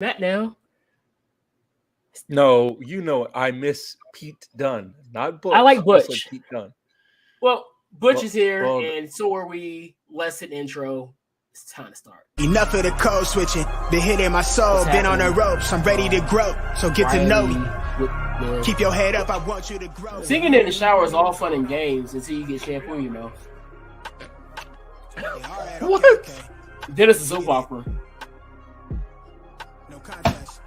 Matt now. No, I miss Pete Dunne, not Butch. I like Butch. I said Pete Dunne. Well, Butch is here, and so are we. Let's hit intro. It's time to start. Enough of the code switching. Been hitting my soul. Been on the ropes. I'm ready to grow. So get to know me. Keep your head up. I want you to grow. Singing in the shower is all fun and games until you get shampoo in your mouth. What? Then it's a soap opera. No contest.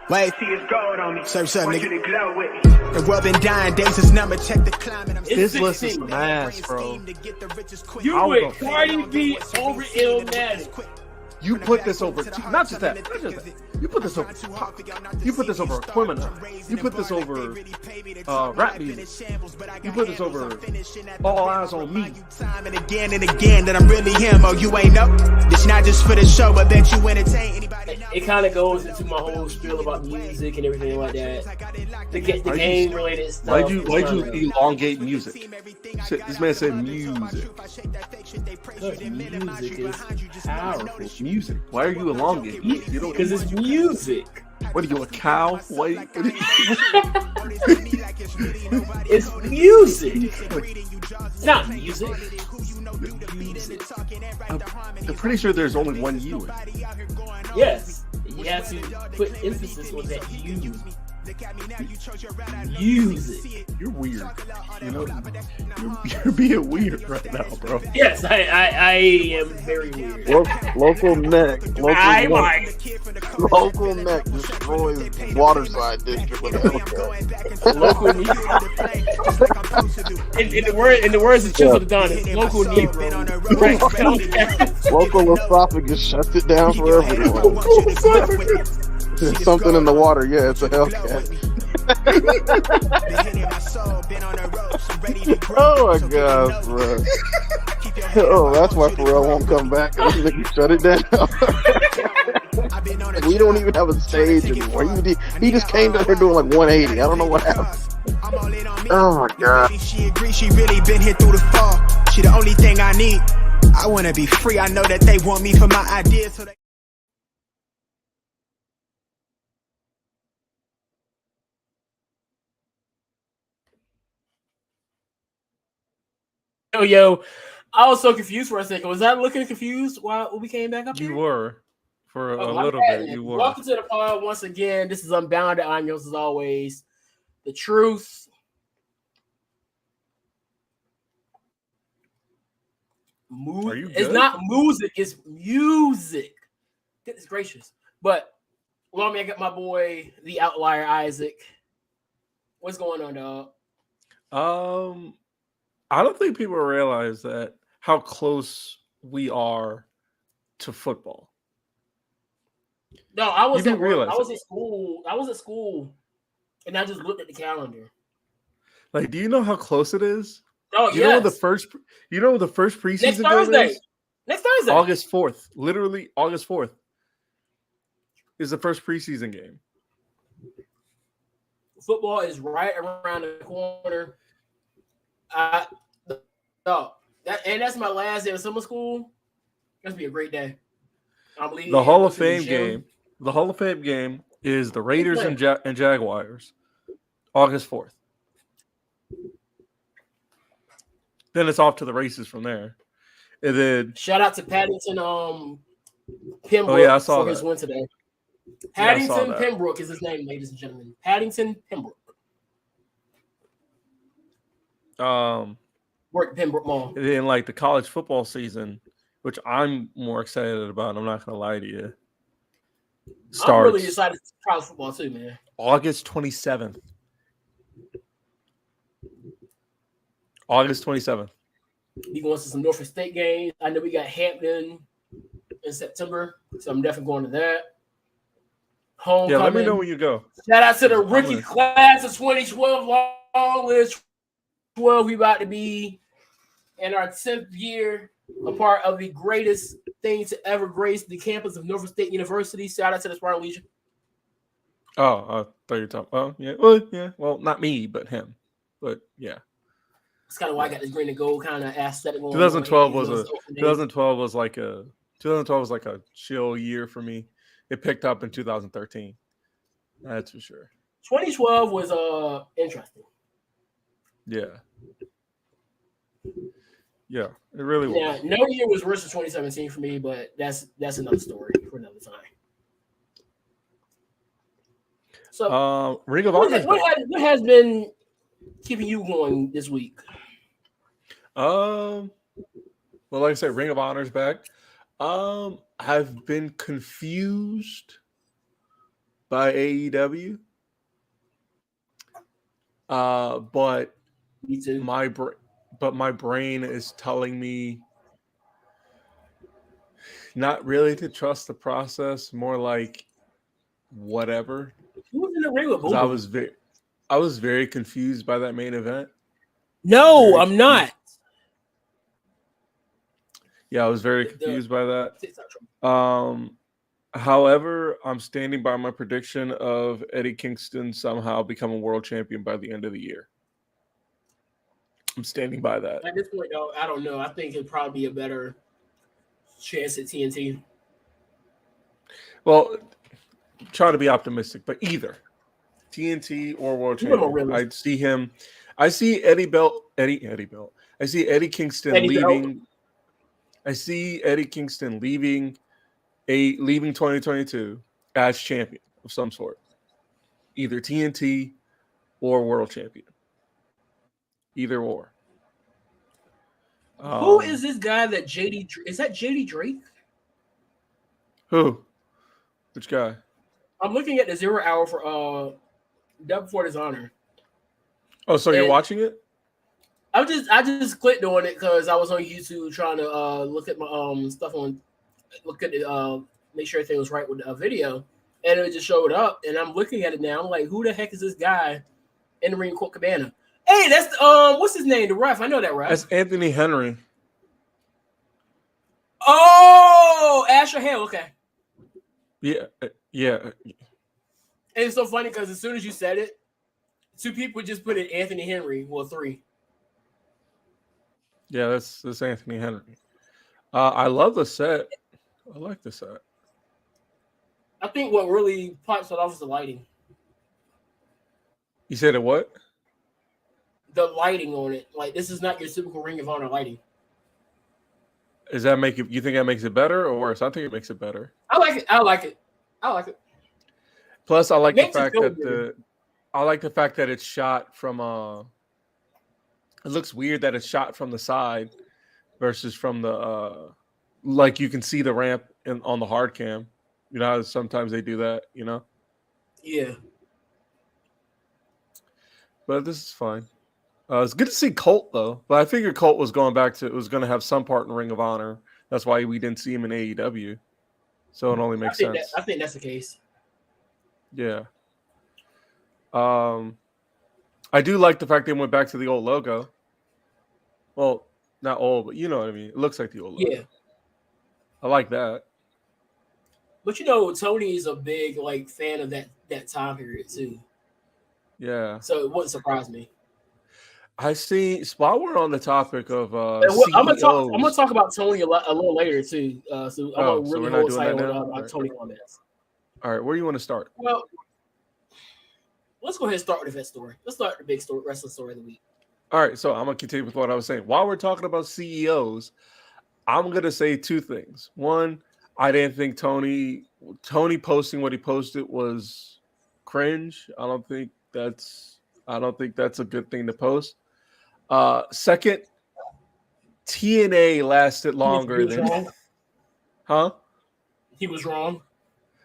Wait. See it's gold on me. Surf's up, Want nigga. you to glow with me. The world been dying. Days is number. Check the climate. I'm It's This list is 16. some ass, bro. You with Cardi B over Illmatic. You put this over not just that. You put this over pop. You put this over Aquemini. You put this over rap music. You put this over All Eyes on Me. Time and again that I'm really him. Oh, you ain't know. This not just for the show, but that you entertain anybody. It kind of goes into my whole spiel about music and everything like that. The game related stuff. Why'd you elongate music? Shit, this man said music. Look, music is powerful. Music. Why are you elongating? You don't. Because it's music. What are you, a cow? Wait. It's music. It's not music. I'm pretty sure there's only one you in. Yes. You have to put emphasis on that music. You're weird. You know, you're being weird right now, bro. Yes, I am very weird. Local neck. Local neck destroys Waterside District with a Hellcat. Local Negro. In the words of Chisel Don, it's local Negro. Right. Local esophagus shuts it down for everyone. There's something in the water. Yeah, it's a Hellcat. Oh my god, bro. Oh, that's why Pharrell won't come back. This nigga shut it down. We don't even have a stage anymore. He just came down here doing like 180. I don't know what happened. Oh my god. She agrees she really been here through the fall. She the only thing I need. I wanna be free. I know that they want me for my ideas. So they Yo, I was so confused for a second. Was I looking confused while we came back up here? You were for a little bit. You were. Welcome to the pod once again. This is Unbounded. I'm yours as always. The truth. Are you It's good? not music. It's music. Goodness gracious. But along me, I got my boy, the outlier Isaac. What's going on, dog? I don't think people realize that how close we are to football. No, I was You at didn't work. realize I was it. at school. And I just looked at the calendar. Like, do you know how close it is? Oh, You know yes. the first preseason Next game Thursday. is? Next Thursday. August 4th. Literally August 4th is the first preseason game. Football is right around the corner. That's my last day of summer school. That's gonna be a great day. I believe The Hall of Fame game. The Hall of Fame game is the Raiders playing? and Jaguars. August 4th. Then it's off to the races from there. And then Shout out to Paddington Pembroke I saw for his that. win today. Yeah, I saw Paddington that. Pembroke is his name, ladies and gentlemen. Paddington Pembroke. Work Pembroke Mall. and then like the college football season, which I'm more excited about, I'm not gonna lie to you. I'm Starts really excited for college football too, man. August 27th. August 27th. We going to some Norfolk State games. I know we got Hampton in September, so I'm definitely going to that. Homecoming. Yeah, let me know when you go. Shout out to the rookie class of 2012. Long live 12. We about to be in our 10th year, a part of the greatest thing to ever grace the campus of Norfolk State University. Shout out to the Spartan Legion. Oh, I thought you were talking. Oh, yeah. Well, not me, but him. But yeah. That's kind of why I got this green and gold kind of aesthetic. 2012 was like a chill year for me. it picked up in 2013. That's for sure. 2012 was interesting. Yeah. Yeah, it really was. Yeah, no year was worse than 2017 for me, but that's another story for another time. So, Ring of Honor. What has been keeping you going this week? Well, like I said, Ring of Honor's back. I've been confused by AEW. But Me too. my brain is telling me not really to trust the process, more like whatever. Who was in the ring with Boom? I was very confused by that main event. No, I'm not. Yeah, I was very confused by that. However, I'm standing by my prediction of Eddie Kingston somehow becoming world champion by the end of the year. I'm standing by that. At this point, though, I don't know. I think it'd probably be a better chance at TNT. Well, I'm trying to be optimistic, but either TNT or world champion. I see him. I see Eddie Belt. I see Eddie Kingston leaving. I see Eddie Kingston leaving 2022 as champion of some sort, either TNT or world champion, either or. Who is this guy that JD? Is that JD Drake? Who? Which guy? I'm looking at the 0 hour for Dub Before Dishonor. Oh, so you're watching it? I just clicked on it because I was on YouTube trying to look at my stuff on. Look at it, make sure everything was right with the video, and it just showed up. And I'm looking at it now. I'm like, who the heck is this guy in the ring? Colt Cabana. Hey, that's what's his name? The ref. I know that ref. That's Anthony Henry. Oh, Asher Hale. Okay. Yeah. And it's so funny because as soon as you said it, 2 people just put in Anthony Henry. Well, 3. Yeah, that's Anthony Henry. I love the set. I like the set. I think what really pops it off is the lighting. You said it what? The lighting on it. Like, this is not your typical Ring of Honor lighting. Does that make it? You think that makes it better or worse? I think it makes it better. I like it. Plus, I like the fact that I like the fact that it's shot from it looks weird that it's shot from the side versus from the like you can see the ramp on the hard cam. You know how sometimes they do that, you know? Yeah. But this is fine. It's good to see Colt though. But I figured Colt was going to have some part in Ring of Honor. That's why we didn't see him in AEW. So it only makes sense. I think that's the case. Yeah. I do like the fact they went back to the old logo. Well, not old, but you know what I mean. It looks like the old logo. Yeah. I like that. But you know, Tony's a big fan of that time period too. Yeah. So it wouldn't surprise me. I see. While we're on the topic of I'm gonna talk about Tony a little later too. So I'm really really excited about Tony comments. All right, where do you want to start? Well, let's go ahead and start with that story. Let's start the big story, wrestling story of the week. All right, so I'm gonna continue with what I was saying. While we're talking about CEOs, I'm gonna say 2 things. One, I didn't think Tony posting what he posted was cringe. I don't think that's a good thing to post. Second, TNA lasted longer than huh? He was wrong.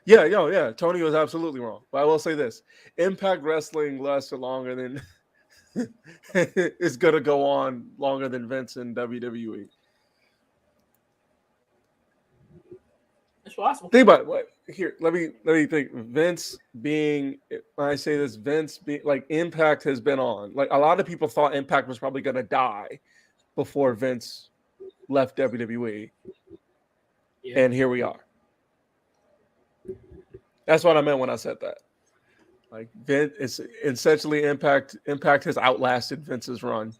Yeah. Tony was absolutely wrong. But I will say this: Impact Wrestling lasted longer than it's gonna go on longer than Vince and WWE. It's possible. Think about it. Here, let me think. Vince being, when I say this, Vince being Impact has been on. A lot of people thought Impact was probably gonna die before Vince left WWE, and here we are. That's what I meant when I said that. Vince, it's essentially Impact has outlasted Vince's run,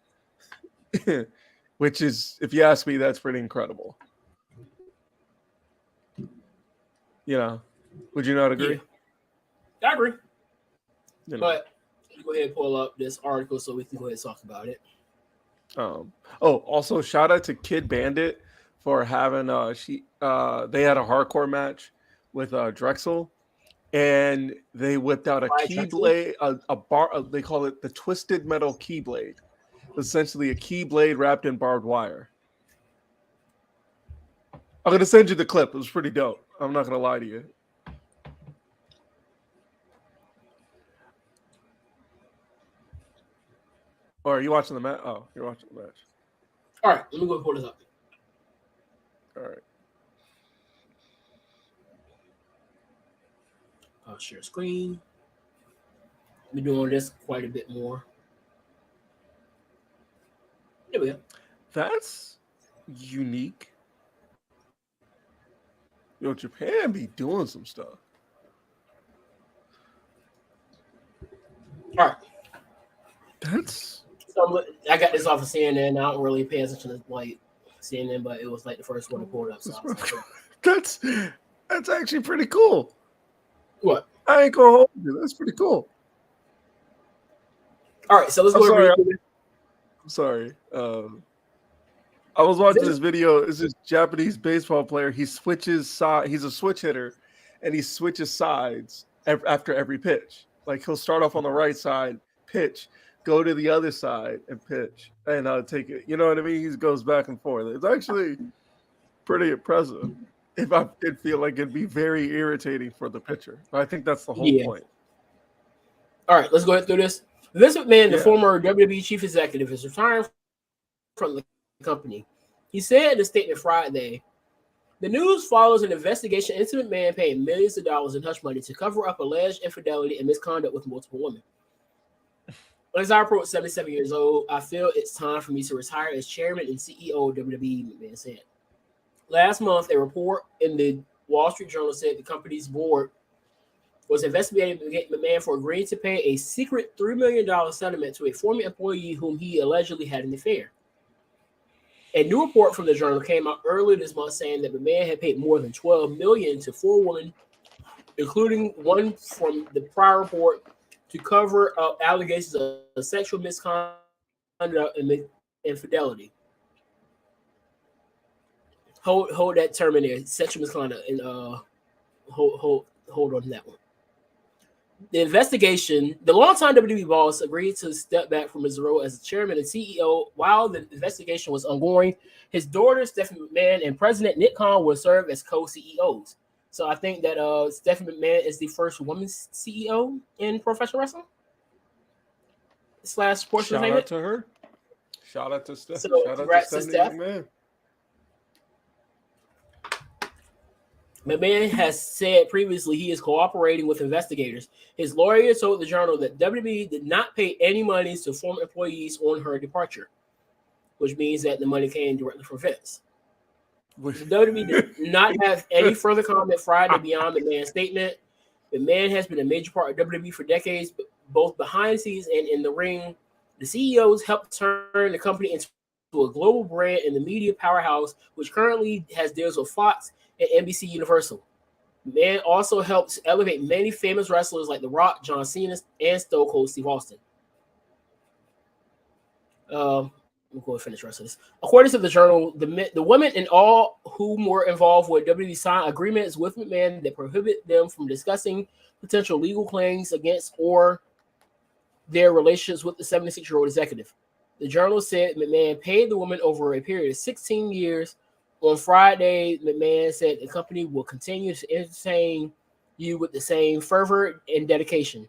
which is, if you ask me, that's pretty incredible. You know, Would you not agree? Yeah. I agree. You know. But go ahead and pull up this article so we can go ahead and talk about it. Also shout out to Kid Bandit for having they had a hardcore match with Drexel, and they whipped out a keyblade, a bar. They call it the Twisted Metal Keyblade. Essentially, a keyblade wrapped in barbed wire. I'm gonna send you the clip. It was pretty dope. I'm not gonna lie to you. Or are you watching the match? Oh, you're watching the match. All right, let me go pull this up. All right. I'll share screen. I've been doing this quite a bit more. There we go. That's unique. Yo, Japan be doing some stuff. All right. That's... So I got this off of CNN. I don't really pay attention to like CNN, but it was like the first one to pull it up. So that's actually pretty cool. What? I ain't gonna hold you. That's pretty cool. All right, so let's go. I'm sorry. I was watching this video. It's this Japanese baseball player. He switches side. He's a switch hitter, and he switches sides after every pitch. Like he'll start off on the right side, pitch, go to the other side, and pitch, and take it. You know what I mean? He goes back and forth. It's actually pretty impressive. If I did feel like it'd be very irritating for the pitcher, I think that's the whole point. All right, let's go ahead through this. Vince McMahon, the former WWE chief executive, is retiring from the company. He said in a statement Friday, the news follows an investigation into McMahon paying millions of dollars in hush money to cover up alleged infidelity and misconduct with multiple women. As I approach 77 years old, I feel it's time for me to retire as chairman and CEO of WWE, McMahon said. Last month, a report in the Wall Street Journal said the company's board was investigating McMahon for agreeing to pay a secret $3 million settlement to a former employee whom he allegedly had an affair. A new report from the Journal came out earlier this month saying that McMahon had paid more than $12 million to 4 women, including one from the prior report, to cover up allegations of sexual misconduct and infidelity. Hold that term in there, sexual misconduct, and hold on to that one. The investigation, the longtime WWE boss agreed to step back from his role as chairman and CEO while the investigation was ongoing. His daughter, Stephanie McMahon, and President Nick Khan will serve as co-CEOs. So I think that Stephanie McMahon is the first woman CEO in professional wrestling. / sports entertainment. Shout out to her. Shout out to Steph. So shout out to Steph. McMahon. McMahon has said previously he is cooperating with investigators. His lawyer told the Journal that WWE did not pay any monies to former employees on her departure, which means that the money came directly from Vince. The WWE did not have any further comment Friday beyond McMahon's statement. McMahon has been a major part of WWE for decades, both behind the scenes and in the ring. The CEOs helped turn the company into a global brand and the media powerhouse, which currently has deals with Fox and NBC Universal. McMahon also helped elevate many famous wrestlers like The Rock, John Cena, and Stone Cold Steve Austin. We'll go and finish the rest of this. According to the Journal, the women and all whom were involved with WWE signed agreements with McMahon that prohibit them from discussing potential legal claims against or their relationships with the 76-year-old executive. The Journal said McMahon paid the woman over a period of 16 years. On Friday, McMahon said the company will continue to entertain you with the same fervor and dedication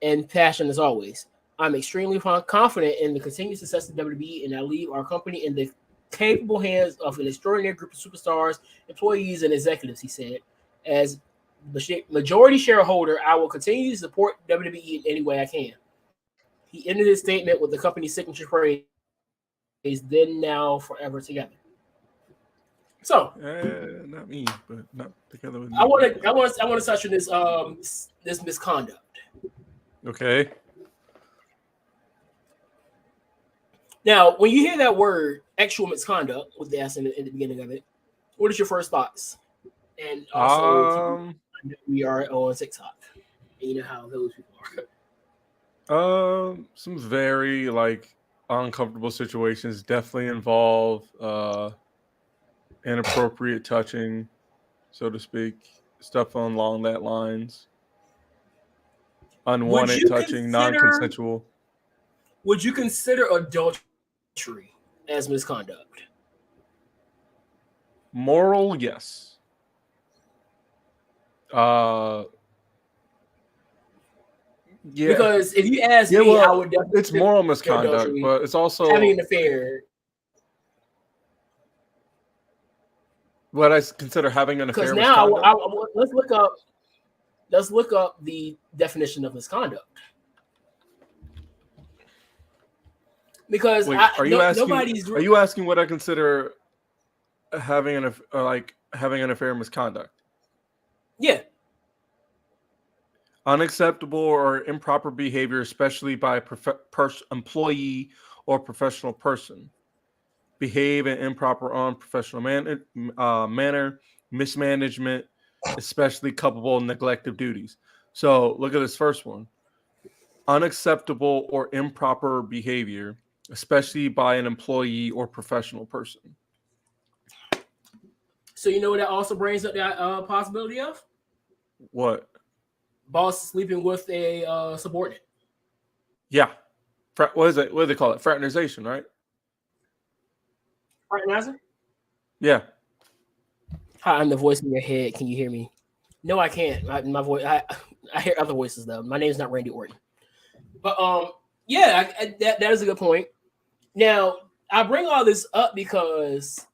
and passion as always. I'm extremely confident in the continued success of WWE, and I leave our company in the capable hands of an extraordinary group of superstars, employees, and executives, he said. As majority shareholder, I will continue to support WWE in any way I can. He ended his statement with the company's signature phrase, then, now, forever together. So, not me, but not together with me. I want to touch on this misconduct. Okay. Now, when you hear that word, actual misconduct, with the S in the beginning of it, what is your first thoughts? And also, we are on TikTok. And you know how those people are. Some very uncomfortable situations definitely involve inappropriate touching, so to speak, stuff along that lines. Unwanted touching, non-consensual. Would you consider adultery as misconduct? Moral, yes. Yeah. Because if you ask me, I would definitely. It's moral misconduct, but it's also having an affair. What I consider having an affair. Because now, let's look up the definition of misconduct. Because are you asking what I consider having an affair misconduct? Yeah. Unacceptable or improper behavior, especially by employee or professional person. Behave in improper or unprofessional manner, mismanagement, especially culpable and neglect of duties. So look at this first one. Unacceptable or improper behavior, especially by an employee or professional person. So you know what that also brings up that possibility of? What? Boss sleeping with a subordinate. Yeah. What is it? What do they call it? Fraternization, right? Fraternizer? Yeah. Hi, I'm the voice in your head. Can you hear me? No, I can't. My voice. I hear other voices though. My name is not Randy Orton. But yeah, that is a good point. Now I bring all this up because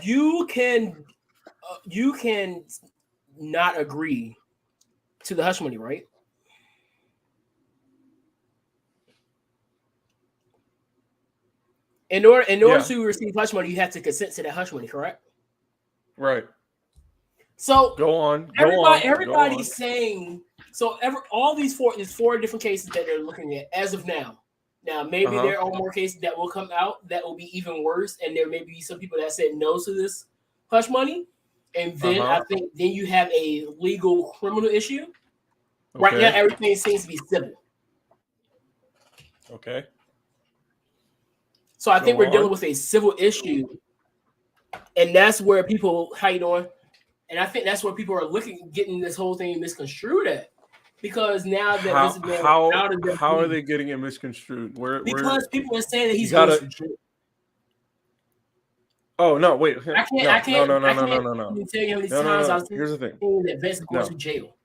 you can not agree to the hush money, right? In order to receive hush money, you have to consent to that hush money, correct? Right. So go on. Everybody's saying so. All these four different cases that they're looking at as of now. Now maybe there are more cases that will come out that will be even worse, and there may be some people that said no to this hush money. And then I think then you have a legal criminal issue. Okay. Right now, everything seems to be civil. Okay. So I think we're dealing with a civil issue, and that's where people, how you doing? And I think that's where people are getting this whole thing misconstrued at, because now that how are they getting it misconstrued? Because people are saying that he's going to jail. Oh no! Wait. I can't. No. Tell you how many times I was Here's the thing. That Vince is going to jail.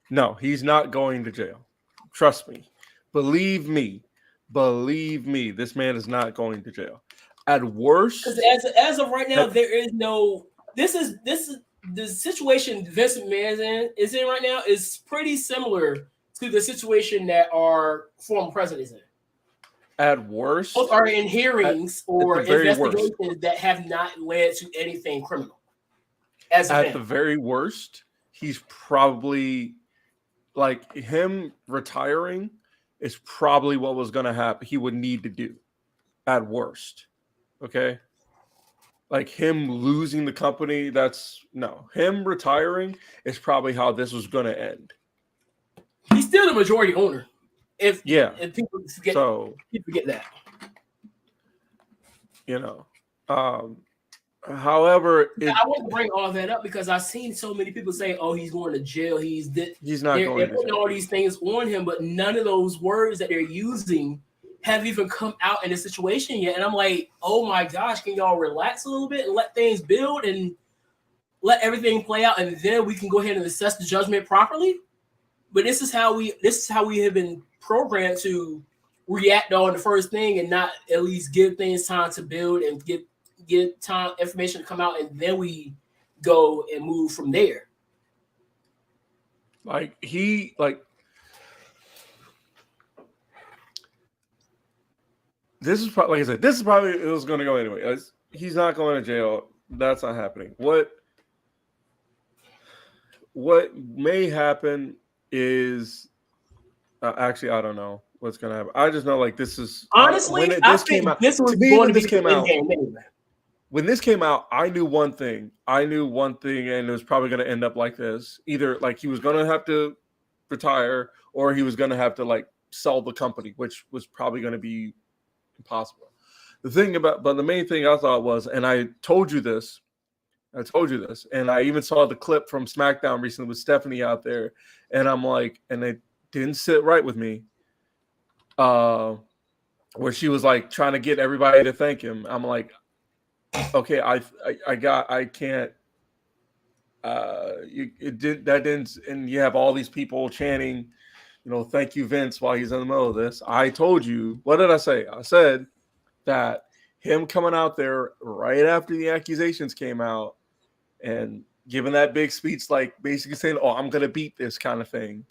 No, he's not going to jail. Trust me. Believe me. This man is not going to jail. At worst, because as of right now, there is no. This is the situation Vince McMahon is in right now is pretty similar to the situation that our former president is in. At worst, both are in hearings or investigations that have not led to anything criminal. At the very worst, he's probably him retiring is probably what was going to happen. He would need to do at worst. Okay. Him losing the company. Him retiring is probably how this was going to end. He's still the majority owner. If people forget that. However, I want to bring all that up because I've seen so many people say, "Oh, he's going to jail. He's not going to jail." All these things on him, but none of those words that they're using have even come out in the situation yet. And I'm like, "Oh my gosh, can y'all relax a little bit and let things build and let everything play out, and then we can go ahead and assess the judgment properly?" But this is how we have been programmed to react on the first thing and not at least give things time to build and get time information to come out, and then we go and move from there. This is probably, like I said, this is probably it was going to go anyway. He's not going to jail. That's not happening. What may happen is actually I don't know what's going to happen. I just know this is honestly I think this was going to be the end game anyway. when this came out, I knew one thing. And it was probably going to end up like this. Either like he was going to have to retire, or he was going to have to like sell the company, which was probably going to be impossible. But the main thing I thought was, and I told you this, and I even saw the clip from SmackDown recently with Stephanie out there, and I'm like, and it didn't sit right with me, where she was like trying to get everybody to thank him. I'm like, okay, I can't. That didn't, and you have all these people chanting, thank you, Vince, while he's in the middle of this. I told you, what did I say? I said that him coming out there right after the accusations came out and giving that big speech, like basically saying, "Oh, I'm gonna beat this" kind of thing.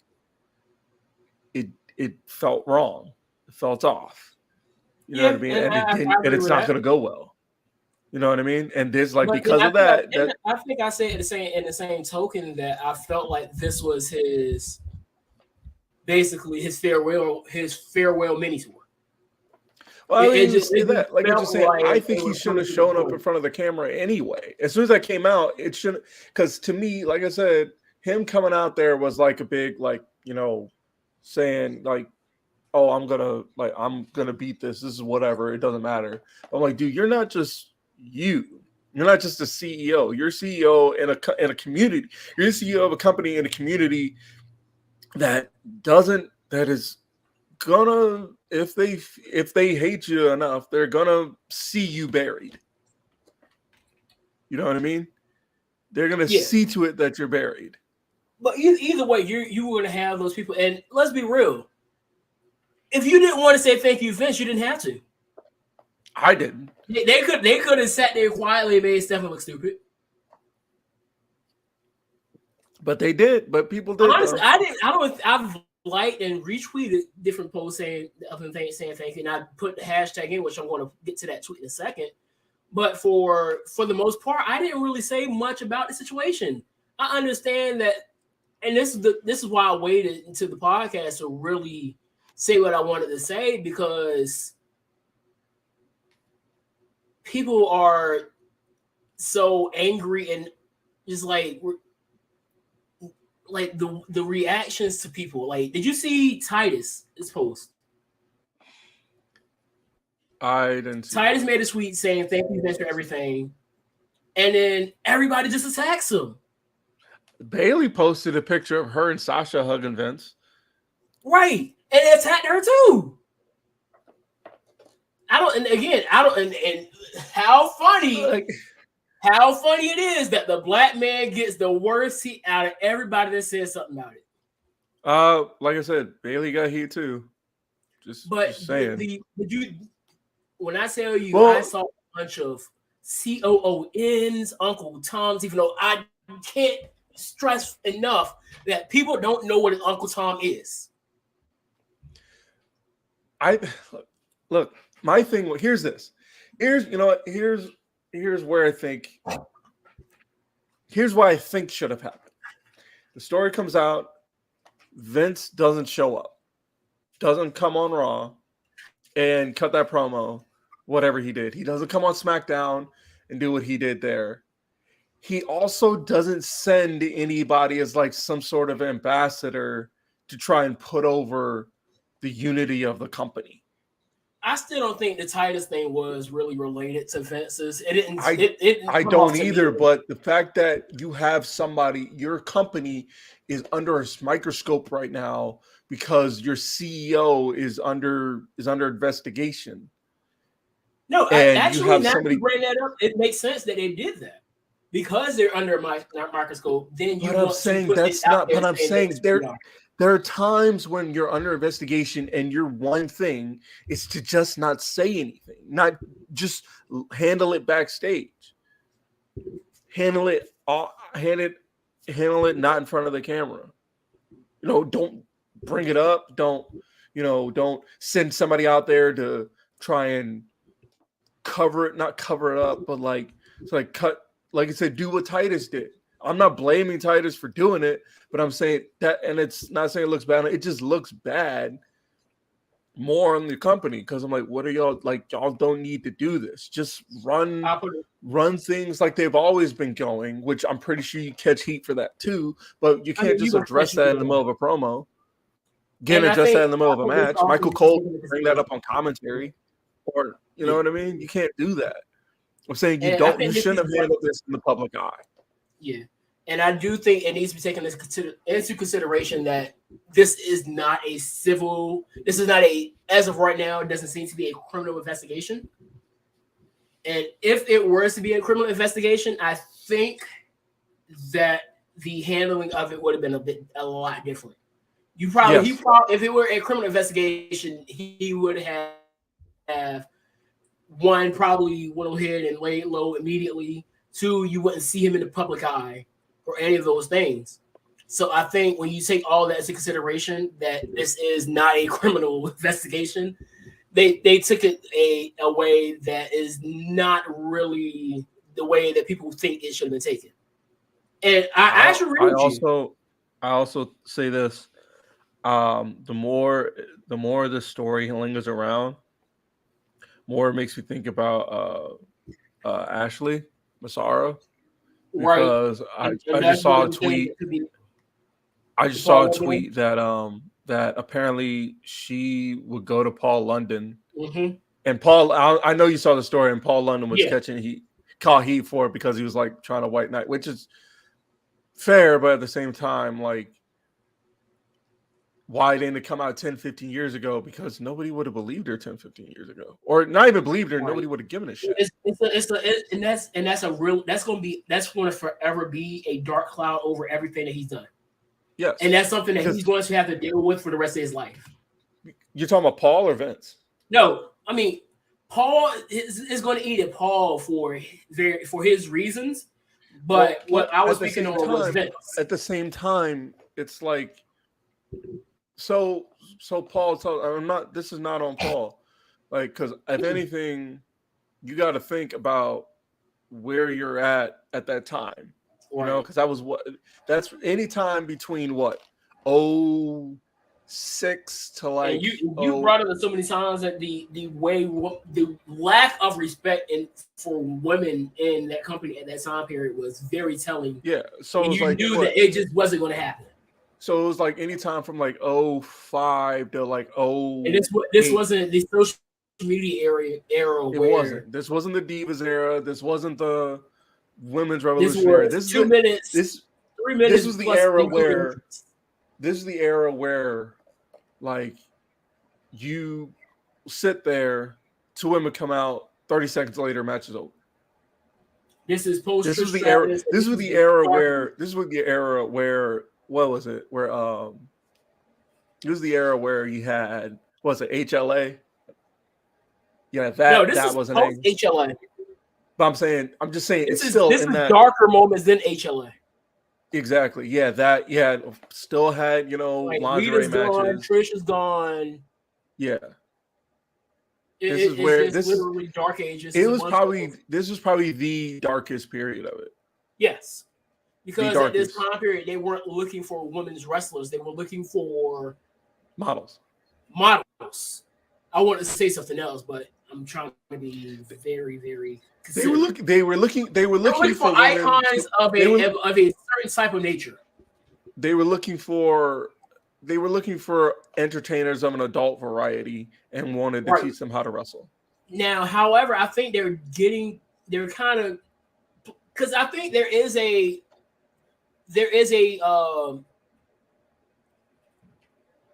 It felt wrong. It felt off. You know what I mean? And it's not gonna go well. You know what I mean? And this, like, because of that, I think I said in the same token that I felt like this was his farewell mini tour. Well, I think he shouldn't have shown up in front of the camera anyway. As soon as that came out, it shouldn't. Because to me, like I said, him coming out there was like a big, like, saying like, "Oh, I'm gonna beat this. This is whatever. It doesn't matter." I'm like, dude, you're not just you. You're not just a CEO. You're CEO in a community. You're the CEO of a company in a community that is gonna, if they hate you enough, they're gonna see you buried. You know what I mean? They're gonna see to it that you're buried. But either way, you were gonna have those people. And let's be real. If you didn't want to say thank you, Vince, you didn't have to. I didn't. They could have sat there quietly and made Stephen look stupid. But they did. But people did. Honestly, I didn't. I've liked and retweeted different posts saying thank you, and I put the hashtag in, which I'm going to get to that tweet in a second. But for the most part, I didn't really say much about the situation. I understand that, and this is why I waited until the podcast to really say what I wanted to say, because people are so angry and just like the reactions to people. Like, did you see Titus's post? I didn't see Titus made a tweet saying thank you, Vince, for everything, and then everybody just attacks him. Bailey posted a picture of her and Sasha hugging Vince. Right. And they attacked her too. And how funny it is that the black man gets the worst heat out of everybody that says something about it. Like I said, Bailey got heat too. Just saying. When I tell you, I saw a bunch of COONs, Uncle Toms, even though I can't stress enough that people don't know what an Uncle Tom is. Look, my thing. Here's this. Here's where I think. Here's what I think should have happened. The story comes out. Vince doesn't show up. Doesn't come on Raw and cut that promo. Whatever he did, he doesn't come on SmackDown and do what he did there. He also doesn't send anybody as like some sort of ambassador to try and put over the unity of the company. I still don't think the Titus thing was really related to Vince's. I don't either, but the fact that you have somebody, your company is under a microscope right now because your CEO is under investigation. No, actually, now you bring that up, it makes sense that they did that. Because they're under a microscope, then you. But I'm saying that's not. But I'm saying there are times when you're under investigation, and your one thing is to just not say anything, not just handle it backstage. Handle it not in front of the camera. Don't bring it up. Don't send somebody out there to try and not cover it up, but cut. Like I said, do what Titus did. I'm not blaming Titus for doing it, but I'm saying that, and it's not saying it looks bad. It just looks bad more on the company because I'm like, what are y'all like? Y'all don't need to do this. Just run things like they've always been going, which I'm pretty sure you catch heat for that too. But you can't just address that in the middle of a promo. Again, address that in the middle of a match. Michael Cole bring that up on commentary, or you know what I mean. You can't do that. I'm saying you shouldn't have handled this in the public eye. Yeah. And I do think it needs to be taken into consideration that this is not as of right now, it doesn't seem to be a criminal investigation. And if it were to be a criminal investigation, I think that the handling of it would have been a lot different. If it were a criminal investigation, he would have one, probably went ahead and laid low immediately. Two, you wouldn't see him in the public eye or any of those things. So I think when you take all that into consideration, that this is not a criminal investigation, they took it a way that is not really the way that people think it should have been taken. And I actually agree with you. I also say this: the more this story lingers around, more it makes me think about Ashley Massaro. Because I just saw a tweet. I just saw a tweet that apparently she would go to Paul London, and Paul. I know you saw the story, and Paul London was caught heat for it because he was like trying to white knight, which is fair, but at the same time, like, why didn't it come out 10, 15 years ago? Because nobody would have believed her 10, 15 years ago, or not even believed her. Right. Nobody would have given a shit. That's going to forever be a dark cloud over everything that he's done. Yes, and that's something that he's going to have to deal with for the rest of his life. You're talking about Paul or Vince? No, I mean Paul is going to eat at Paul for his reasons, but what I was thinking on was Vince. At the same time, it's like. So Paul told this is not on Paul, like, because if anything, you got to think about where you're at that time, you know, because that's any time between 06 to like. And you brought it up so many times that the lack of respect for women in that company at that time period was very telling. Yeah, so you knew that it just wasn't going to happen. So it was like any time from like 05 to like 08. And this wasn't the social media era. It wasn't. This wasn't the Divas era. This wasn't the Women's Revolution era. This 2 minutes. 3 minutes. This was the era where. This is the era where, like, you sit there, 2 women come out, 30 seconds later, match is over. This is post. This was the era. This was the era where. This was the era where. What was it? Where it was the era where you had HLA? Yeah, that was an HLA. But I'm just saying it's still in that darker moments than HLA. Exactly. Yeah, that still had like lingerie matches. Gone, Trish is gone. Yeah. This is literally dark ages. This was probably the darkest period of it. Yes. Because at this time period, they weren't looking for women's wrestlers. They were looking for models. I wanted to say something else, but I'm trying to be very, very. They were looking for icons of a certain type of nature. They were looking for entertainers of an adult variety and wanted to teach them how to wrestle. Now, however, I think they're kind of, because I think there is a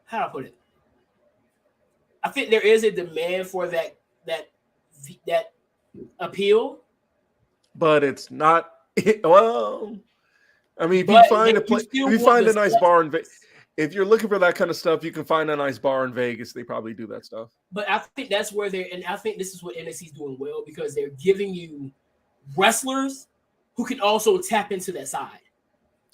how do I put it? I think there is a demand for that appeal, but it's not. Well, I mean, if you find a nice bar in Vegas, if you're looking for that kind of stuff, you can find a nice bar in Vegas. They probably do that stuff. But I think that's where and I think this is what NXT is doing well, because they're giving you wrestlers who can also tap into that side.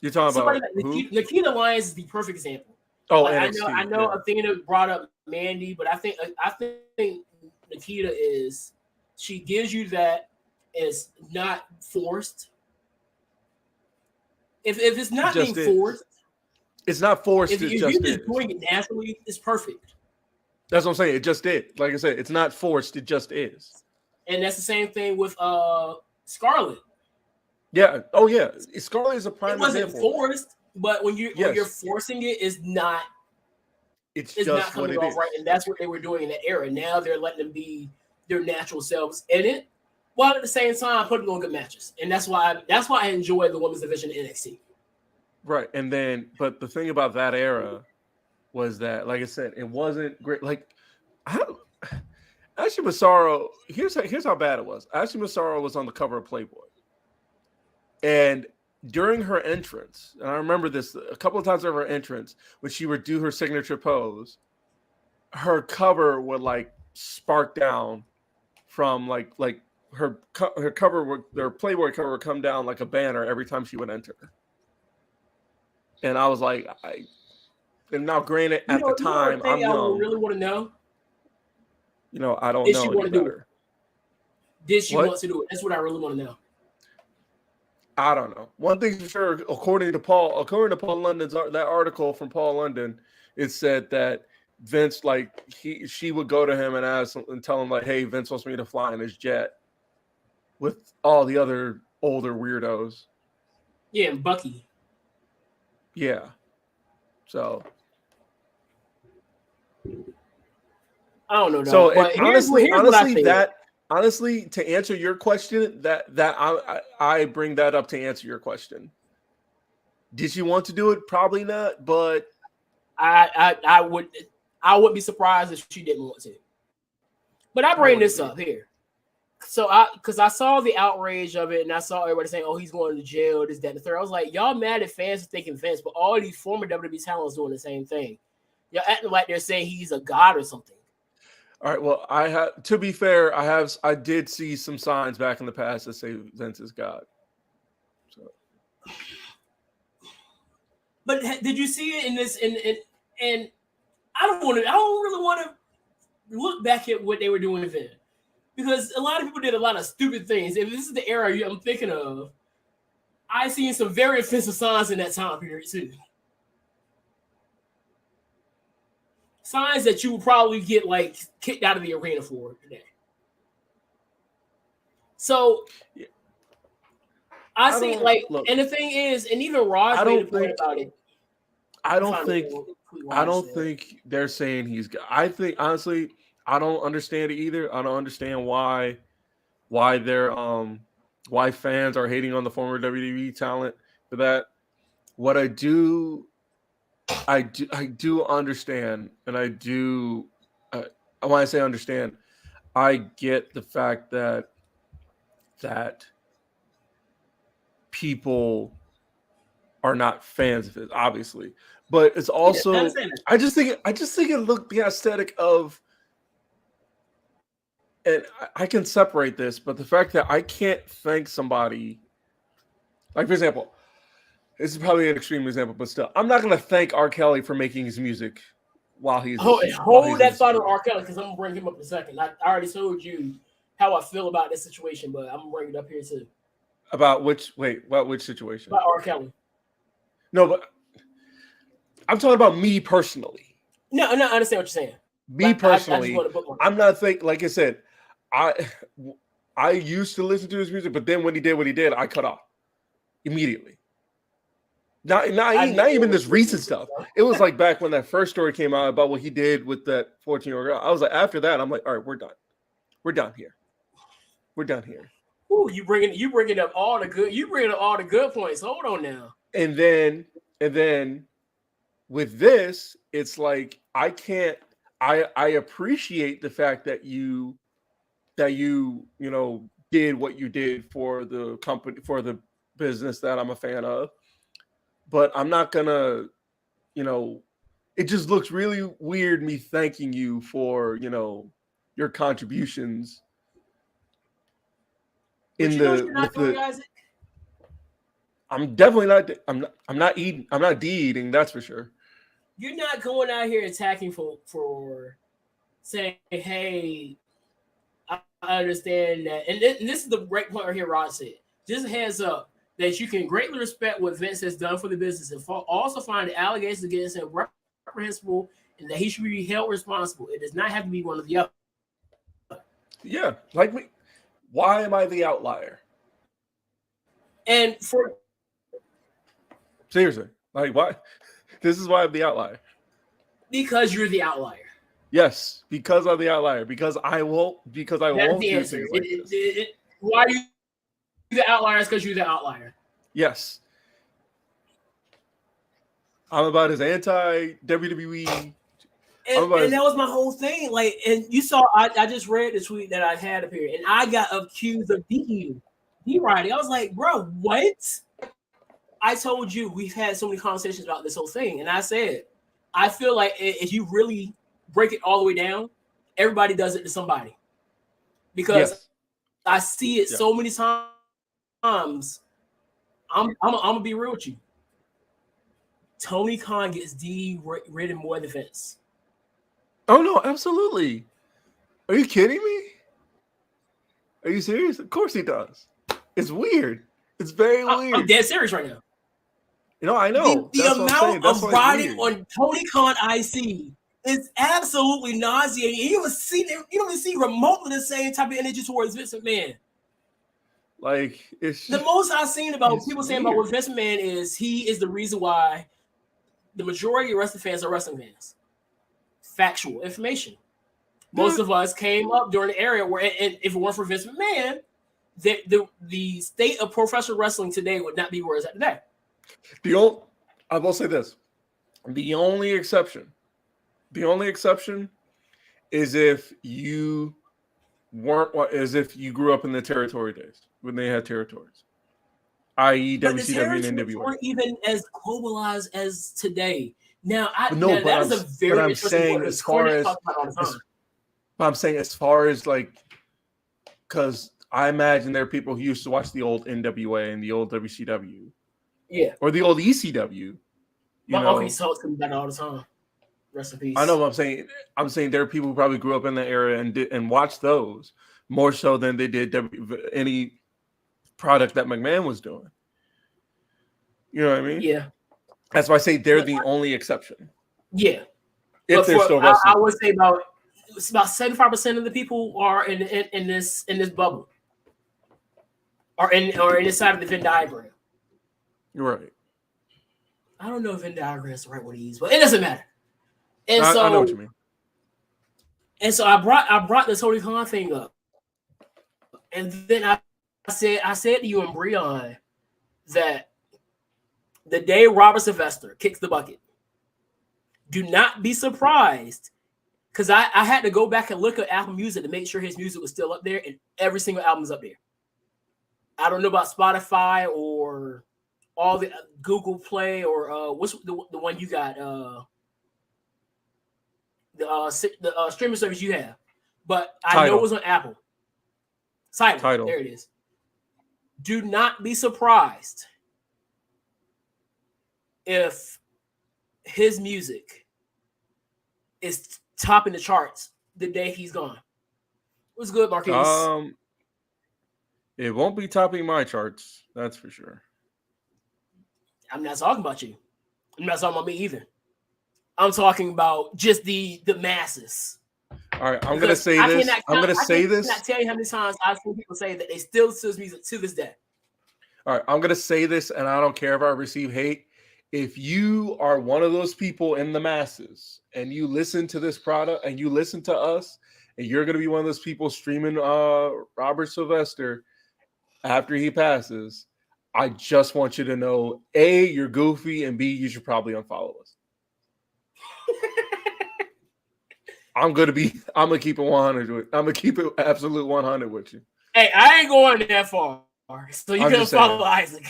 You're talking about Nikita Lyons is the perfect example. Oh, like, NXT, I know. Athena brought up Mandy, but I think Nikita she gives you that is not forced. If it's not being forced, it's not forced. If you're just doing it naturally, it's perfect. That's what I'm saying. It just did. Like I said, it's not forced. It just is. And that's the same thing with Scarlett. Yeah. Oh yeah. Scarlett is a prime example. It wasn't forced, but when you're forcing it, it's not. It's just not coming off right, and that's what they were doing in that era. Now they're letting them be their natural selves in it, while at the same time putting on good matches. And that's why I enjoy the women's division in NXT. Right, and then but the thing about that era was that, like I said, it wasn't great. Like, Ashley Massaro. Here's how bad it was. Ashley Massaro was on the cover of Playboy, and during her entrance, and I remember this a couple of times over her entrance, when she would do her signature pose, her cover would like spark down from like her cover would, their Playboy cover would come down like a banner every time she would enter. And I was like, and now granted, at the time, I'm young. I really want to know. I don't know any better. Did she want to do it? That's what I really want to know. I don't know. One thing for sure, according to Paul London's that article from Paul London, it said that Vince, like she would go to him and ask and tell him like, "Hey, Vince wants me to fly in his jet with all the other older weirdos." Yeah, and Bucky. Yeah. So I don't know. So honestly, to answer your question, that I bring that up to answer your question. Did she want to do it? Probably not, but I wouldn't be surprised if she didn't want to. But I bring this up here. So because I saw the outrage of it, and I saw everybody saying, "Oh, he's going to jail," this, that, and the third. I was like, y'all mad at fans for thinking Vince, but all these former WWE talents doing the same thing. Y'all acting like they're saying he's a god or something. All right. Well, to be fair, I did see some signs back in the past that say Vince is God. So, but did you see it in this? And I don't really want to look back at what they were doing then, because a lot of people did a lot of stupid things. If this is the era I'm thinking of, I seen some very offensive signs in that time period too. Signs that you would probably get like kicked out of the arena for today. So I see like, look, and the thing is, and even Raj made a point about it. I don't think they're saying he's. I think honestly, I don't understand it either. I don't understand why they're why fans are hating on the former WWE talent for that. What I do understand, and I do. When I say understand, I get the fact that people are not fans of it, obviously, but it's also. I just think it looked the aesthetic of. And I can separate this, but the fact that I can't thank somebody, like for example, this is probably an extreme example, but still, I'm not going to thank R. Kelly for making his music while he's hold that thought of R. Kelly, because I'm gonna bring him up in a second. I already told you how I feel about this situation, but I'm gonna bring it up here too. About which situation? About R. Kelly. No, but I'm talking about me personally. No, I understand what you're saying. Me personally, I'm not thinking. Like I said, I used to listen to his music, but then when he did what he did, I cut off immediately. Not even this recent stuff. It was like back when that first story came out about what he did with that 14-year-old girl. I was like, after that, I'm like, all right, we're done. We're done here. Ooh, you bringing up all the good points. Hold on now. And then with this, it's like I can't. I appreciate the fact that you did what you did for the company, for the business that I'm a fan of, but I'm not gonna, it just looks really weird me thanking you for, your contributions I'm definitely not. I'm not de-eating. That's for sure. You're not going out here attacking for saying, "Hey, I understand that," and this is the great point right here. Rod said, "Just a heads up that you can greatly respect what Vince has done for the business, and also find the allegations against him reprehensible and that he should be held responsible. It does not have to be one of the other. Yeah, like me. Why am I the outlier? And for seriously, like why? This is why I'm the outlier. Because you're the outlier. Yes, because I'm the outlier. Because I won't. Because I That's won't the do answer. things like this. Why are you the outlier? Is because you're the outlier. Yes. I'm about as anti-WWE. And that was my whole thing. Like, and you saw, I just read the tweet that I had up here, and I got accused of D-writing. I was like, bro, what? I told you we've had so many conversations about this whole thing, and I said, I feel like if you really break it all the way down, everybody does it to somebody. Because I see it so many times. I'm gonna be real with you. Tony Khan gets D-rated more than Vince. Oh no, absolutely. Are you kidding me? Are you serious? Of course he does. It's weird. It's very weird. I'm dead serious right now. You know, I know. The amount of riding on Tony Khan IC is absolutely nauseating. You don't even see remotely the same type of energy towards Vince McMahon. Like, it's the most I've seen about people saying about what Vince McMahon is, he is the reason why the majority of wrestling fans are wrestling fans. Factual information. Most of us came up during the era where, and if it weren't for Vince McMahon, the state of professional wrestling today would not be where it's at today. I will say this: the only exception is if you grew up in the territory days when they had territories, i.e., WCW and NWA. Weren't even as globalized as today. Now, I'm saying as far as like, because I imagine there are people who used to watch the old NWA and the old WCW, or the old ECW. My uncle used to talk to me about it all the time. Rest in peace. I know what I'm saying. I'm saying there are people who probably grew up in that era and watched those more so than they did any product that McMahon was doing. You know what I mean? Yeah. That's why I say they're the only exception. Yeah. If they're still wrestling. I would say about 75% of the people are in this bubble. Or inside of the Venn diagram. You're right. I don't know if Venn diagram is the right word to use, but it doesn't matter. And I know what you mean. And so I brought the Tony Khan thing up. And then I said to you and Breon that the day Robert Sylvester kicks the bucket, do not be surprised, because I had to go back and look at Apple Music to make sure his music was still up there, and every single album is up there. I don't know about Spotify or all the Google Play or what's the one you got, the streaming service you have, but I know it was on Apple. Tidal. There it is. Do not be surprised if his music is topping the charts the day he's gone. What's good, Marquise? It won't be topping my charts, that's for sure. I'm not talking about you. I'm not talking about me either. I'm talking about just the masses. All right, I'm gonna say this. I cannot tell you how many times I've seen people say that they still listen to his music to this day. All right, I'm gonna say this, and I don't care if I receive hate. If you are one of those people in the masses and you listen to this product and you listen to us, and you're gonna be one of those people streaming Robert Sylvester after he passes, I just want you to know: A, you're goofy, and B, you should probably unfollow us. I'm gonna keep it 100. I'm gonna keep it absolute 100 with you. Hey, I ain't going that far, so you can follow Isaac.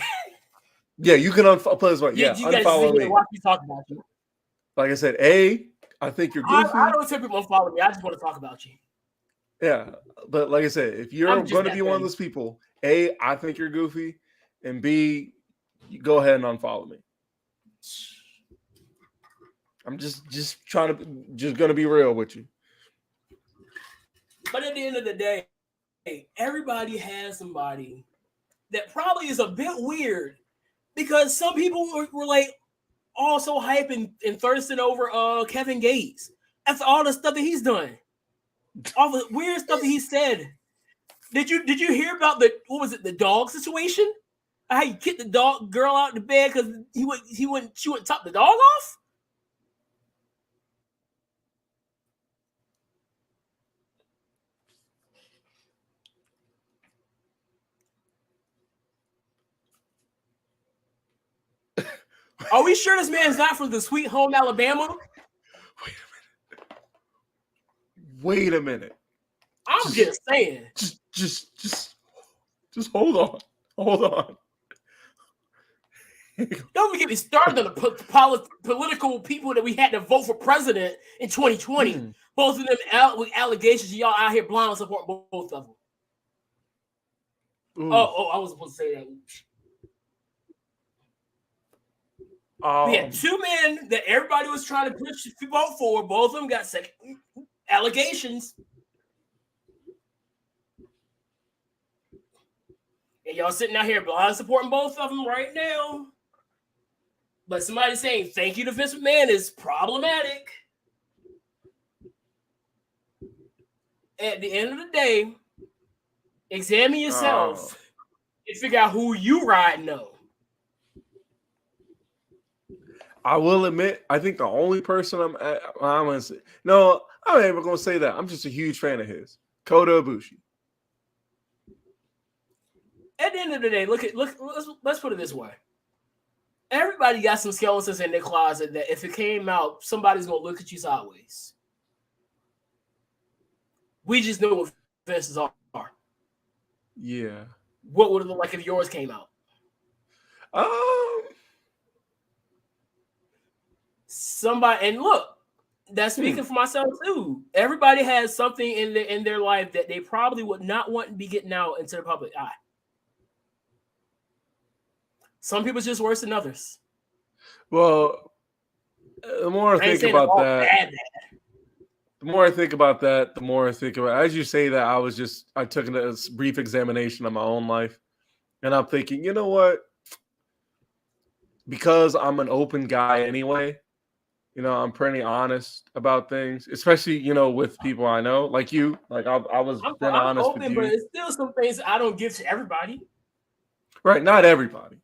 Yeah, you can unfollow. Yeah, unfollow me. Watch me talk about you. Like I said, A, I think you're goofy. I don't tell people unfollow me. I just want to talk about you. Yeah, but like I said, if you're going to be one of those people, A, I think you're goofy, and B, you go ahead and unfollow me. I'm just gonna be real with you. But at the end of the day, everybody has somebody that probably is a bit weird, because some people were like, also hyping and thirsting over Kevin Gates after all the stuff that he's done, all the weird stuff that he said. Did you hear about the dog situation? How you kicked the girl out of the bed because she wouldn't top the dog off? Are we sure this man's not from the sweet home Alabama? Wait a minit. I'm just saying. Just hold on. Hold on. Don't get me started on the political people that we had to vote for president in 2020. Both of them with allegations. Y'all out here blind support both of them. Oh, I was supposed to say that. We had two men that everybody was trying to push vote for. Both of them got allegations. And y'all sitting out here blind supporting both of them right now. But somebody saying thank you to Vince McMahon is problematic. At the end of the day, examine yourself and figure out who you riding on. I will admit, I think the only person I'm going to say, no, I'm not even going to say that. I'm just a huge fan of his. Kota Ibushi. At the end of the day, let's put it this way. Everybody got some skeletons in their closet that if it came out, somebody's going to look at you sideways. We just know what Vince's are. Yeah. What would it look like if yours came out? Somebody, and look, that's speaking for myself too. Everybody has something in their life that they probably would not want to be getting out into the public eye. Some people just worse than others. Well, the more I think about that, the more I think about that, the more I think about. As you say that, I took a brief examination of my own life, and I'm thinking, you know what? Because I'm an open guy anyway. You know, I'm pretty honest about things, especially, with people I know, like you. Like I was honest open, with you. But it's still some things I don't give to everybody. Right, not everybody,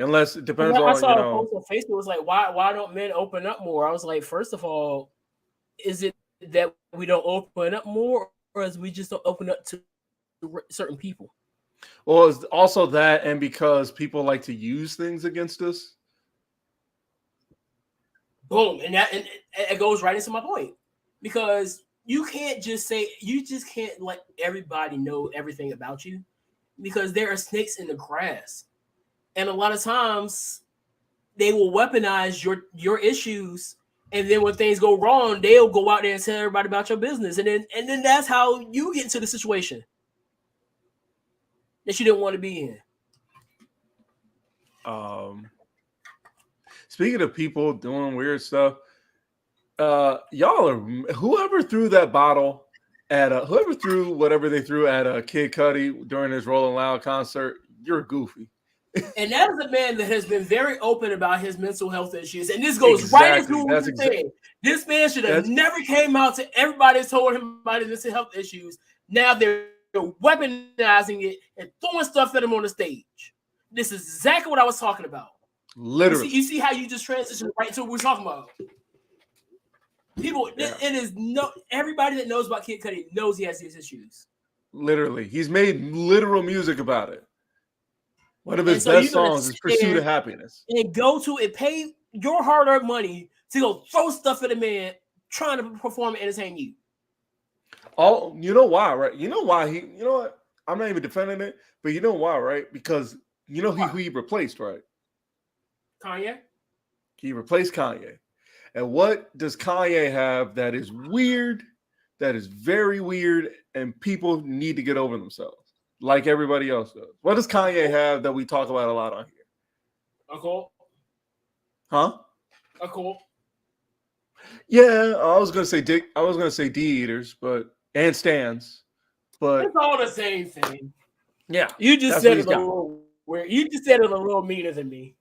unless it depends on. I saw a post on Facebook. It was like, why don't men open up more? I was like, first of all, is it that we don't open up more, or is we just don't open up to certain people? Well, it's also that, and because people like to use things against us. Boom, and it goes right into my point, because you just can't let everybody know everything about you, because there are snakes in the grass, and a lot of times they will weaponize your issues, and then when things go wrong, they'll go out there and tell everybody about your business, and then that's how you get into the situation that you didn't want to be in. Speaking of people doing weird stuff, whoever threw that bottle at whoever threw whatever they threw at Kid Cudi during his Rolling Loud concert, you're goofy. And that is a man that has been very open about his mental health issues. And this goes right into what you're saying. This man should have never came out to everybody and told him about his mental health issues. Now they're weaponizing it and throwing stuff at him on the stage. This is exactly what I was talking about. Literally. You see how you just transitioned right to what we're talking about. People, it is everybody that knows about Kid Cudi knows he has these issues. Literally. He's made literal music about it. One of his best songs is Pursuit of Happiness. And go to it, pay your hard-earned money to go throw stuff at a man trying to perform and entertain you. Oh, you know why, right? You know why you know what? I'm not even defending it, but you know why, right? Because who he replaced, right? Kanye? He replaced Kanye. And what does Kanye have that is weird, that is very weird, and people need to get over themselves, like everybody else does? What does Kanye have that we talk about a lot on here? A cult. Huh? A cult. Yeah, I was gonna say D-eaters, and stands, but it's all the same thing. Yeah, you just said it a little weird. You just said it a little meaner than me.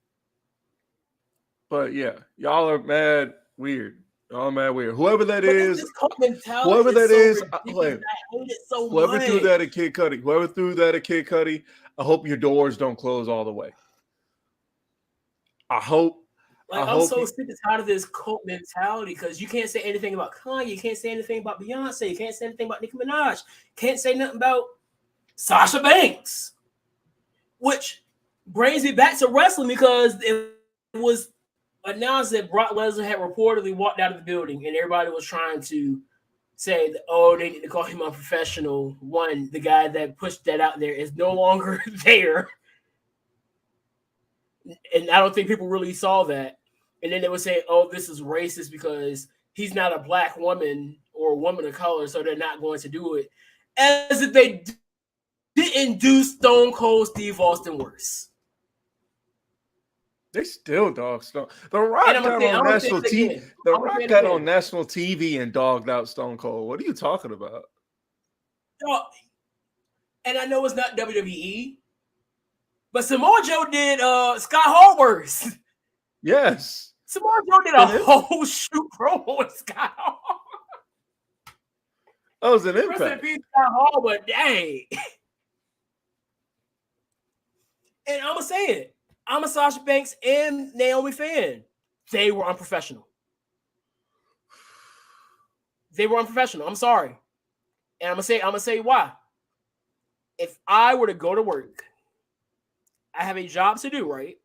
But yeah, y'all are mad weird. Y'all are mad weird. Whoever that is, this cult mentality whoever that so is, ridiculous. I hate it so whoever much. threw that at Kid Cudi, I hope your doors don't close all the way. I hope. I'm so sick and tired of this cult mentality because you can't say anything about Kanye, you can't say anything about Beyonce, you can't say anything about Nicki Minaj, can't say nothing about Sasha Banks, which brings me back to wrestling because it was announced that Brock Lesnar had reportedly walked out of the building, and everybody was trying to say that, oh, they need to call him unprofessional. One, the guy that pushed that out there is no longer there. And I don't think people really saw that. And then they would say, oh, this is racist because he's not a black woman or a woman of color, so they're not going to do it. As if they didn't do Stone Cold Steve Austin worse. They still dog Stone. The Rock got on national TV. The Rock got on national TV and dogged out Stone Cold. What are you talking about? And I know it's not WWE, but Samoa Joe did Scott Hall worse. Yes. Samoa Joe did a whole shoot promo with Scott Hall. That was an impact. Rest in peace, Scott Hall, but dang. And I'm going to say it. I'm a Sasha Banks and Naomi fan. They were unprofessional. I'm sorry. And I'm gonna say why. If I were to go to work, I have a job to do, right?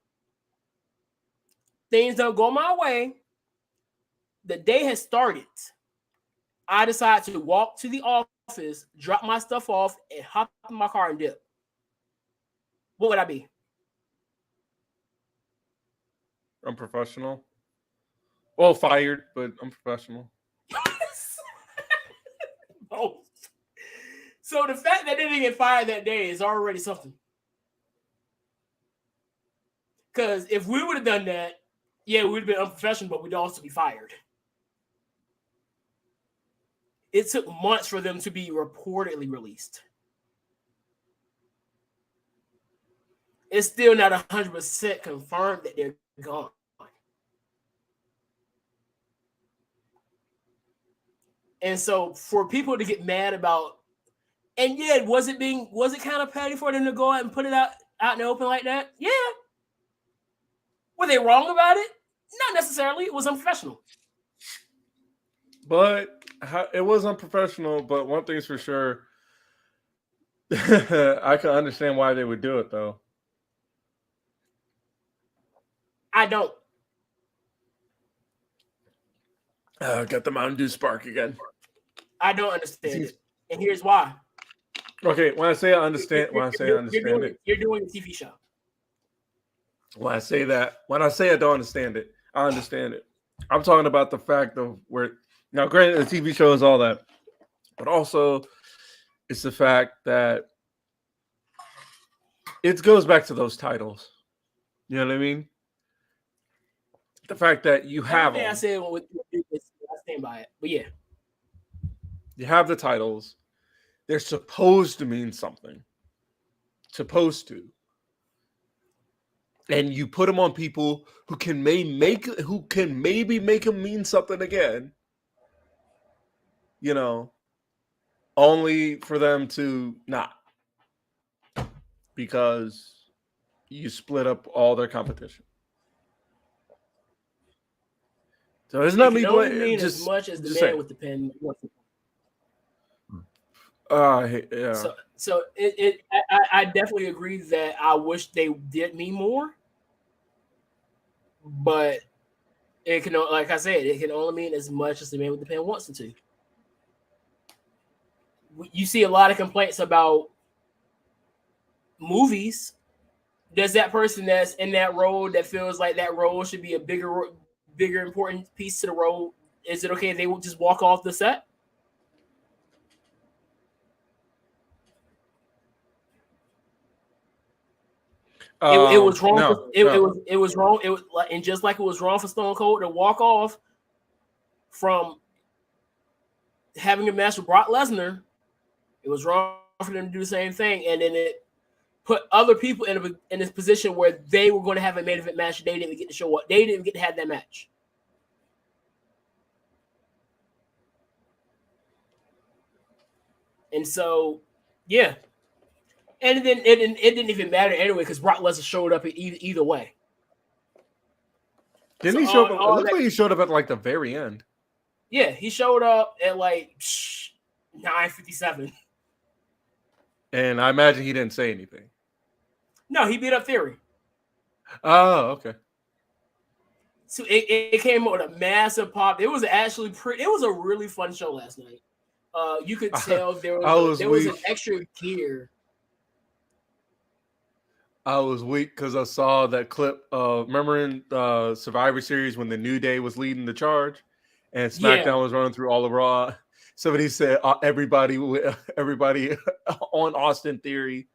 Things don't go my way. The day has started. I decide to walk to the office, drop my stuff off, and hop in my car and dip. What would I be? Unprofessional. Well, fired, but unprofessional. Oh. So the fact that they didn't get fired that day is already something. Because if we would have done that, yeah, we would have been unprofessional, but we'd also be fired. It took months for them to be reportedly released. It's still not 100% confirmed that they're gone. And so for people to get mad about, and yeah, was it kind of petty for them to go out and put it out in the open like that? Yeah. Were they wrong about it? Not necessarily. It was unprofessional. But it was unprofessional, but one thing's for sure. I can understand why they would do it, though. I don't. Got the Mountain Dew spark again. I don't understand it. And here's why. Okay, when I say I understand, you're doing a TV show. When I say I don't understand it, I understand it. I'm talking about the fact of where, now granted, the TV show is all that, but also it's the fact that it goes back to those titles. You know what I mean? The fact that you have them. I said I stand by it, but yeah. You have the titles. They're supposed to mean something. Supposed to. And you put them on people who can maybe make them mean something again. You know, only for them to not. Because you split up all their competition. So it's not me blaming as much as the man saying. With the pen. Yeah. So I definitely agree that I wish they did mean more, but it can, like I said, it can only mean as much as the man with the pen wants it to. You see a lot of complaints about movies. Does that person that's in that role that feels like that role should be a bigger important piece to the role? Is it okay if they will just walk off the set? It was wrong. No, it was wrong. It was like, and just like it was wrong for Stone Cold to walk off from having a match with Brock Lesnar, it was wrong for them to do the same thing. And then put other people in this position where they were going to have a main event match. They didn't get to show up. They didn't get to have that match. And so, yeah. And then it didn't even matter anyway because Brock Lesnar showed up either way. Didn't he show up? It looked like he showed up at like the very end. Yeah, he showed up at like 9:57. And I imagine he didn't say anything. No, he beat up Theory. Oh, okay. So it came with a massive pop. It was actually pretty. It was a really fun show last night. You could tell there was an extra gear. I was weak because I saw that clip. Remember in Survivor Series when the New Day was leading the charge, and SmackDown was running through all of Raw. Somebody said everybody on Austin Theory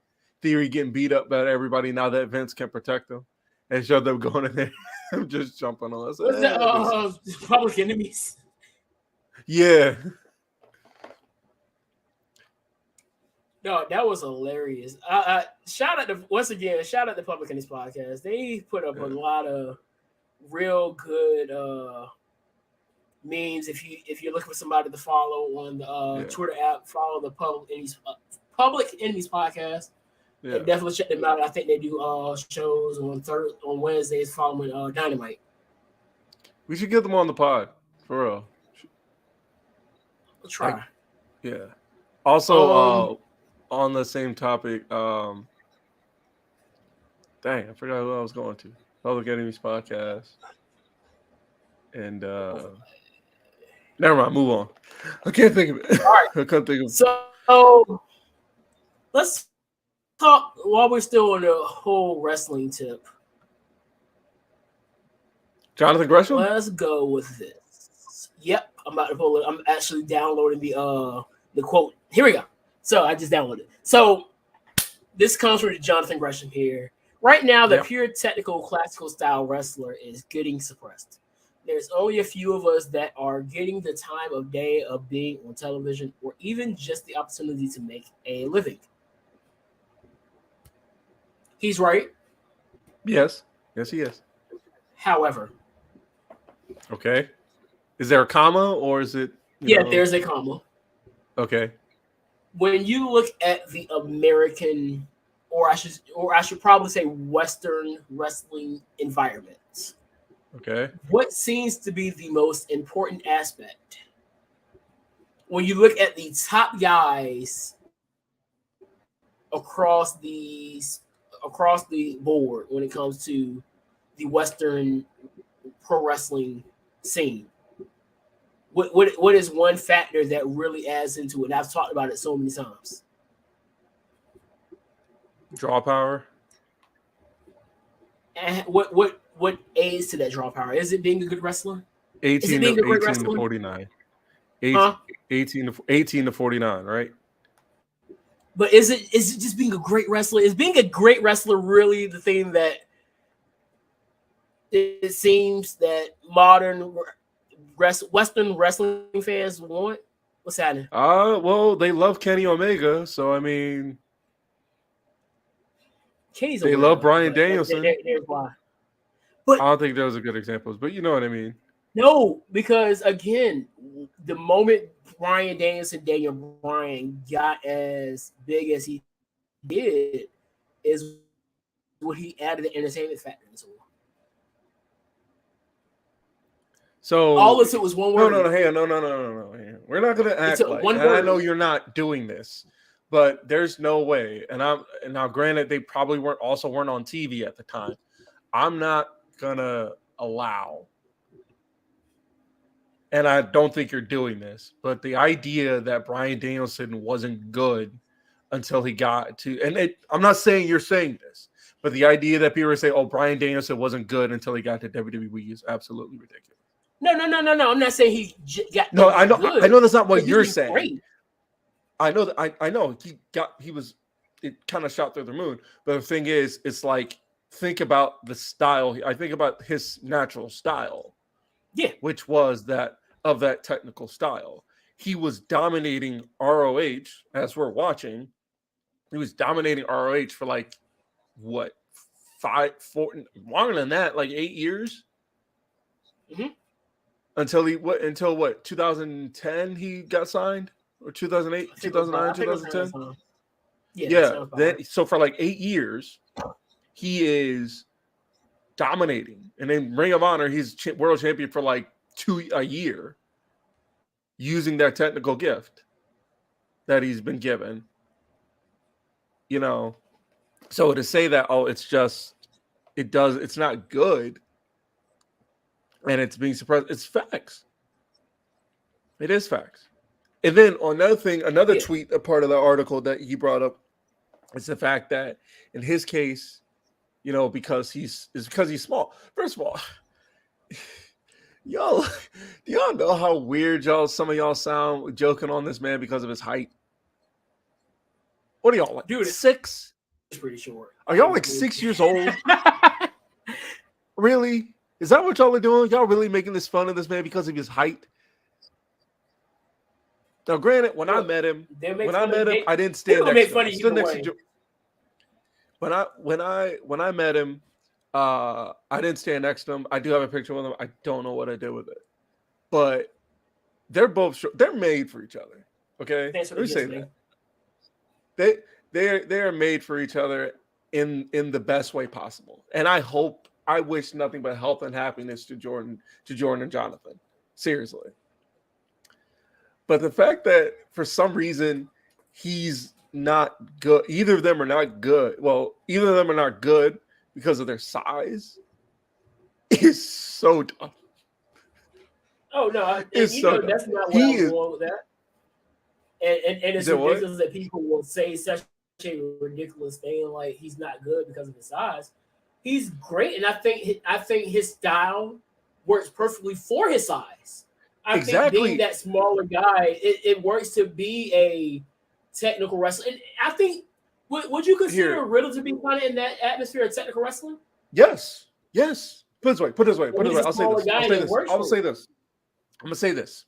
getting beat up by everybody now that Vince can protect them, and showed them going in there. I'm just jumping on us. What's the Public Enemies? Yeah. No, that was hilarious. Shout out to Public Enemies podcast. They put up a lot of real good memes. If you're looking for somebody to follow on the Twitter app, follow the Public Enemies podcast. Yeah. Definitely check them out. I think they do shows on Wednesdays following Dynamite. We should get them on the pod for real. We'll try. Yeah. Also, on the same topic, dang, I forgot who I was going to. Public Enemies podcast. And never mind, move on. I can't think of it. All right. I can't think of it. So let's talk while we're still on the whole wrestling tip. Jonathan Gresham? Let's go with this. Yep, I'm about to pull it. I'm actually downloading the quote. Here we go. So I just downloaded it. So this comes from Jonathan Gresham here. Right now, the pure technical classical style wrestler is getting suppressed. There's only a few of us that are getting the time of day of being on television or even just the opportunity to make a living. He's right. Yes. Yes, he is. However. Okay. Is there a comma or is it? There's a comma. Okay. When you look at the American, or I should probably say Western wrestling environment, okay, what seems to be the most important aspect when you look at the top guys across the board when it comes to the Western pro wrestling scene? What is one factor that really adds into it? I've talked about it so many times. Draw power. And what aids to that draw power? Is it being a good wrestler? 18 to 49. 18 to 49, right? But is it just being a great wrestler? Is being a great wrestler really the thing that it seems that modern Western wrestling fans want? What's happening? Well, they love Kenny Omega, so I mean, they love Bryan Danielson. There's why. But I don't think those are good examples, but you know what I mean. No, because again, the moment Bryan Danielson, Daniel Bryan got as big as he did, is what he added the entertainment factor into it. So all of it was one word. No. We're not gonna act like. And I know you're not doing this, but there's no way. And now, granted, they probably weren't on TV at the time. I'm not gonna allow, and I don't think you're doing this, but the idea that Bryan Danielson wasn't good until he got to, and I'm not saying you're saying this, but the idea that people say, "Oh, Bryan Danielson wasn't good until he got to WWE," is absolutely ridiculous. No. I'm not saying he got. No, I know. Good, I know that's not what you're saying. Great. I know that. I know he was. It kind of shot through the moon. But the thing is, it's like, think about the style. I think about his natural style. Yeah. Which was that technical style. He was dominating ROH as we're watching He was dominating ROH for like what 5, 4, longer than that, like 8 years. Mm-hmm. Until what 2010 he got signed, or 2008, 2009, 2010. Yeah. Then so for like 8 years, he is dominating, and then Ring of Honor, he's world champion for like a year, using that technical gift that he's been given. You know, so to say that it's not good, and it's being suppressed, it's facts. It is facts. And then another tweet, a part of the article that he brought up, is the fact that in his case, you know, because he's small. First of all, do y'all know how weird some of y'all sound joking on this man because of his height? What are y'all like? Dude, 6? It's pretty short. Are y'all like 6 years old? Really? Is that what y'all are doing? Y'all really making this fun of this man because of his height? Now, granted, when I met him, I didn't stand next to him. When I met him, I didn't stand next to him. I do have a picture with him. I don't know what I did with it, but they're made for each other. Okay, let me say that. They are made for each other in the best way possible, and I wish nothing but health and happiness to Jordan and Jonathan. Seriously. But the fact that for some reason he's not good, either of them are not good. Well, either of them are not good because of their size is so dumb. Oh no, that's not what I was going with that. And it's ridiculous that people will say such a ridiculous thing like he's not good because of his size. He's great, and I think his style works perfectly for his size. I think being that smaller guy, it works to be a technical wrestler. And I think, would you consider Riddle to be kind of in that atmosphere of technical wrestling? Yes. Put it this way. I'll say this. I'm gonna say this.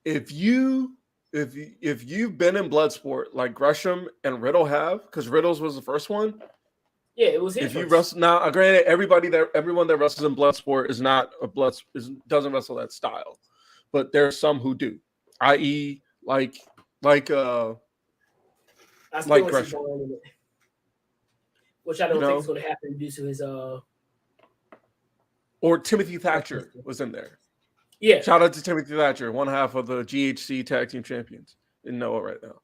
If you've been in Bloodsport like Gresham and Riddle have, because Riddle's was the first one. Yeah, it was. If you wrestle now, granted, everyone that wrestles in Bloodsport doesn't wrestle that style. But there's some who do, i.e., like Gresham, which I don't think is going to happen due to his Or Timothy Thatcher was in there. Yeah, shout out to Timothy Thatcher, one half of the GHC Tag Team Champions in Noah right now.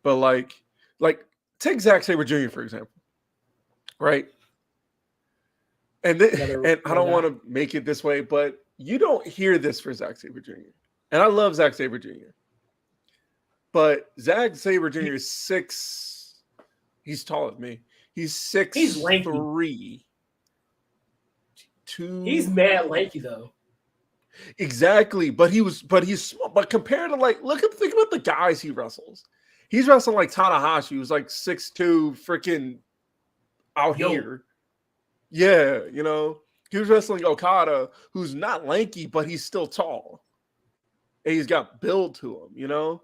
But like take Zack Sabre Jr. for example, right? And I don't want to make it this way, but you don't hear this for Zack Sabre Jr. And I love Zack Sabre Jr. But Zack Sabre Jr. is 6. He's taller than me. He's 6'3". He's lanky. He's mad lanky though. Exactly. But he's small. But compared to think about the guys he wrestles. He's wrestling like Tanahashi, who's like 6'2", freaking out here. Yeah, you know. He was wrestling Okada, who's not lanky, but he's still tall. And he's got build to him, you know?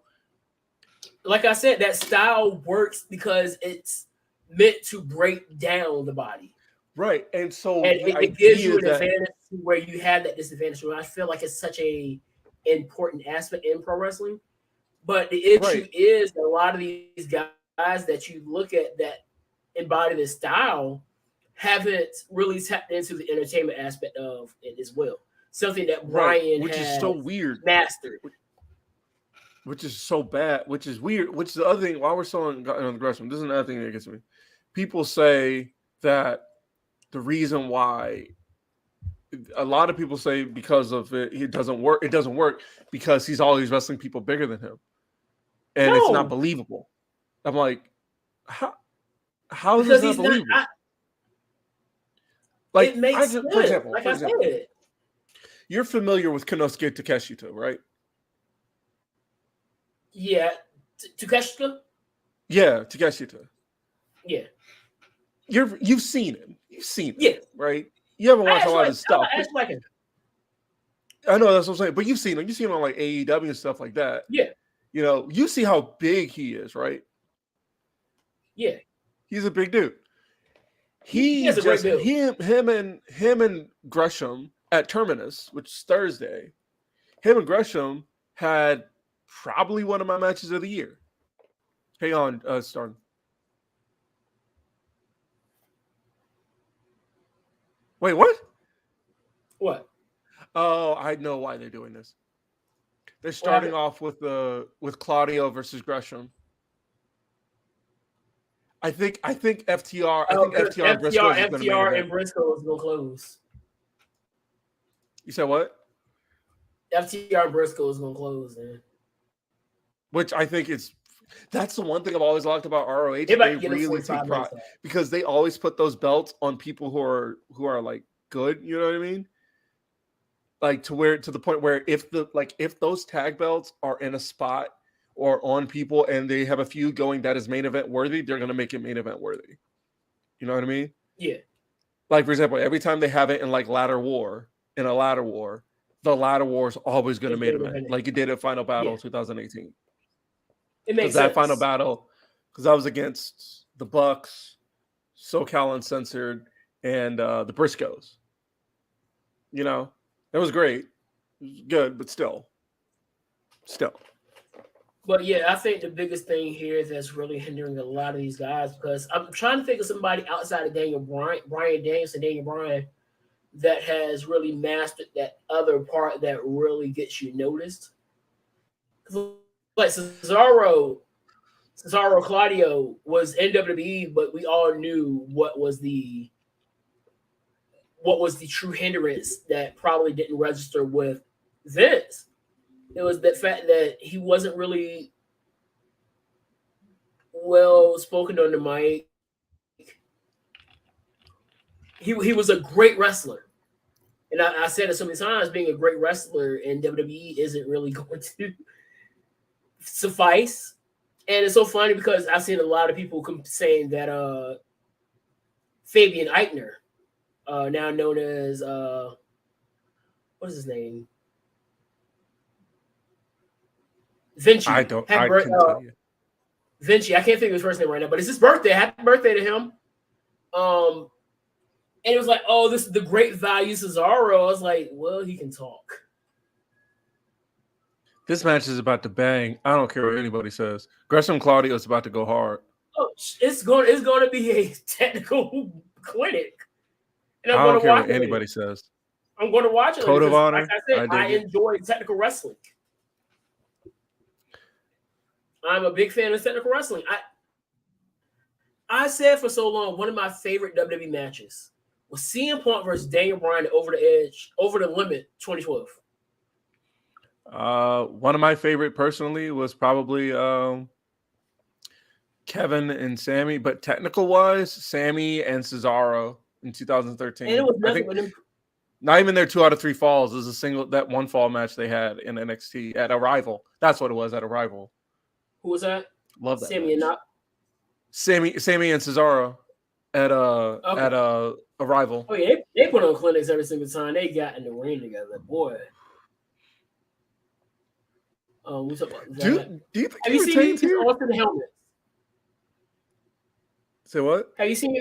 Like I said, that style works because it's meant to break down the body. Right. And so it gives you an advantage where you have that disadvantage. I feel like it's such a important aspect in pro wrestling. But the issue is that a lot of these guys that you look at that embody this style haven't really tapped into the entertainment aspect of it as well. Something that Brian which is so weird, mastered. Which is so bad, which is weird. Which is the other thing, while we're still on the Gresham, this is another thing that gets me. People say that the reason why a lot of people say because of it doesn't work. It doesn't work because he's always wrestling people bigger than him. And it's not believable. I'm like, how is this not believable? It makes sense. For example, I said. You're familiar with Konosuke Takeshita, right? Yeah. Takeshita? Yeah, Takeshita. Yeah. You've seen him. You've seen him, yeah. Right? You haven't watched a lot of his stuff. I know, that's what I'm saying. But you've seen him. You've seen him on like AEW and stuff like that. Yeah. You know, you see how big he is, right? Yeah, He's a big dude. he has a great build. Him and Gresham at Terminus, which is Thursday. Him and Gresham had probably one of my matches of the year. Hang on, Starn. Wait, what? What? Oh, I know why they're doing this. They're starting off with Claudio versus Gresham. I think FTR. I think FTR and Briscoe is going to FTR and Briscoe is going to close. You said what? FTR and Briscoe is going to close, man. Which I think that's the one thing I've always liked about ROH. They really take pride because they always put those belts on people who are like good. You know what I mean? Like to the point where if those tag belts are in a spot or on people and they have a feud going that is main event worthy, they're going to make it main event worthy. You know what I mean? Yeah. Like, for example, every time they have it in like a ladder war, the ladder war is always going to main event, like it did at Final Battle 2018. It makes sense. That Final Battle, because I was against the Bucks, SoCal Uncensored, and the Briscoes. You know, it was great. It was good, but still. But yeah, I think the biggest thing here that's really hindering a lot of these guys, because I'm trying to think of somebody outside of Brian Danielson, that has really mastered that other part that really gets you noticed. Like Cesaro Claudio was WWE, but we all knew what was the true hindrance that probably didn't register with Vince. It was the fact that he wasn't really well spoken on the mic. He was a great wrestler. And I said it so many times, being a great wrestler in WWE isn't really going to suffice. And it's so funny because I've seen a lot of people saying that Fabian Eichner, now known as what is his name? Vinci. I couldn't tell you. Vinci. I can't think of his first name right now, but it's his birthday. Happy birthday to him. And it was like, oh, this is the great value Cesaro. I was like, well, he can talk. This match is about to bang. I don't care what anybody says. Gresham Claudio is about to go hard. Oh, it's going to be a technical clinic. And I don't care what anybody says. I'm going to watch it. Code of honor. Like I said, I enjoy technical wrestling. I'm a big fan of technical wrestling. I said for so long, one of my favorite WWE matches was CM Punk versus Daniel Bryan Over the Limit 2012. One of my favorite personally was probably Kevin and Sammy, but technical wise, Sammy and Cesaro in 2013. And it was nothing but not even their 2 out of 3 falls. It was that one fall match they had in NXT at Arrival. That's what it was at Arrival. Who was that? Love that. Sammy match. and Sammy and Cesaro at Arrival. Oh yeah, they put on clinics every single time they got in the ring together, boy. We talk about do you think have you seen the Austin helmets? Say what? Have you seen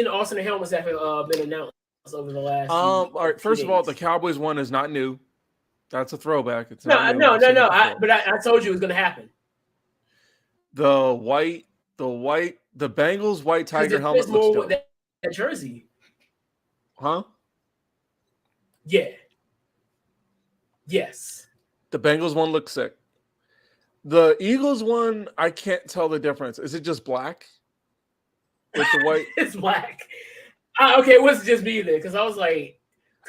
the Austin helmets that have been announced over the last? All right. First of all, the Cowboys one is not new. That's a throwback. It's no. I told you it was going to happen. The Bengals white tiger helmet looks dope. That jersey. Huh? Yeah. Yes. The Bengals one looks sick. The Eagles one, I can't tell the difference. Is it just black with the white? It's black. Okay, it wasn't just me then, because I was like,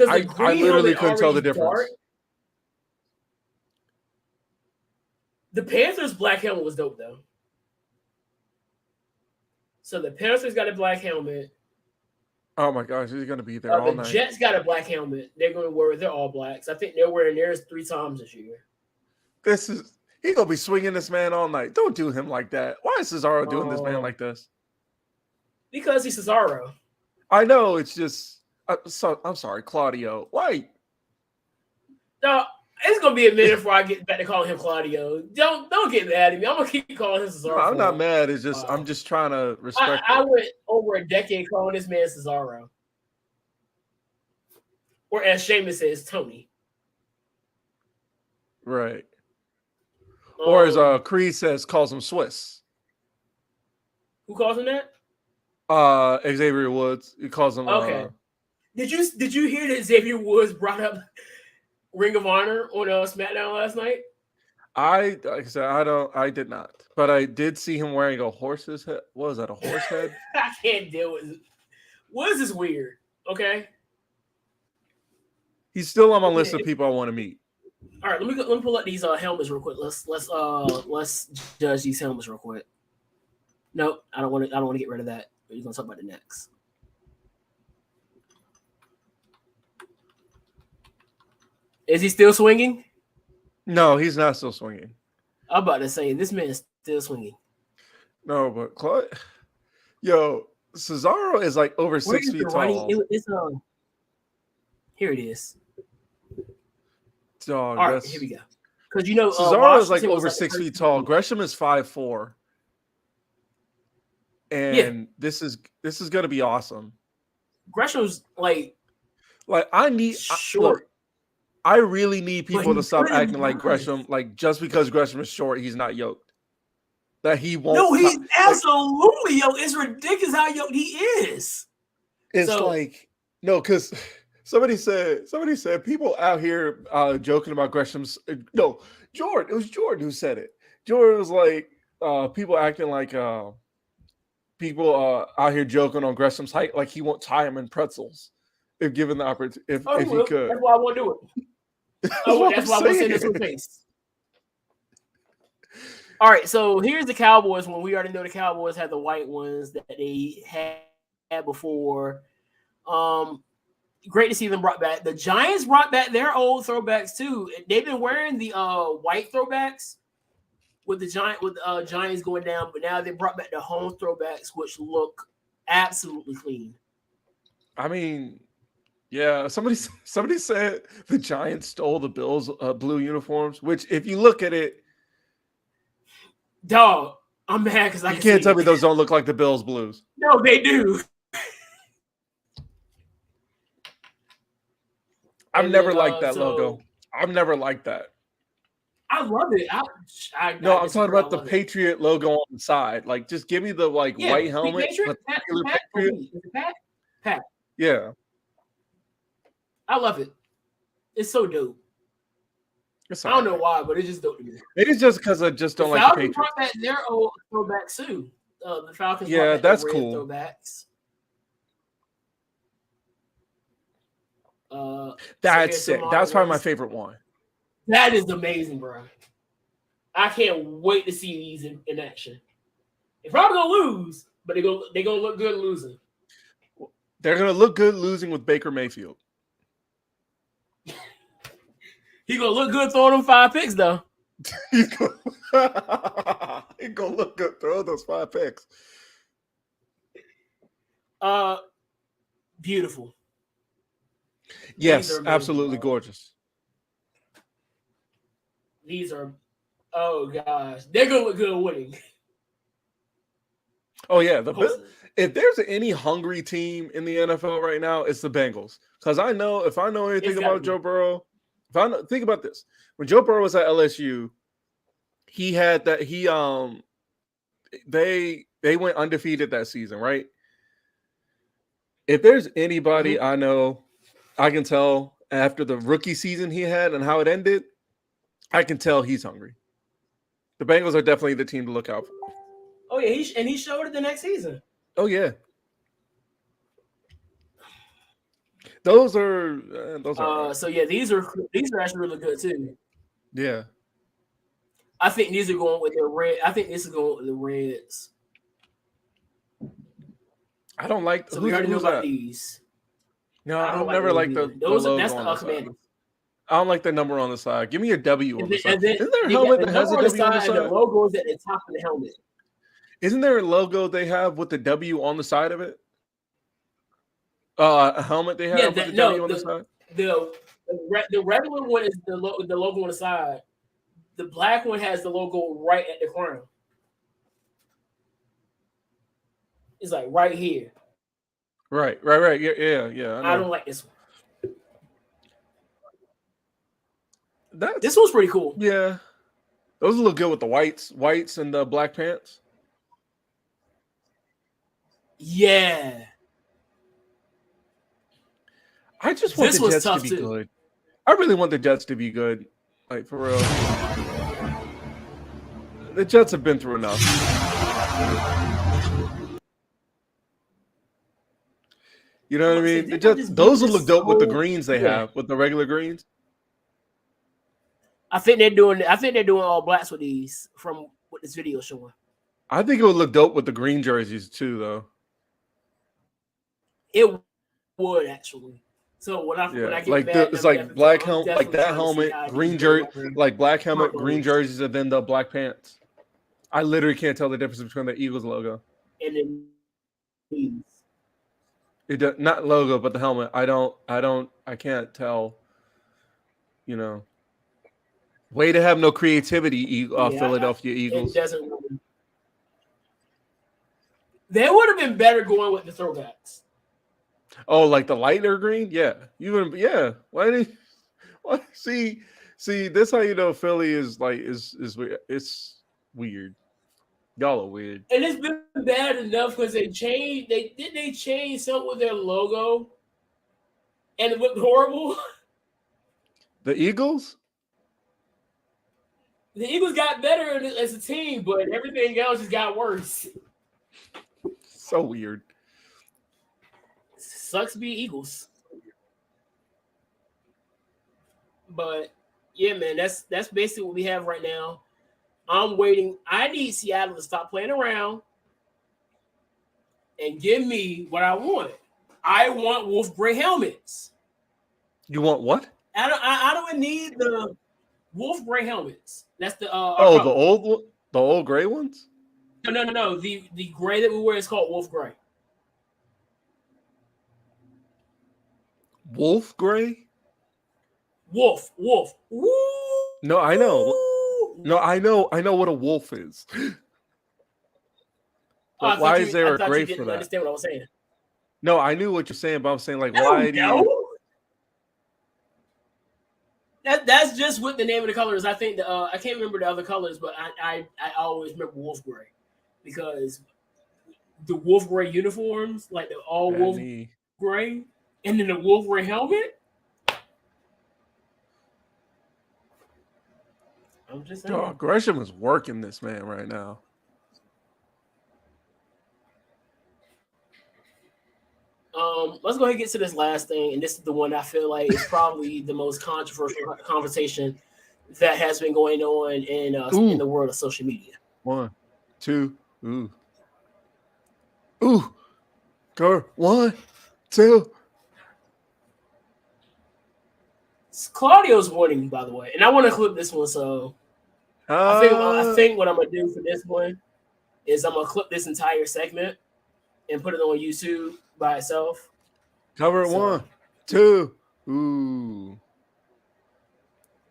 I literally couldn't tell the difference. Dark. The Panthers' black helmet was dope though. So the Panthers got a black helmet. Oh my gosh, he's gonna be there all night. The Jets got a black helmet. They're gonna wear. They're all blacks. I think they're wearing theirs 3 times this year. He's gonna be swinging this man all night. Don't do him like that. Why is Cesaro doing this man like this? Because he's Cesaro. I know. It's just. I'm sorry, Claudio. Why? No, It's gonna be a minute before I get back to calling him Claudio. Don't get mad at me. I'm gonna keep calling him Cesaro. No, I'm not mad. It's just I'm just trying to respect. I went over a decade calling this man Cesaro, or as Sheamus says, Tony. Right. Or as Creed calls him Swiss. Who calls him that? Xavier Woods. He calls him. Okay. Did you hear that Xavier Woods brought up Ring of Honor on SmackDown last night? Like I said, I did not, but I did see him wearing a horse's head. What was that? A horse head? I can't deal with it. Woods is weird. Okay. He's still on my list of people I want to meet. All right, let me pull up these helmets real quick. Let's judge these helmets real quick. Nope, I don't want to get rid of that. We're gonna talk about the next. Is he still swinging? No, he's not still swinging. I'm about to say this man is still swinging. No, but Cesaro is like over 6 feet tall. Here it is. Dog, all right, here we go. Because Cesaro is like over 6 feet tall. Gresham is 5'4". And this is gonna be awesome. Gresham's like I need short. I really need people to stop acting like Gresham. Like just because Gresham is short, he's not yoked. That he won't. No, he's absolutely yoked. It's ridiculous how yoked he is. It's because somebody said people out here joking about Gresham's. No, Jordan. It was Jordan who said it. Jordan was like people acting like people out here joking on Gresham's height, like he won't tie him in pretzels if given the opportunity. If he could, that's why I won't do it. That's why I won't send this to face. All right, so here's the Cowboys one. We already know the Cowboys had the white ones that they had before. Great to see them brought back. The Giants brought back their old throwbacks too. They've been wearing the white throwbacks with the Giants going down, but now they brought back the home throwbacks, which look absolutely clean. I mean, yeah, somebody said the Giants stole the Bills' blue uniforms, which if you look at it, dog, I'm mad because you can't tell me those don't look like the Bills' blues. No, they do. I've never liked that logo. I've never liked that. I love it. I'm talking about the Patriot logo on the side. Like, just give me the white helmet. Pat. Yeah. I love it. It's so dope. I don't know why, but it's just dope to me. It is just because I just don't like the Patriots. Brought back their old throwbacks too. The Falcons. Yeah, that's cool. Throwbacks. That's sick. That's probably my favorite one. That is amazing, bro. I can't wait to see these in action. They're probably gonna lose, but they're gonna look good losing. They're gonna look good losing with Baker Mayfield. He gonna look good throwing them 5 picks though. He gonna look good throwing those 5 picks. Beautiful. Yes, absolutely gorgeous. These are, oh gosh, they're gonna look good winning. Oh yeah, if there's any hungry team in the NFL right now, it's the Bengals. Because if I know anything about Joe Burrow, think about this: when Joe Burrow was at LSU, he had that they went undefeated that season, right? If there's anybody I know, I can tell after the rookie season he had and how it ended, I can tell he's hungry. The Bengals are definitely the team to look out for. Oh yeah, he showed it the next season. Oh yeah, those are. So yeah, these are actually really good too. Yeah, I think these are going with the red. I think this is going with the Reds. I don't like. So we already know about these. No, I don't never like the logo. That's the Commanders. I don't like the number on the side. Give me a W on the side. Isn't there a helmet that has a W on the side? The logo is at the top of the helmet. Isn't there a logo they have with the W on the side of it? A helmet they have with the W on the side? The regular one is the logo on the side. The black one has the logo right at the crown. It's like right here. Right. Yeah. I don't like this one. This one's pretty cool. Yeah. Those look good with the whites and the black pants. Yeah. I just want the Jets to be good. I really want the Jets to be good. Like, for real. The Jets have been through enough. You know what I mean? The Jets, those will look dope with the greens they have, with the regular greens. I think they're doing all blacks with these from what this video showing. I think it would look dope with the green jerseys too, though. It would actually. So when I get like back, it's like black helmet, like that helmet, green jersey, like black helmet, green jerseys, and then the black pants. I literally can't tell the difference between the Eagles logo and then these. It does, not logo, but the helmet. I can't tell. You know, way to have no creativity, Philadelphia Eagles. It doesn't. They would have been better going with the throwbacks. Oh, like the lighter green? Yeah. Why did see this how you know Philly is like is weird. It's weird. Y'all are weird. And it's been bad enough because they changed something with their logo and it looked horrible. The Eagles? The Eagles got better as a team, but everything else just got worse. So weird. Sucks to be Eagles. But yeah, man, that's basically what we have right now. I'm waiting. I need Seattle to stop playing around and give me what I want. I want wolf gray helmets. You want what? I don't need the wolf gray helmets. That's the the old gray ones? No. The gray that we wear is called wolf gray. Wolf gray? Wolf. Woo! No, I know. No, I know what a wolf is. Why is there a gray for that? Understand what I was saying? No, I knew what you're saying, but I'm saying like, why do you? That's just what the name of the colors. I think I can't remember the other colors, but I always remember wolf gray because the wolf gray uniforms, like the all wolf gray, and then the wolf gray helmet. I'm just saying. Oh, Gresham is working this man right now. Let's go ahead and get to this last thing, and this is the one I feel like is probably the most controversial conversation that has been going on in the world of social media. 1, 2, go 1, 2. It's Claudio's warning, by the way, and I want to clip this one. So I think what I'm gonna do for this one is I'm gonna clip this entire segment and put it on YouTube by itself. Cover it. 1, 2. Ooh.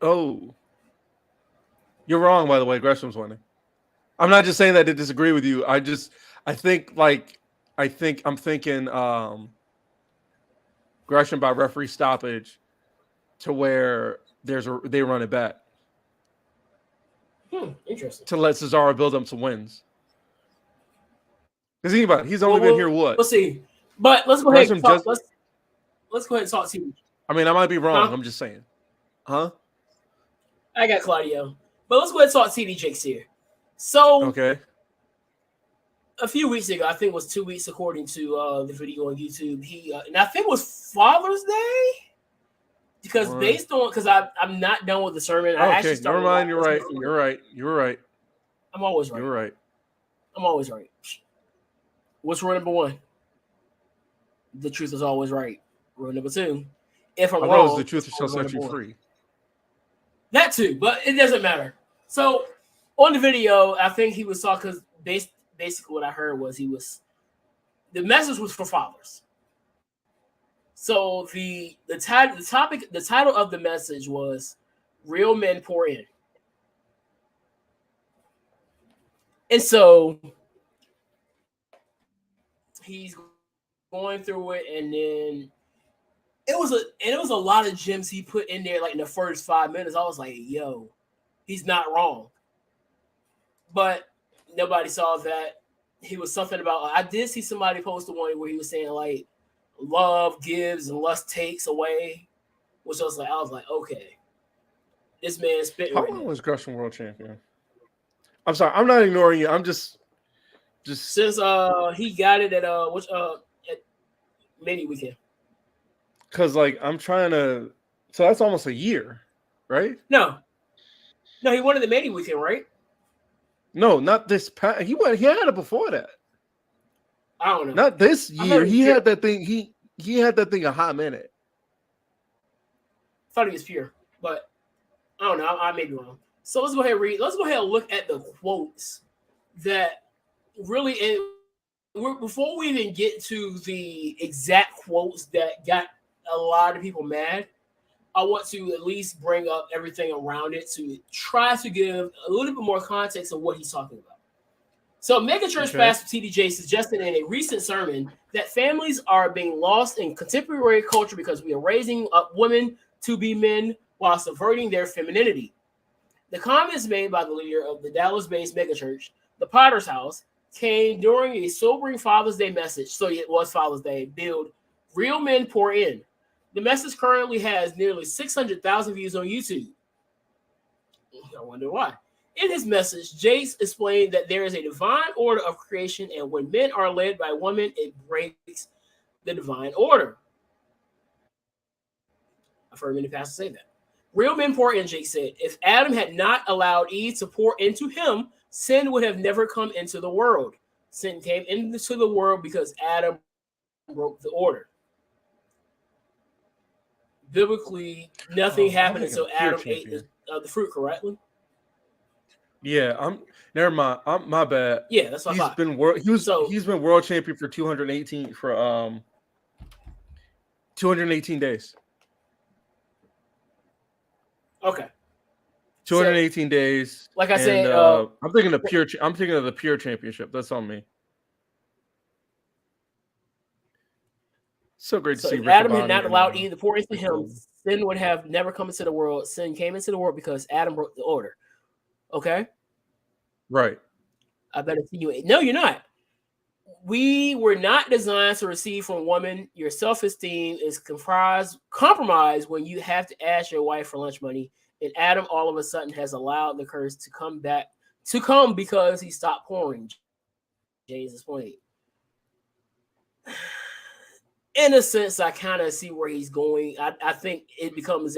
Oh. You're wrong, by the way. Gresham's winning. I'm not just saying that to disagree with you. I'm thinking Gresham by referee stoppage to where they run it back. Interesting. To let Cesaro build up some wins. Because think about it, he's only been here what? We'll see. But let's go ahead and talk. Let's go ahead and talk TV. I mean, I might be wrong. I'm just saying. Huh? I got Claudio. But let's go ahead and talk TD Jakes here. So okay. A few weeks ago, I think it was 2 weeks according to the video on YouTube, he and I think it was Father's Day. Because I'm not done with the sermon. Okay, never mind. You're right. I'm always right. You're right. I'm always right. What's rule number 1? The truth is always right. Rule number 2, if I'm wrong, the truth shall set you free. That too, but it doesn't matter. So on the video, I think he was talking because basically what I heard was the message was for fathers. So the title of the message was "Real Men Pour In," and so he's going through it, and then it was a lot of gems he put in there. Like in the first 5 minutes, I was like, "Yo, he's not wrong," but nobody saw that. He was something about. I did see somebody post the one where he was saying like, "Love gives and lust takes away," which I was like, okay, this man spit. How long was Gresham world champion? I'm sorry, I'm not ignoring you. I'm just since he got it at Mini Weekend. Because like I'm trying to, so that's almost a year, right? No, he won the Mini Weekend, right? No, not this past. He had it before that. I don't know. Not this year. He had that thing. He had that thing a hot minute. I thought he was pure, but I don't know. I may be wrong. So let's go ahead and read. Let's go ahead and look at the quotes that really. Before we even get to the exact quotes that got a lot of people mad, I want to at least bring up everything around it to try to give a little bit more context of what he's talking about. So, megachurch pastor TDJ suggested in a recent sermon that families are being lost in contemporary culture because we are raising up women to be men while subverting their femininity. The comments made by the leader of the Dallas-based megachurch, the Potter's House, came during a sobering Father's Day message. So it was Father's Day. Build Real Men Pour In. The message currently has nearly 600,000 views on YouTube. I wonder why. In his message, Jace explained that there is a divine order of creation, and when men are led by women, it breaks the divine order. I've heard many pastors say that. Real men pour in, Jake said. If Adam had not allowed Eve to pour into him, sin would have never come into the world. Sin came into the world because Adam broke the order. Biblically, nothing happened until Adam ate the fruit, correctly? Yeah, never mind. My bad. Yeah, that's what I thought. He's been world champion for 218 days. Okay. 218 days. Like I said, I'm thinking of the pure championship. That's on me. So great to see. If Adam had not allowed Eve to pour into him, sin would have never come into the world. Sin came into the world because Adam broke the order. Okay? Right. I better see you. No, you're not. We were not designed to receive from women. Your self-esteem is compromised when you have to ask your wife for lunch money. And Adam all of a sudden has allowed the curse to come because he stopped pouring. James explained. In a sense, I kind of see where he's going. I think it becomes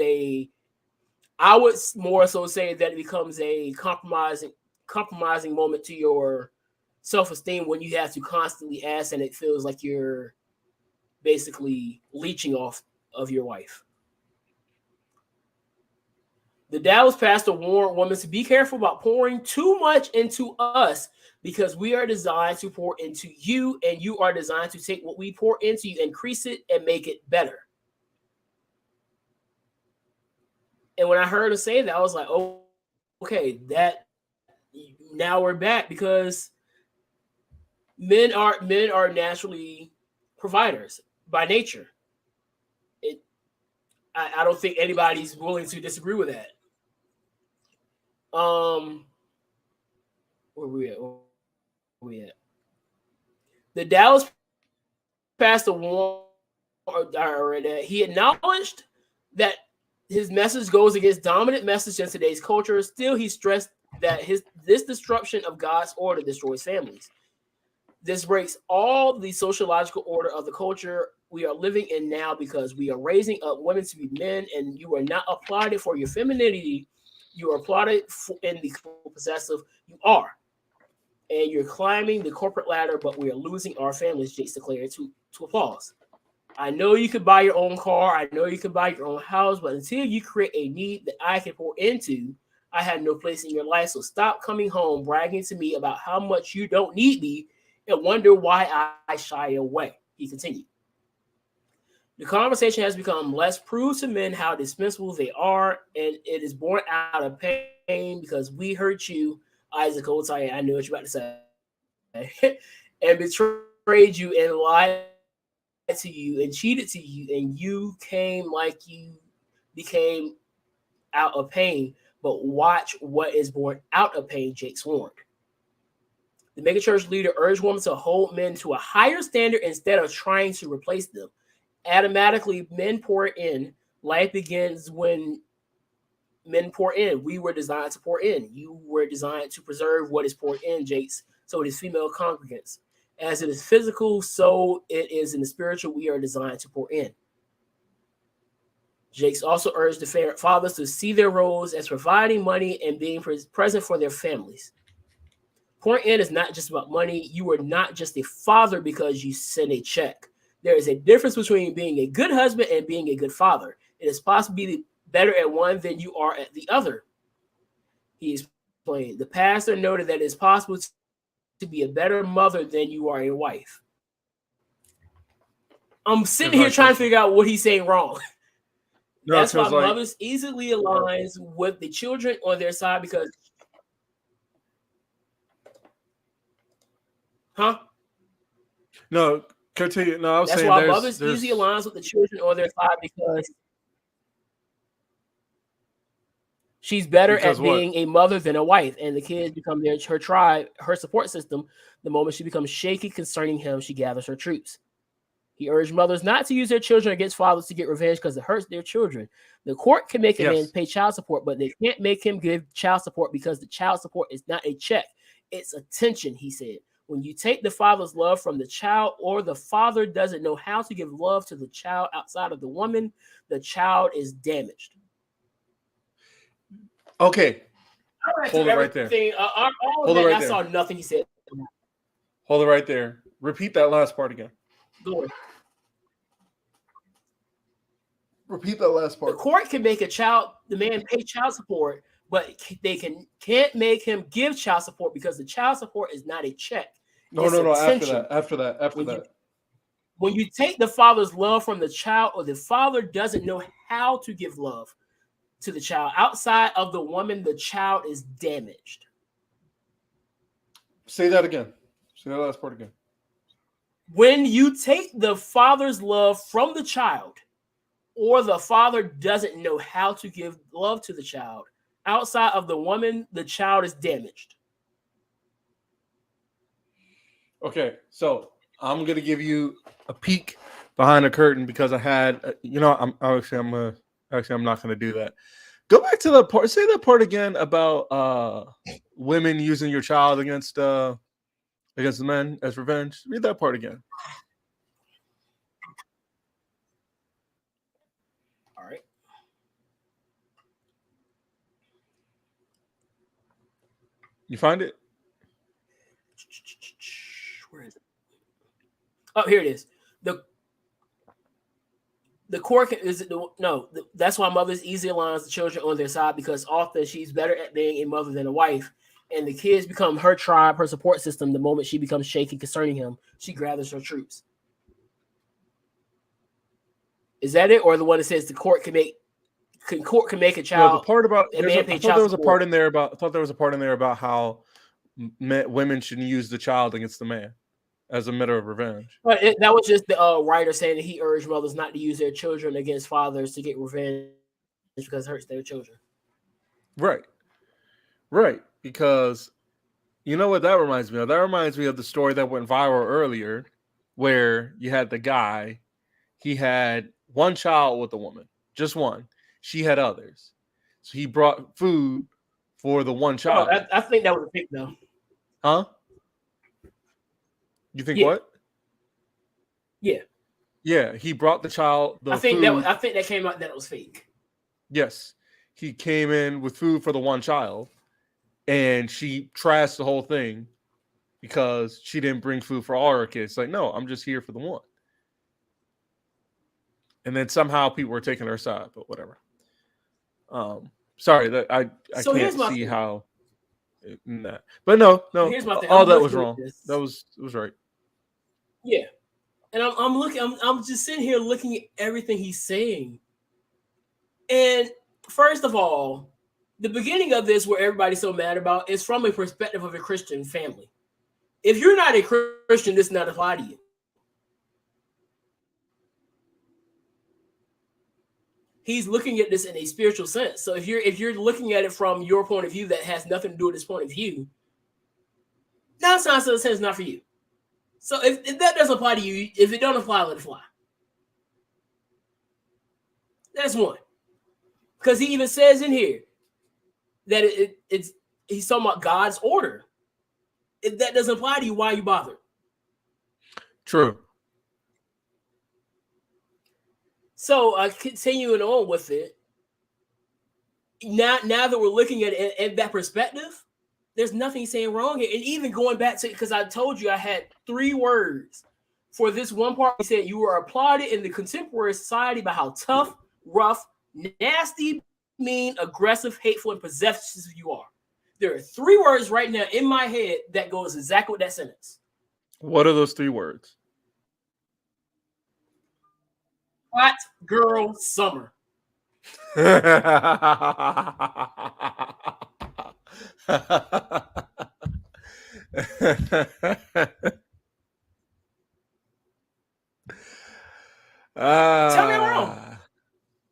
I would more so say that it becomes a compromising moment to your self-esteem when you have to constantly ask and it feels like you're basically leeching off of your wife. The Dallas pastor warned women to be careful about pouring too much into us because we are designed to pour into you, and you are designed to take what we pour into you, increase it, and make it better. And when I heard her say that, I was like, oh, okay, now we're back because men are naturally providers by nature. I don't think anybody's willing to disagree with that. Where we at? The Dallas pastor warned that he acknowledged that his message goes against dominant message in today's culture. Still, he stressed that this disruption of God's order destroys families. This breaks all the sociological order of the culture we are living in now because we are raising up women to be men, and you are not applauded for your femininity. You are applauded in the possessive you are. And you're climbing the corporate ladder, but we are losing our families, Jace declared to applause. I know you could buy your own car. I know you could buy your own house, but until you create a need that I can pour into, I have no place in your life. So stop coming home bragging to me about how much you don't need me and wonder why I shy away. He continued. The conversation has become less prove to men how dispensable they are, and it is born out of pain because we hurt you, Isaac Otai. I knew what you were about to say. And betrayed you and lied to you and cheated to you, and you came like you became out of pain. But watch what is born out of pain, Jake warned. The megachurch leader urged women to hold men to a higher standard instead of trying to replace them. Automatically, men pour in. Life begins when men pour in. We were designed to pour in. You were designed to preserve what is poured in, Jakes. So it is female congregants. As it is physical, so it is in the spiritual. We are designed to pour in. Jakes also urged the fathers to see their roles as providing money and being present for their families. Pouring in is not just about money. You are not just a father because you send a check. There is a difference between being a good husband and being a good father. It is possible to be better at one than you are at the other. He explained. The pastor noted that it is possible to be a better mother than you are a wife. I'm sitting here trying to figure out what he's saying wrong. No, that's why mothers easily aligns with the children on their side because... Huh? No, continue. No, I was saying that's why mothers easily aligns with the children on their side because she's better at being a mother than a wife, and the kids become her tribe, her support system. The moment she becomes shaky concerning him, she gathers her troops. He urged mothers not to use their children against fathers to get revenge because it hurts their children. The court can make a man pay child support, but they can't make him give child support because the child support is not a check. It's attention, he said. When you take the father's love from the child, or the father doesn't know how to give love to the child outside of the woman, the child is damaged. Okay. Hold it right there. Hold it right there. I saw nothing he said. Hold it right there. Repeat that last part again. Go ahead. Repeat that last part. The court can make the man pay child support, but they can't make him give child support because the child support is not a check. No. After that. When you take the father's love from the child, or the father doesn't know how to give love to the child outside of the woman, the child is damaged. Say that again. Say that last part again. When you take the father's love from the child, or the father doesn't know how to give love to the child outside of the woman, the child is damaged. Okay, so I'm gonna give you a peek behind the curtain because I had, I'm not gonna do that. Go back to the part. Say that part again about women using your child against the men as revenge. Read that part again. All right. You find it? Where is it? Oh, here it is. The court that's why mothers easily aligns the children on their side because often she's better at being a mother than a wife, and the kids become her tribe, her support system. The moment she becomes shaky concerning him, she gathers her troops. Is that it, or the one that says the court can make a child? No, the part about I thought there was a part in there about how women shouldn't use the child against the man as a matter of revenge. But that was just the writer saying that he urged mothers not to use their children against fathers to get revenge because it hurts their children. Right. Because you know what that reminds me of? That reminds me of the story that went viral earlier where you had the guy, he had one child with a woman, just one. She had others. So he brought food for the one child. I think that was a pick though. Huh? You think what? Yeah, he brought the child I think that came out that it was fake. Yes. He came in with food for the one child and she trashed the whole thing because she didn't bring food for all her kids. Like, no, I'm just here for the one. And then somehow people were taking her side, but whatever. Sorry that I can't see how that. But no. Here's my thing. All that was wrong. It was right. Yeah. And I'm just sitting here looking at everything he's saying. And first of all, the beginning of this, where everybody's so mad about, is from a perspective of a Christian family. If you're not a Christian, this does not apply to you. He's looking at this in a spiritual sense. So if you're looking at it from your point of view that has nothing to do with his point of view, 9 times out of 10 is not for you. So if that doesn't apply to you, if it don't apply, let it fly. That's one. Because he even says in here that he's talking about God's order. If that doesn't apply to you, why are you bothered? True. So continuing on with it, now that we're looking at it in that perspective, there's nothing saying wrong here. And even going back to, because I told you I had 3 words for this one part. He said you were applauded in the contemporary society by how tough, rough, nasty, mean, aggressive, hateful, and possessive you are. There are 3 words right now in my head that goes exactly with that sentence. What are those 3 words? Hot girl summer. Tell me I'm wrong.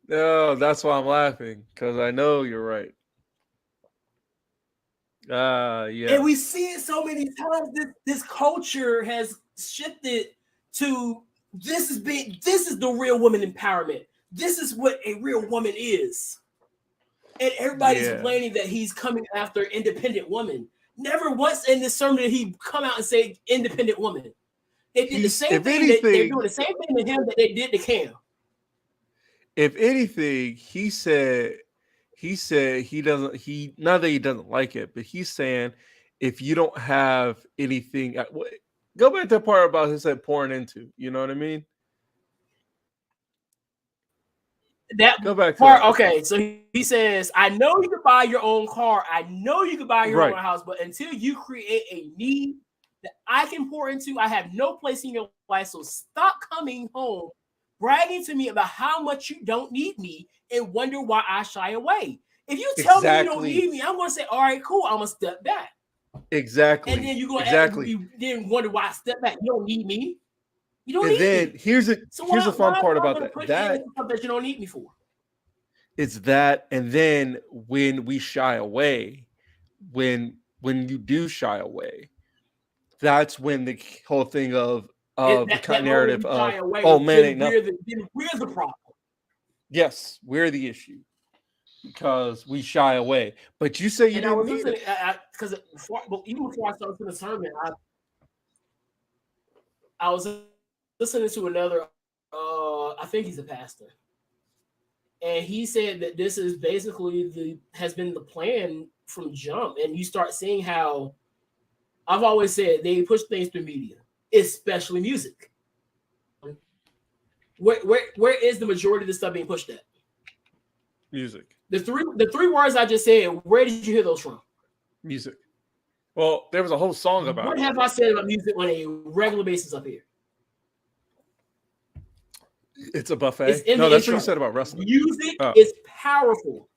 No, that's why I'm laughing, because I know you're right. Yeah. And we see it so many times. This culture has shifted to this is the real woman empowerment. This is what a real woman is. And everybody's complaining that he's coming after independent women. Never once in this sermon did he come out and say independent woman. They did the same thing. They're doing the same thing to him that they did to Cam. If anything, he said he doesn't, not that he doesn't like it, but he's saying if you don't have anything, go back to the part about he said pouring into, you know what I mean? That go back to part, that. Okay, so he says, I know you can buy your own car, I know you can buy your own house, but until you create a need that I can pour into, I have no place in your life. So stop coming home bragging to me about how much you don't need me and wonder why I shy away. If you tell me you don't need me, I'm going to say, all right, cool, I'm going to step back. Exactly. And then you're going to then wonder why I step back. You don't need me. You don't need me. Here's the fun part about that you don't need me for. It's that, and then when we shy away, when you do shy away, that's when the whole thing of the narrative of away, oh man, ain't we're the problem. Yes, we're the issue because we shy away. But you say you didn't need it because even before I started the sermon, I was listening to another. I think he's a pastor, and he said that this is basically has been the plan from jump. And you start seeing how I've always said they push things through media, especially music. Where is the majority of the stuff being pushed at? Music. The three words I just said, where did you hear those from? Music. Well, there was a whole song about what have I said about music on a regular basis up here? It's a buffet. No, that's what you said about wrestling. Music is powerful.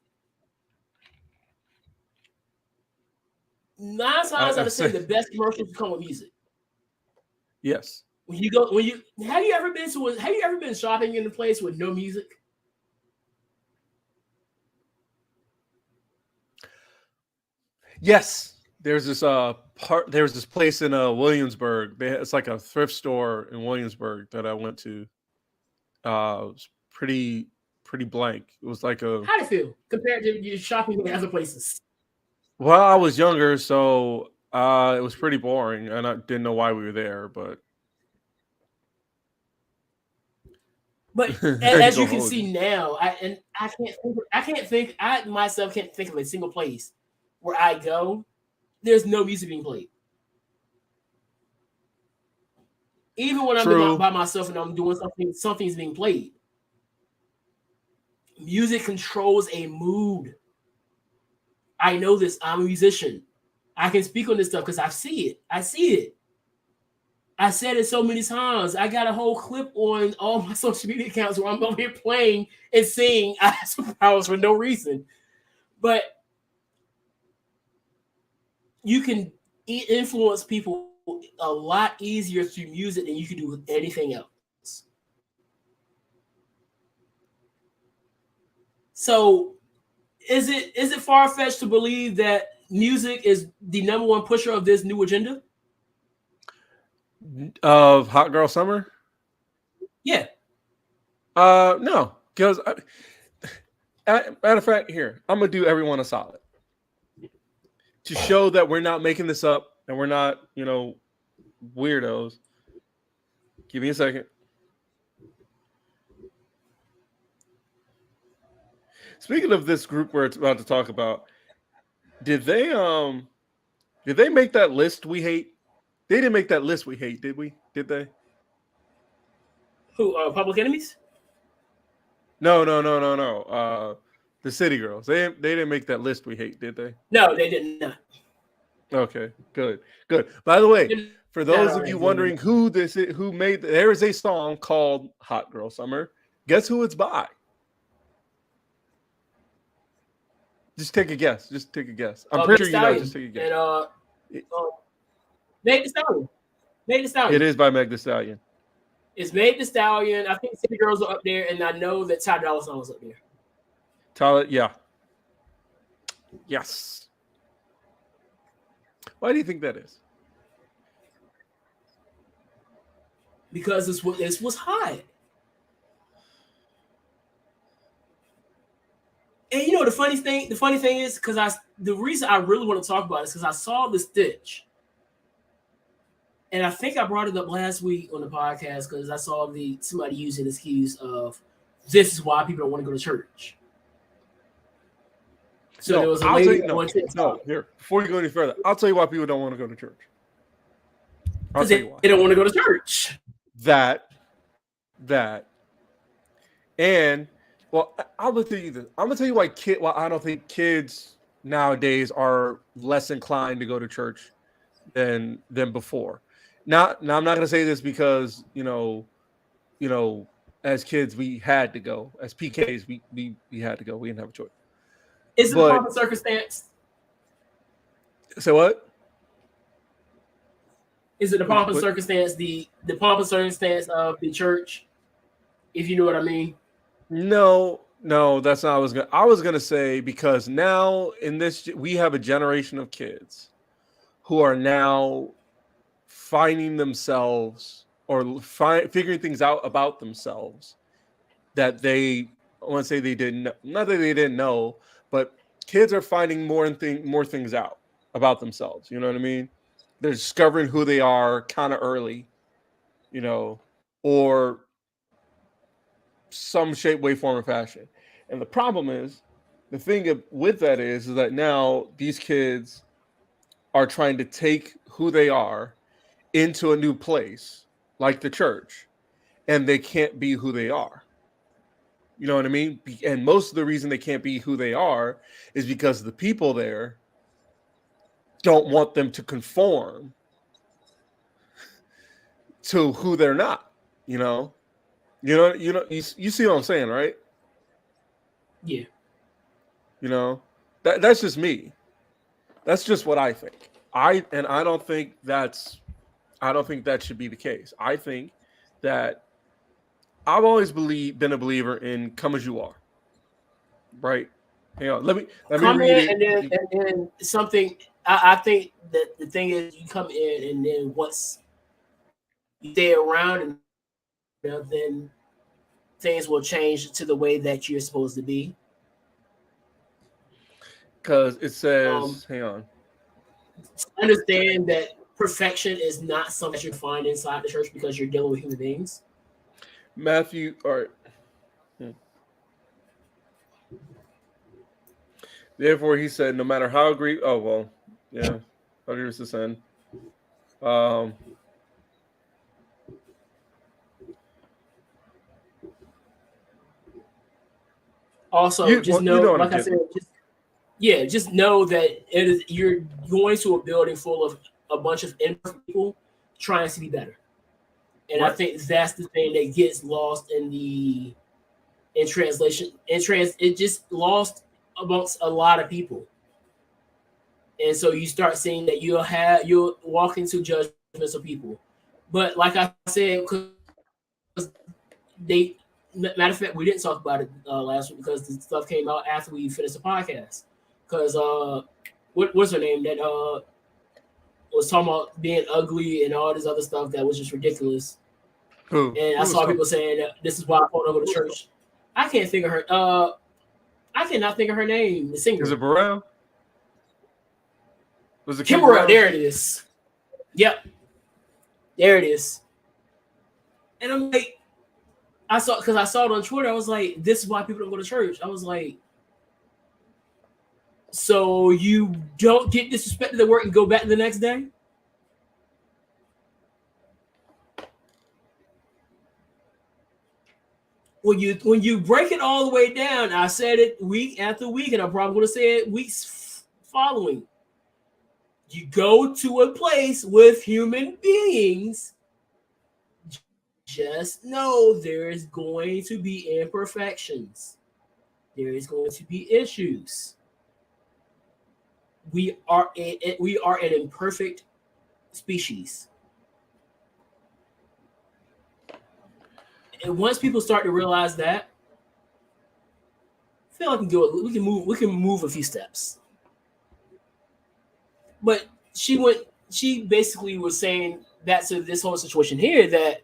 9 times out of 10, the best commercials come with music. Yes. Have you ever been shopping in a place with no music? Yes. There's this place in Williamsburg. It's like a thrift store in Williamsburg that I went to. It was pretty blank. It was like a. How do you feel compared to your shopping in other places? Well, I was younger, so it was pretty boring, and I didn't know why we were there. But as you can see now, I myself can't think of a single place where I go. There's no music being played. Even when I'm by myself and I'm doing something's being played. Music controls a mood. I know this. I'm a musician. I can speak on this stuff because I see it. I said it so many times. I got a whole clip on all my social media accounts where I'm over here playing and singing I have superpowers for no reason. But you can influence people a lot easier through music than you can do with anything else. So is it far-fetched to believe that music is the number one pusher of this new agenda? Of Hot Girl Summer? Yeah. No, because matter of fact, here, I'm gonna do everyone a solid to show that we're not making this up and we're not, weirdos. Give me a second. Speaking of this group we're about to talk about, did they make that list we hate? They didn't make that list we hate, did we? Did they? Who? Public Enemies? No. The City Girls. They didn't make that list we hate, did they? No, they did not. Okay, good. By the way, for those of you wondering who this is, there is a song called Hot Girl Summer. Guess who it's by? Just take a guess. I'm pretty sure you know. Just take a guess. And, Meg Thee Stallion. Meg Thee Stallion. It is by Meg Thee Stallion. It's Meg Thee Stallion. I think City Girls are up there, and I know that Ty Dolla $ign was up there. Tyler, yeah. Yes. Why do you think that is? Because this was hot. And the funny thing is, the reason I really want to talk about it is because I saw the stitch. And I think I brought it up last week on the podcast because I saw somebody using the excuse of this is why people don't want to go to church. So there was a lady on TikTok. Here, before you go any further, I'll tell you why people don't want to go to church. Because they don't want to go to church. That. And, well, I'm going to tell you this. I'm going to tell you why I don't think kids nowadays are less inclined to go to church than before. Now I'm not going to say this because, as kids, we had to go. As PKs, we had to go. We didn't have a choice. Is it a pomp and circumstance? So what? Is it the pomp and circumstance, the pomp and circumstance of the church? If you know what I mean. No, that's not what I was gonna say, because now we have a generation of kids who are now finding themselves or figuring things out about themselves that I want to say they didn't know. Not that they didn't know, but kids are finding more things out about themselves. You know what I mean? They're discovering who they are kind of early, or some shape, way, form, or fashion. And the problem is, the thing with that is that now these kids are trying to take who they are into a new place, like the church, and they can't be who they are. You know what I mean? And most of the reason they can't be who they are is because the people there don't want them to conform to who they're not. You see what I'm saying, right? Yeah. That's just me. That's just what I think. I don't think that should be the case. I think that I've always been a believer in come as you are. Right? Hang on. Let me read it. And then something. I think that the thing is, you come in, and then once you stay around, and then things will change to the way that you're supposed to be. Because it says, hang on. Understand that perfection is not something that you find inside the church because you're dealing with human beings. Matthew, all right. Therefore, he said, no matter how grief. Oh, well, yeah. How does this end? Also, just know that you're going to a building full of a bunch of imperfect people trying to be better. And I think that's the thing that gets lost in translation. It just lost amongst a lot of people. And so you start seeing that you'll walk into judgments of people. But like I said, because matter of fact, we didn't talk about it last week because the stuff came out after we finished the podcast. Because what's her name that was talking about being ugly and all this other stuff that was just ridiculous. And I saw people saying that this is why I don't go to church. I can't think of her. I cannot think of her name. The singer. Is it Burrell? Was it Kim Burrell? There it is. Yep. There it is. And I'm like, I saw it on Twitter. I was like, this is why people don't go to church. I was like, so you don't get disrespected at work and go back the next day? When you break it all the way down, I said it week after week, and I'm probably going to say it weeks following. You go to a place with human beings, just know there is going to be imperfections. There is going to be issues. We are an imperfect species. And once people start to realize that, I feel like we can move a few steps. But she basically was saying that to this whole situation here, that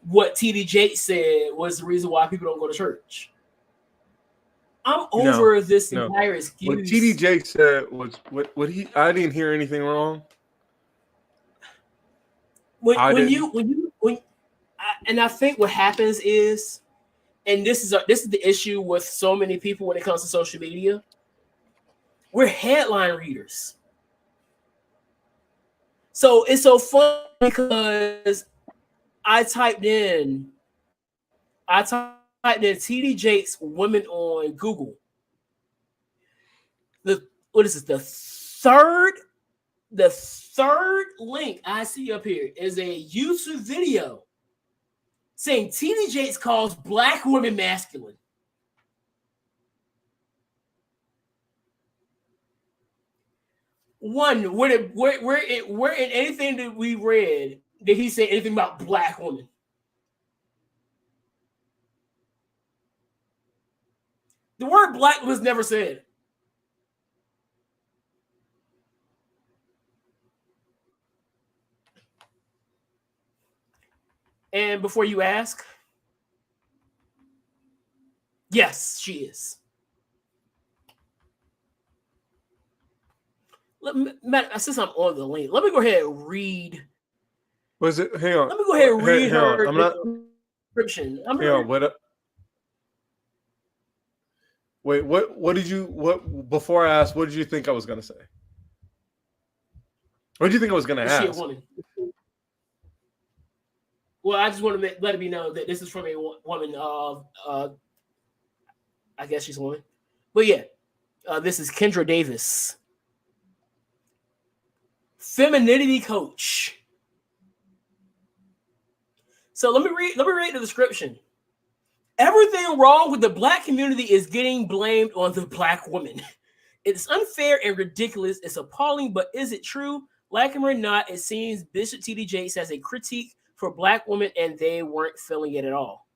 what TD Jakes said was the reason why people don't go to church. I'm over this entire excuse. What TD Jakes said was what he. I didn't hear anything wrong. And I think what happens is, and this is the issue with so many people when it comes to social media. We're headline readers. So it's so fun because I typed in TD Jakes women on Google. What is this? The third link I see up here is a YouTube video saying TD Jakes calls black women masculine. One, where in anything that we read did he say anything about black women? The word black was never said. And before you ask, yes, she is. Since I'm on the link, let me go ahead and read. Was it? Hang on. Let me go ahead and read her I'm not description. Hang on. What did you before I asked? What did you think I was going to say? What did you think I was going to ask? Is she a woman? Well, I just want to let it be known that this is from a woman. I guess she's a woman, but yeah, this is Kendra Davis, femininity coach. So let me read the description. Everything wrong with the black community is getting blamed on the black woman. It's unfair and ridiculous. It's appalling, but is it true? Like him or not, it seems Bishop TD Jakes has a critique for black women, and they weren't feeling it at all.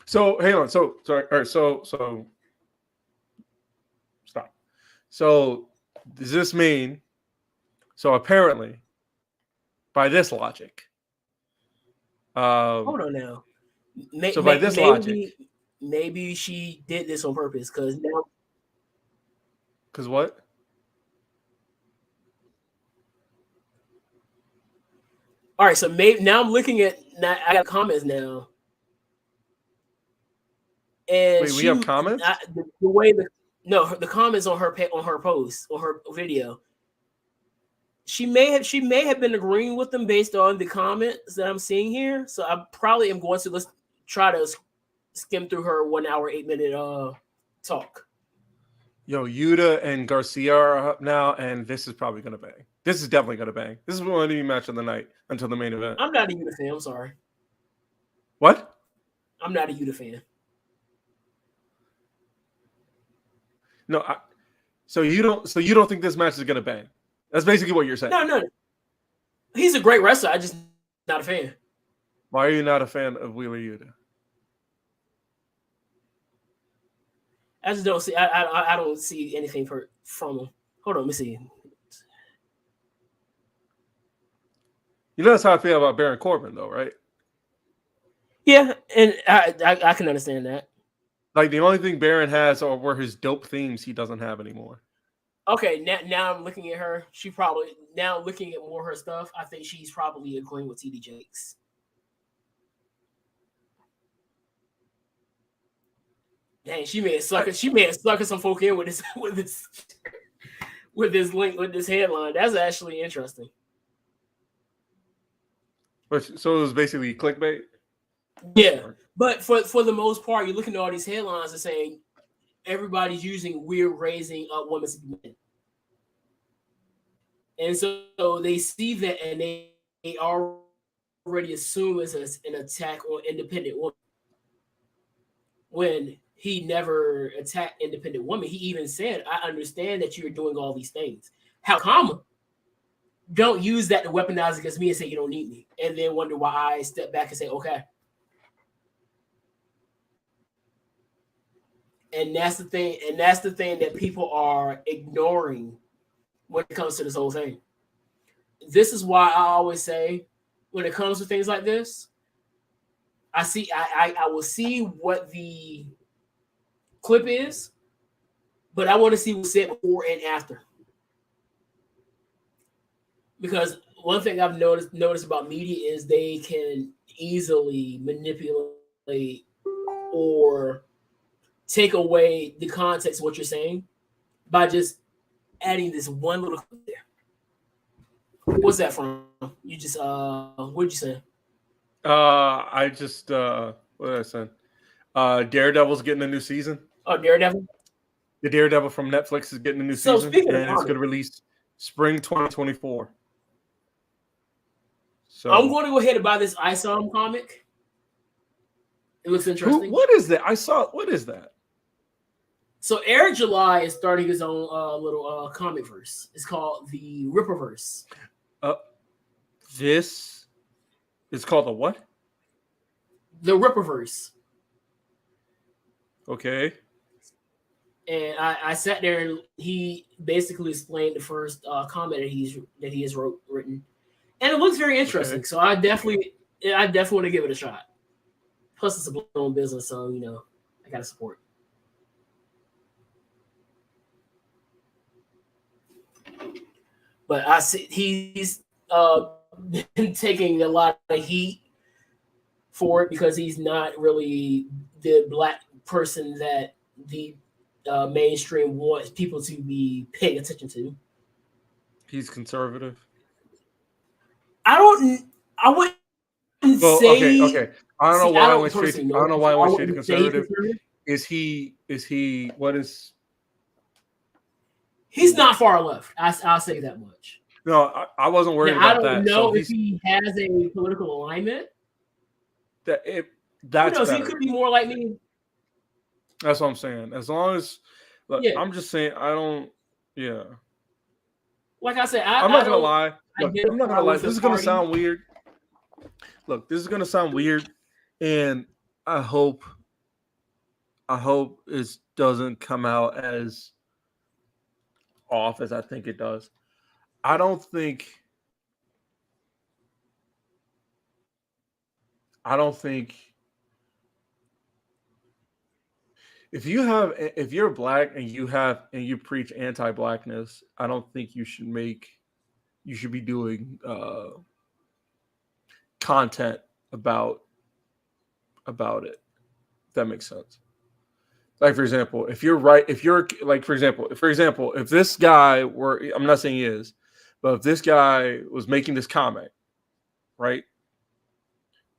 So hang on. So sorry. All right. So stop. So does this mean? So apparently, by this logic, hold on now. By this logic, maybe she did this on purpose because now. Because what? All right, so maybe now I'm looking at. I got comments now, and wait, we have comments. The comments on her post on her video. She may have been agreeing with them based on the comments that I'm seeing here. So I probably am going to try to skim through her 1 hour 8 minute talk. Yo, Yuta and Garcia are up now, and this is probably gonna bang. This is definitely gonna bang. This is one of the match of the night until the main event. I'm not a Yuta fan. I'm sorry. What? I'm not a Yuta fan. No, so you don't think this match is gonna bang? That's basically what you're saying. No. He's a great wrestler. I just not a fan. Why are you not a fan of Wheeler Yuta? I just don't see. I don't see anything from him. Hold on, let me see. You know that's how I feel about Baron Corbin, though, right? Yeah, and I can understand that. Like the only thing Baron has were his dope themes he doesn't have anymore. Okay, now I'm looking at her. She probably now looking at more of her stuff. I think she's probably agreeing with TD Jakes. Dang, she may have suckered some folk in with this link with this headline. That's actually interesting. So it was basically clickbait. Yeah, but for the most part, you're looking at all these headlines and saying everybody's using "we're raising up women to be men," and so they see that and they already assume it's an attack on independent women. When he never attacked independent women, he even said, "I understand that you're doing all these things. How come? Don't use that to weaponize against me and say you don't need me, and then wonder why I step back and say okay." And that's the thing. And that's the thing that people are ignoring when it comes to this whole thing. This is why I always say, when it comes to things like this, I will see what the clip is, but I want to see what's said before and after. Because one thing I've noticed about media is they can easily manipulate or take away the context of what you're saying by just adding this one little clip there. What's that from? You just what'd you say? I just what did I say? Daredevil's getting a new season. Oh, Daredevil. The Daredevil from Netflix is getting a new season, and it's going to release spring 2024. So I'm going to go ahead and buy this ISOM comic. It looks interesting. What is that? What is that? So Eric July is starting his own little comic verse. It's called the Ripperverse. This is called the what? The Ripperverse. Okay. And I sat there and he basically explained the first comic that he has written, and it looks very interesting. Okay. So I definitely want to give it a shot. Plus, it's a blown business, so I gotta support. But I see he's been taking a lot of heat for it because he's not really the black person that the mainstream wants people to be paying attention to. He's conservative. I wouldn't say. Okay. I don't know why I went straight to conservative. Is he? What is? He's not far left. I'll say that much. No, I wasn't worried about that. I don't know if he has a political alignment. That's he could be more like me. That's what I'm saying. As long as, I'm just saying, I don't. Yeah. Like I said, I'm not gonna lie. Look, I'm not gonna lie. This is gonna sound weird. Look, this is gonna sound weird, and I hope it doesn't come out as off as I think it does. I don't think if you're black and you preach anti-blackness, I don't think you should be doing content about it. If that makes sense. Like, for example, if this guy were, I'm not saying he is, but if this guy was making this comic, right,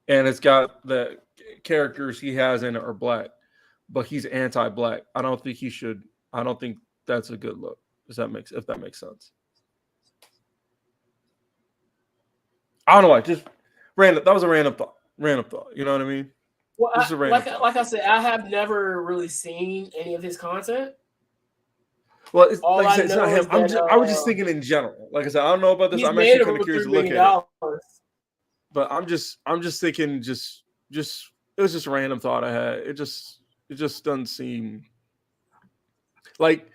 and it's got the characters he has in it are black, but he's anti-black, I don't think that's a good look. If that makes sense. I don't know why. Just random. That was a random thought. You know what I mean? Well, like I said, I have never really seen any of his content. Well, like I said, it's not him. I was just thinking in general. Like I said, I don't know about this. I'm actually kind of curious to look at it. But I'm just thinking, just it was just a random thought I had. It just doesn't seem like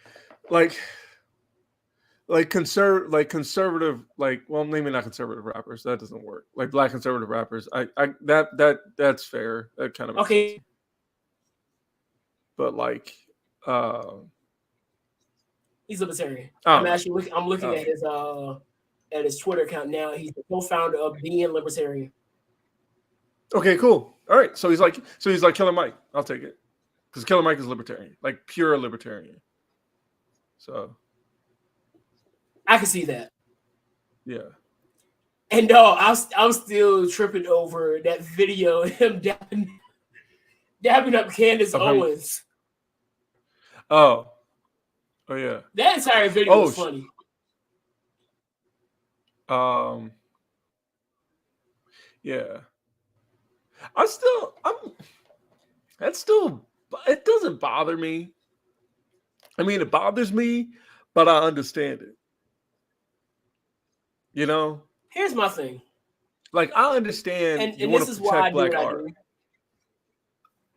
conservative, well, maybe not conservative rappers. That doesn't work. Like black conservative rappers. That's fair. That kind of makes sense. But like, he's libertarian. I'm looking at his Twitter account now. He's the co-founder of Being Libertarian. Okay, cool. All right. So he's like Killer Mike. I'll take it. Because Killer Mike is libertarian, like pure libertarian. So I can see that. Yeah. And no, I'm still tripping over that video of him dabbing up Candace Owens. Oh yeah. That entire video was funny. Yeah. It doesn't bother me. I mean, it bothers me, but I understand it. You know? Here's my thing. Like, I understand and this is why I do what I do.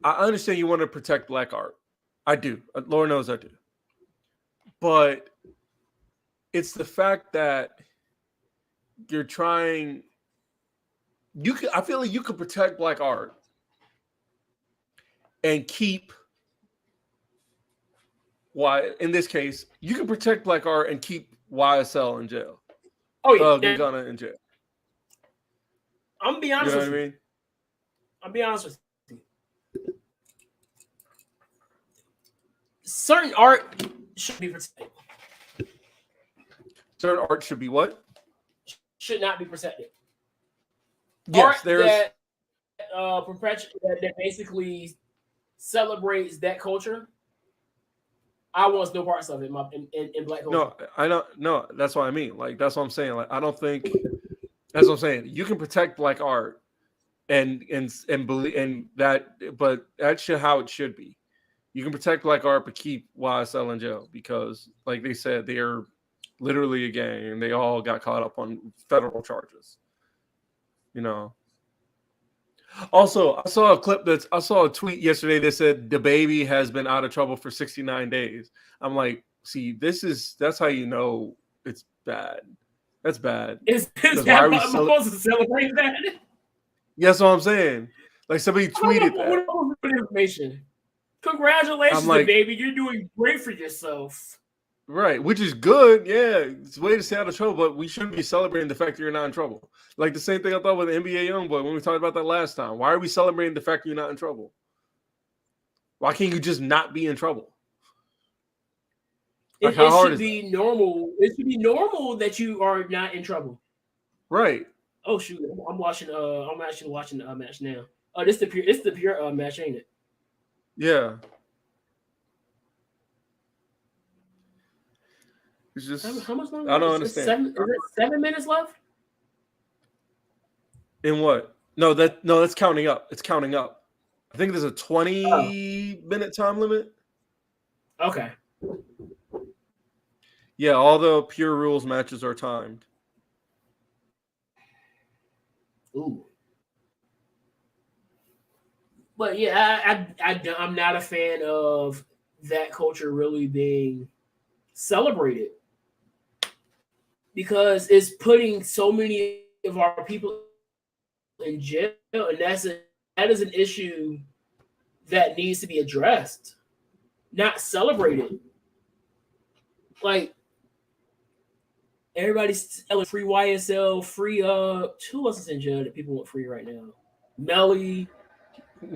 I understand you want to protect black art. I do. Lord knows I do. But it's the fact that you're trying. I feel like you could protect black art and keep. In this case, you can protect black art and keep YSL in jail. Oh yeah, Gunna in jail. I'm gonna be honest with you. I mean? I'll be honest with you. Certain art should be protected. Certain art should be what? Should not be protected. Yes, art that basically celebrates that culture. I want no parts of it in black culture. No, I don't. No, that's what I mean. Like, that's what I'm saying. Like, I don't think. That's what I'm saying. You can protect black art, and believe in that, but that's how it should be. You can protect black art, but keep YSL in jail because, like they said, they're literally a gang, and they all got caught up on federal charges. You know. Also, I saw a tweet yesterday that said the baby has been out of trouble for 69 days. I'm like, see, that's how you know it's bad. That's bad. Is that I'm supposed to celebrate that? Yes, what I'm saying. Like somebody tweeted that. What information? Congratulations, baby. You're doing great for yourself. Right, which is good. Yeah, it's a way to stay out of trouble, but we shouldn't be celebrating the fact that you're not in trouble. Like the same thing I thought with the NBA YoungBoy when we talked about that last time. Why are we celebrating the fact that you're not in trouble? Why can't you just not be in trouble? Like, how hard is it? It should be normal that you are not in trouble. Right. Oh shoot! I'm actually watching the match now. Oh, it's the pure match, ain't it? Yeah. It's just how much longer? I don't understand. Is it 7 minutes left? In what? No, that's counting up. It's counting up. I think there's a 20-minute time limit. Okay. Yeah, all the pure rules matches are timed. Ooh. But yeah, I'm not a fan of that culture really being celebrated because it's putting so many of our people in jail, and that is an issue that needs to be addressed, not celebrated. Like everybody's selling free YSL, free who else is in jail that people want free right now? Melly. I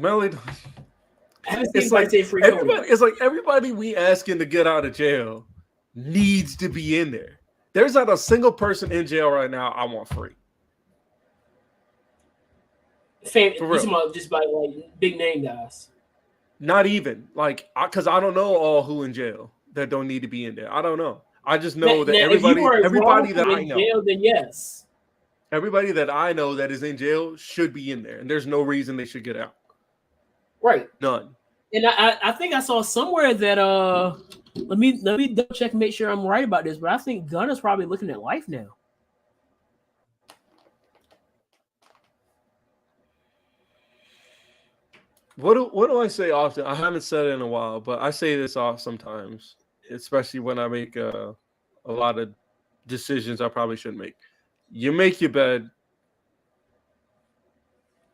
haven't seen anybody say free. It's like everybody we asking to get out of jail needs to be in there. There's not a single person in jail right now I want free. Just by like big name guys. Not even like because I don't know all who in jail. that don't need to be in there. I don't know. I just know that now, everybody that I know, jail, then yes, everybody that I know that is in jail should be in there, and there's no reason they should get out. Right. None. And I think I saw somewhere that let me double check and make sure I'm right about this, but I think Gunna's probably looking at life now. What do I say often? I haven't said it in a while, but I say this off sometimes, especially when I make a lot of decisions I probably shouldn't make. You make your bed,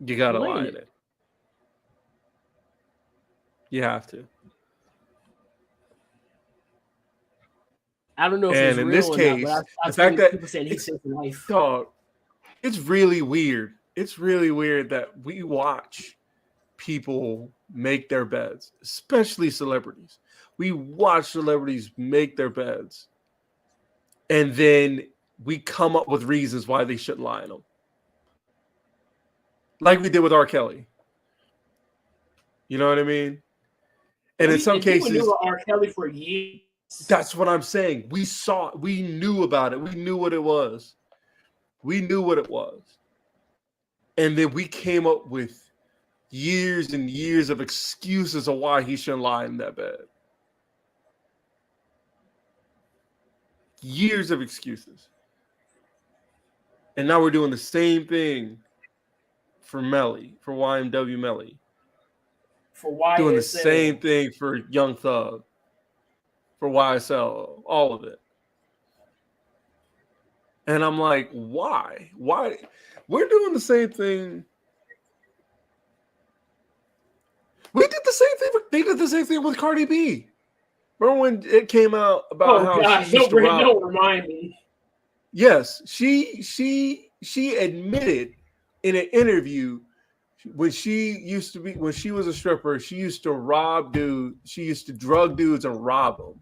you gotta lie in it. You have to. I don't know if and it's in real this or case, not, but the fact that people saying he's saving life. Dog, it's really weird. It's really weird that we watch people make their beds, especially celebrities. We watch celebrities make their beds, and then we come up with reasons why they shouldn't lie in them. Like we did with R. Kelly. You know what I mean? And in some cases, people knew R. Kelly for years. That's what I'm saying. We knew about it. We knew what it was. And then we came up with years and years of excuses of why he shouldn't lie in that bed. Years of excuses. And now we're doing the same thing for Melly, for YMW Melly. For YSL. Doing the same thing for Young Thug. For YSL, all of it. And I'm like, why? Why? We're doing the same thing. We did the same thing. They did the same thing with Cardi B. Remember when it came out about how she used to rob? Don't remind me. Yes, she admitted in an interview when she was a stripper, she used to rob dudes. She used to drug dudes and rob them.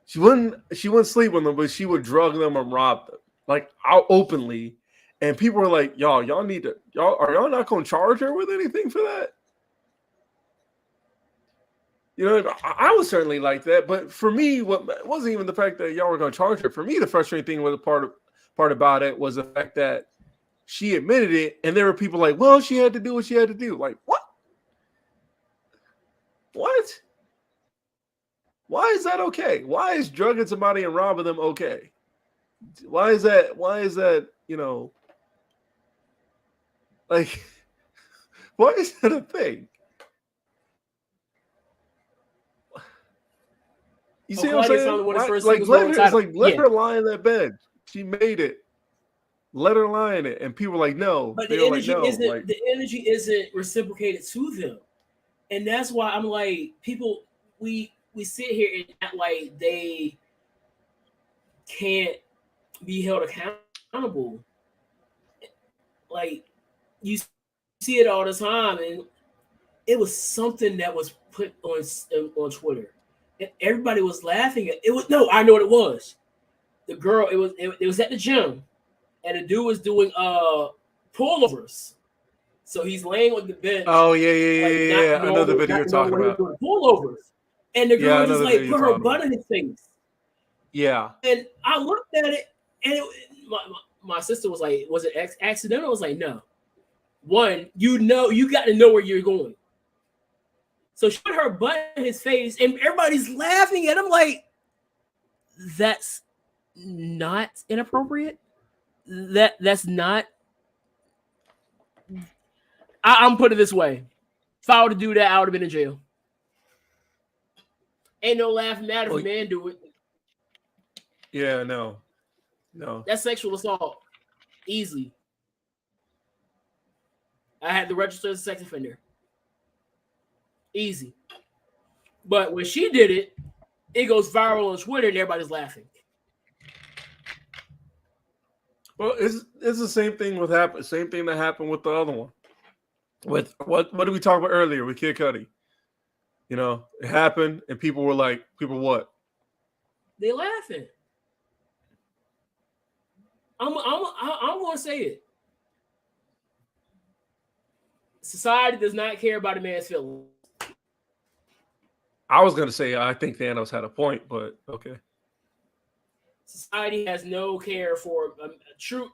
She wouldn't sleep with them, but she would drug them and rob them, like out openly. And people were like, y'all need to, are y'all not going to charge her with anything for that? You know, I was certainly like that. But for me, what wasn't even the fact that y'all were going to charge her. For me, the frustrating thing was part about it was the fact that she admitted it. And there were people like, well, she had to do what she had to do. Like, what? What? Why is that okay? Why is drugging somebody and robbing them okay? Why is that, you know, like, why is that a thing? You see what I'm saying? Let her lie in that bed. She made it. Let her lie in it. And people were like, no. But the energy isn't reciprocated to them. And that's why I'm like, people, we sit here and act like they can't be held accountable. Like, you see it all the time, and it was something that was put on Twitter, and everybody was laughing at it. I know what it was. The girl, it was at the gym, and the dude was doing pullovers. So he's laying on the bench. Oh yeah. I know the video you're talking about. Pullovers. And the girl just like put her butt in his face. Yeah. And I looked at it, and my sister was like, was it accidental? I was like, no. One, you got to know where you're going. So she put her butt in his face, and everybody's laughing at him like, that's not inappropriate. That's not. I'm putting it this way. If I were to do that, I would have been in jail. Ain't no laughing matter if a man do it. Yeah, no. That's sexual assault. Easily. I had to register as a sex offender. Easy. But when she did it, it goes viral on Twitter and everybody's laughing. Well, it's the same thing same thing that happened with the other one. With what did we talk about earlier with Kid Cudi? You know, it happened, and people were like, what? They laughing. I'm going to say it. Society does not care about a man's feelings. I was gonna say I think Thanos had a point, but okay. Society has no care for true.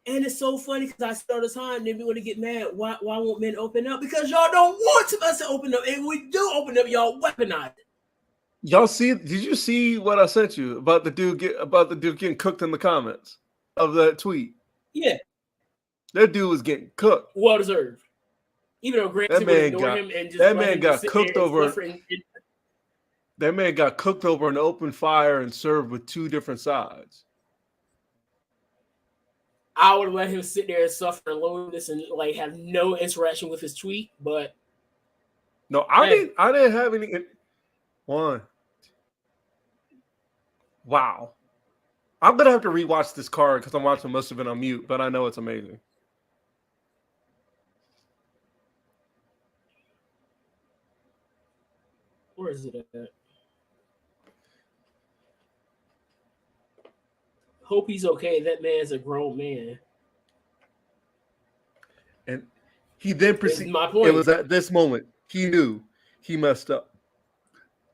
And it's so funny because I start the time, then we want to get mad. Why won't men open up? Because y'all don't want us to open up. And we do open up, y'all weaponize it. Y'all see? Did you see what I sent you about the dude getting cooked in the comments of that tweet? Yeah, that dude was getting cooked. Well deserved. Even though Gresham would ignore him and just that man got cooked over. That man got cooked over an open fire and served with two different sides. I would let him sit there and suffer loneliness and like have no interaction with his tweet, but no, I didn't have any. One. Wow. I'm gonna have to rewatch this card because I'm watching most of it on mute, but I know it's amazing. Where is it at? Hope he's okay. That man's a grown man. And he then proceeded. My point. It was at this moment he knew he messed up.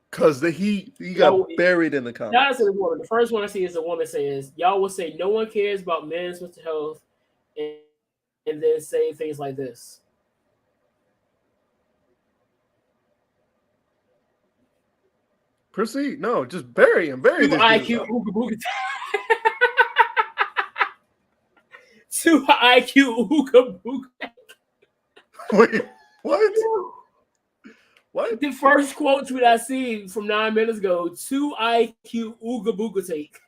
Because he got buried in the comments. That's a woman. The first one I see is a woman says, y'all will say no one cares about men's mental health and then say things like this. Proceed. No, just bury him. Bury this IQ ooga booga. 2 IQ ooga booga. Wait, what? What? The first quote tweet I see from 9 minutes ago, 2 IQ ooga booga take.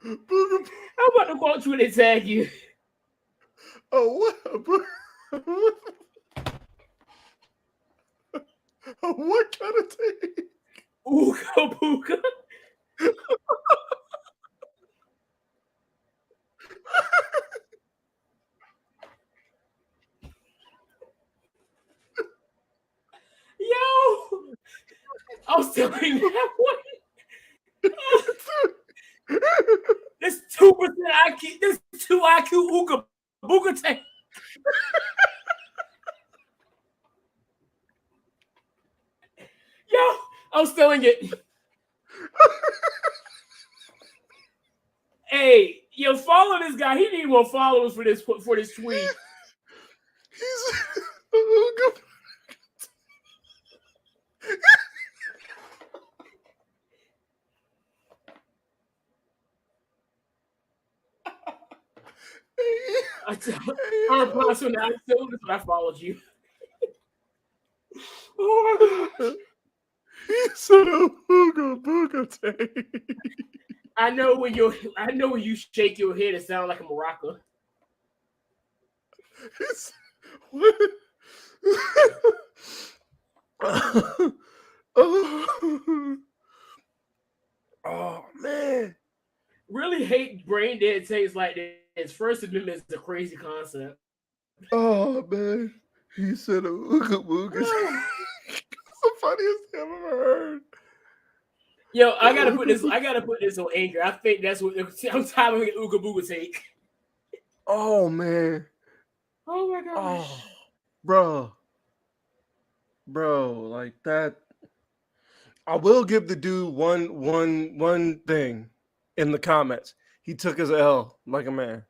How about the quote tweet and tag you? Oh, what? What kind of take? Ooga booga. Yo, I'm still in that one. This 2% IQ, this 2 IQ ooga booga tank. Yo, I'm stealing it. Hey, yo, follow this guy. He need more followers for this tweet. He's ooga. I followed you. He said a ooga booga tank. I know when you shake your head, it sounds like a maraca. What? Oh man. Really hate brain dead takes like this. First Amendment is a crazy concept. Oh man. He said a ooga booga. It's the funniest thing I've ever heard. Yo, I gotta put this on Anchor. I think that's what I'm tired of an ooga booga take. Oh man. Oh my gosh. Oh, bro, like that. I will give the dude one thing in the comments. He took his L like a man.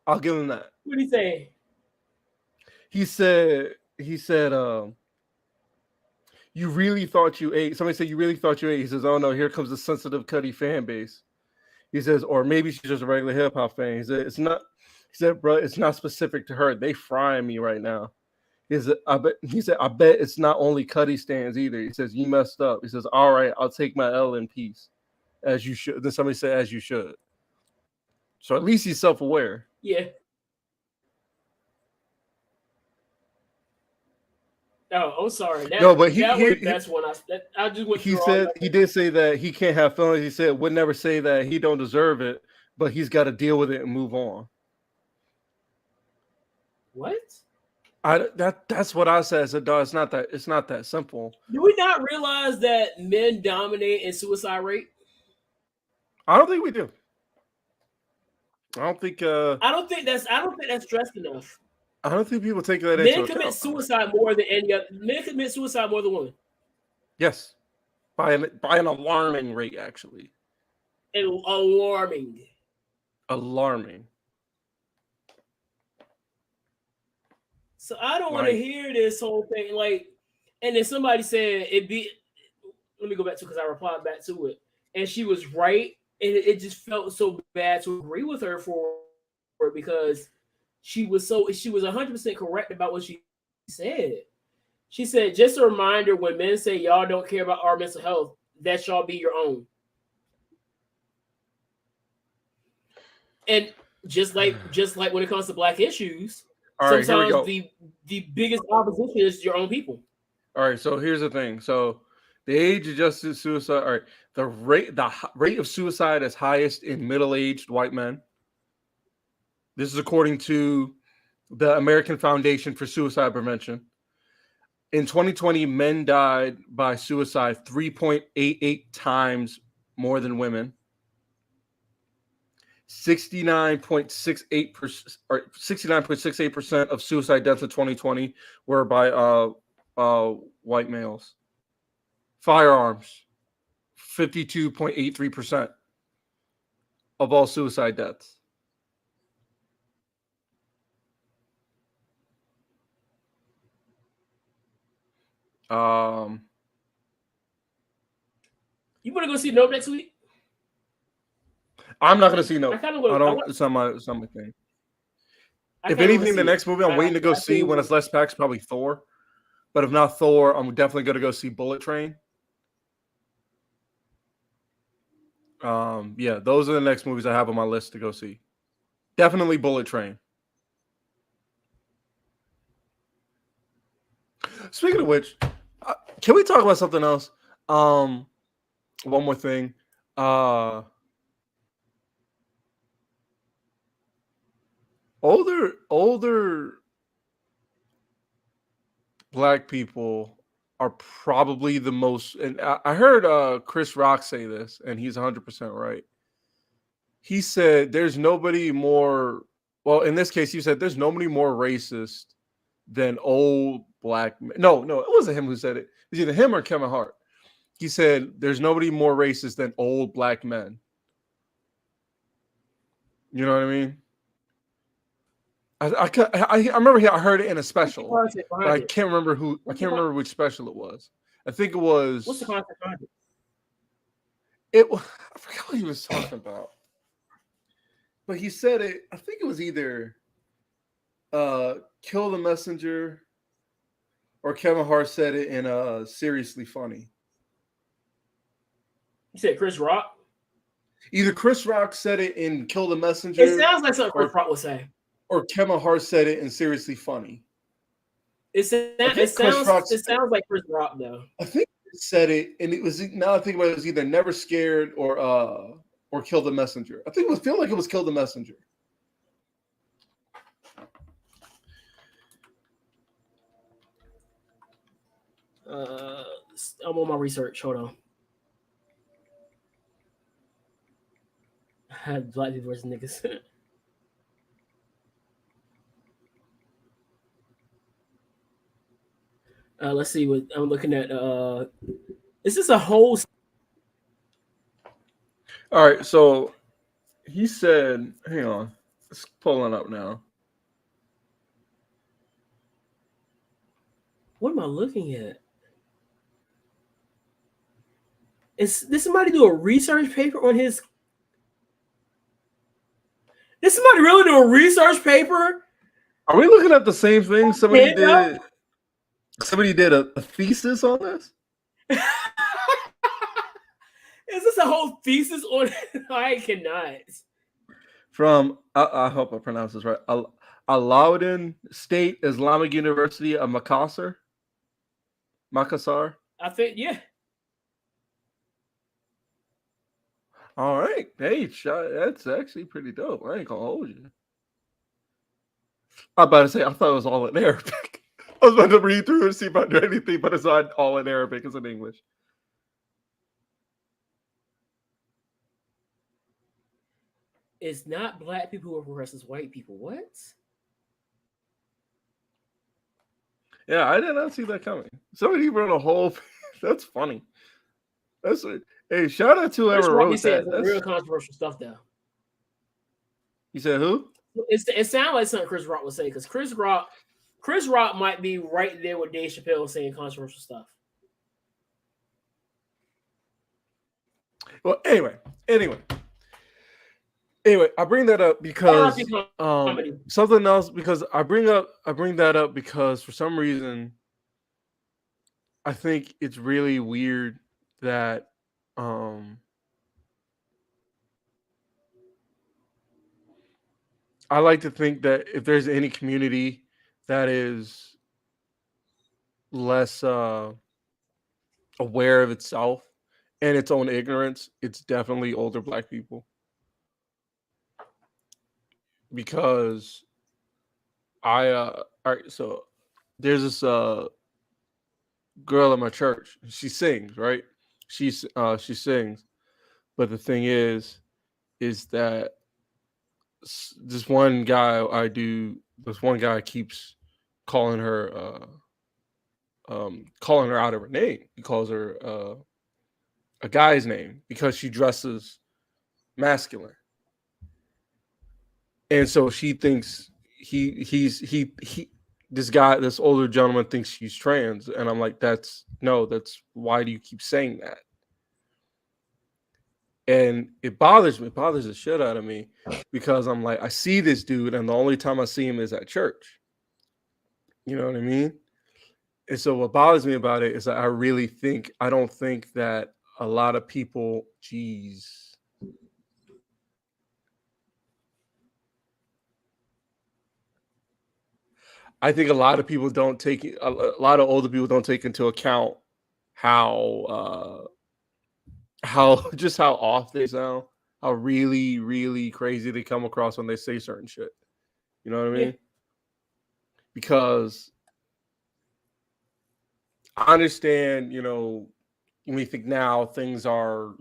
I'll give him that. What did he say? He said, you really thought you ate. Somebody said, you really thought you ate. He says, oh no, here comes the sensitive Kudi fan base. He says, or maybe she's just a regular hip hop fan. He said, it's not. He said, bro, it's not specific to her. They frying me right now. He said, I bet it's not only Kudi stands either. He says, you messed up. He says, all right, I'll take my L in peace. As you should. Then somebody said, as you should. So at least he's self-aware. Yeah. Oh, I'm sorry. That's one I just went through. He said he did say that he can't have feelings. He said would never say that he don't deserve it, but he's got to deal with it and move on. What? That's what I said. I said, dog, it's not that simple. Do we not realize that men dominate in suicide rate? I don't think we do. I don't think that's stressed enough. I don't think people take that into account. Men commit suicide more than any other. Men commit suicide more than women. Yes, by an alarming rate, actually. Alarming. Alarming. So I don't want to hear this whole thing. Like, and then somebody said it be. Let me go back to because I replied back to it, and she was right, and it just felt so bad to agree with her for it because she was 100% correct about what she said. She said, just a reminder, when men say y'all don't care about our mental health, that y'all be your own. And just like when it comes to black issues, sometimes the biggest opposition is your own people. All right, so here's the thing. So the age-adjusted suicide, all right, the rate of suicide is highest in middle-aged white men. This is according to the American Foundation for Suicide Prevention. In 2020, men died by suicide 3.88 times more than women. 69.68% of suicide deaths in 2020 were by white males. Firearms, 52.83% of all suicide deaths. You want to go see Nope next week? I'm not going to see Nope. I don't. It's not my thing. If anything, the next movie I'm waiting to go see when it's less packed is probably Thor. But if not Thor, I'm definitely going to go see Bullet Train. Yeah, those are the next movies I have on my list to go see. Definitely Bullet Train. Speaking of which, can we talk about something else? One more thing. Older black people are probably the most, and I heard Chris Rock say this, and he's 100% right. He said there's nobody more, well, in this case, he said there's nobody more racist than old black men. No, it wasn't him who said it. It was either him or Kevin Hart. He said there's nobody more racist than old black men. You know what I mean? I remember I heard it in a special, but I can't remember who. I can't remember which special it was. I think it was. What's the concept behind it? I forgot what he was talking about, but he said it. I think it was either "Kill the Messenger" or Kevin Hart said it in "Seriously Funny." You said Chris Rock. Either Chris Rock said it in "Kill the Messenger." It sounds like something Chris Rock would say. Or Kevin Hart said it in "Seriously Funny." It sounds like Chris Rock though. I think he said it, and it was, now I think about it, was either "Never Scared" or "Kill the Messenger." I think feel like it was "Kill the Messenger." I'm on my research. Hold on. Black people versus niggas. Let's see what I'm looking at. Is this a whole? All right, so he said, hang on, it's pulling up now. What am I looking at? Did somebody do a research paper on his? Did somebody really do a research paper? Are we looking at the same thing? Somebody did a thesis on this? Is this a whole thesis on? I cannot. From, I hope I pronounce this right, Alauddin State Islamic University of Makassar. I think, yeah. All right. Hey, that's actually pretty dope. I ain't gonna hold you. I'm about to say, I thought it was all in Arabic. I was about to read through and see if I knew anything, but it's not all in Arabic. It's in English. It's not black people who are oppressed, it's white people. What? Yeah, I did not see that coming. Somebody wrote a whole That's funny. Hey, shout out to Chris whoever Rock be wrote saying that. some real controversial stuff though. You said who? It sounds like something Chris Rock would say because Chris Rock might be right there with Dave Chappelle saying controversial stuff. Well, anyway, I bring that up because something else. Because I bring that up because for some reason, I think it's really weird that I like to think that if there's any community that is less aware of itself and its own ignorance, it's definitely older Black people. Because all right, so there's this girl at my church. She sings, right? She sings, but the thing is that this one guy keeps calling her out of her name. He calls her a guy's name because she dresses masculine. And so she thinks this older gentleman thinks she's trans. And I'm like, that's why do you keep saying that? And it bothers the shit out of me because I'm like, I see this dude and the only time I see him is at church. You know what I mean? And so what bothers me about it is that I don't think that a lot of people, I think a lot of people don't take a lot of older people don't take into account how off they sound, how really, really crazy they come across when they say certain shit. You know what I mean? Yeah. Because I understand, when you think now things are,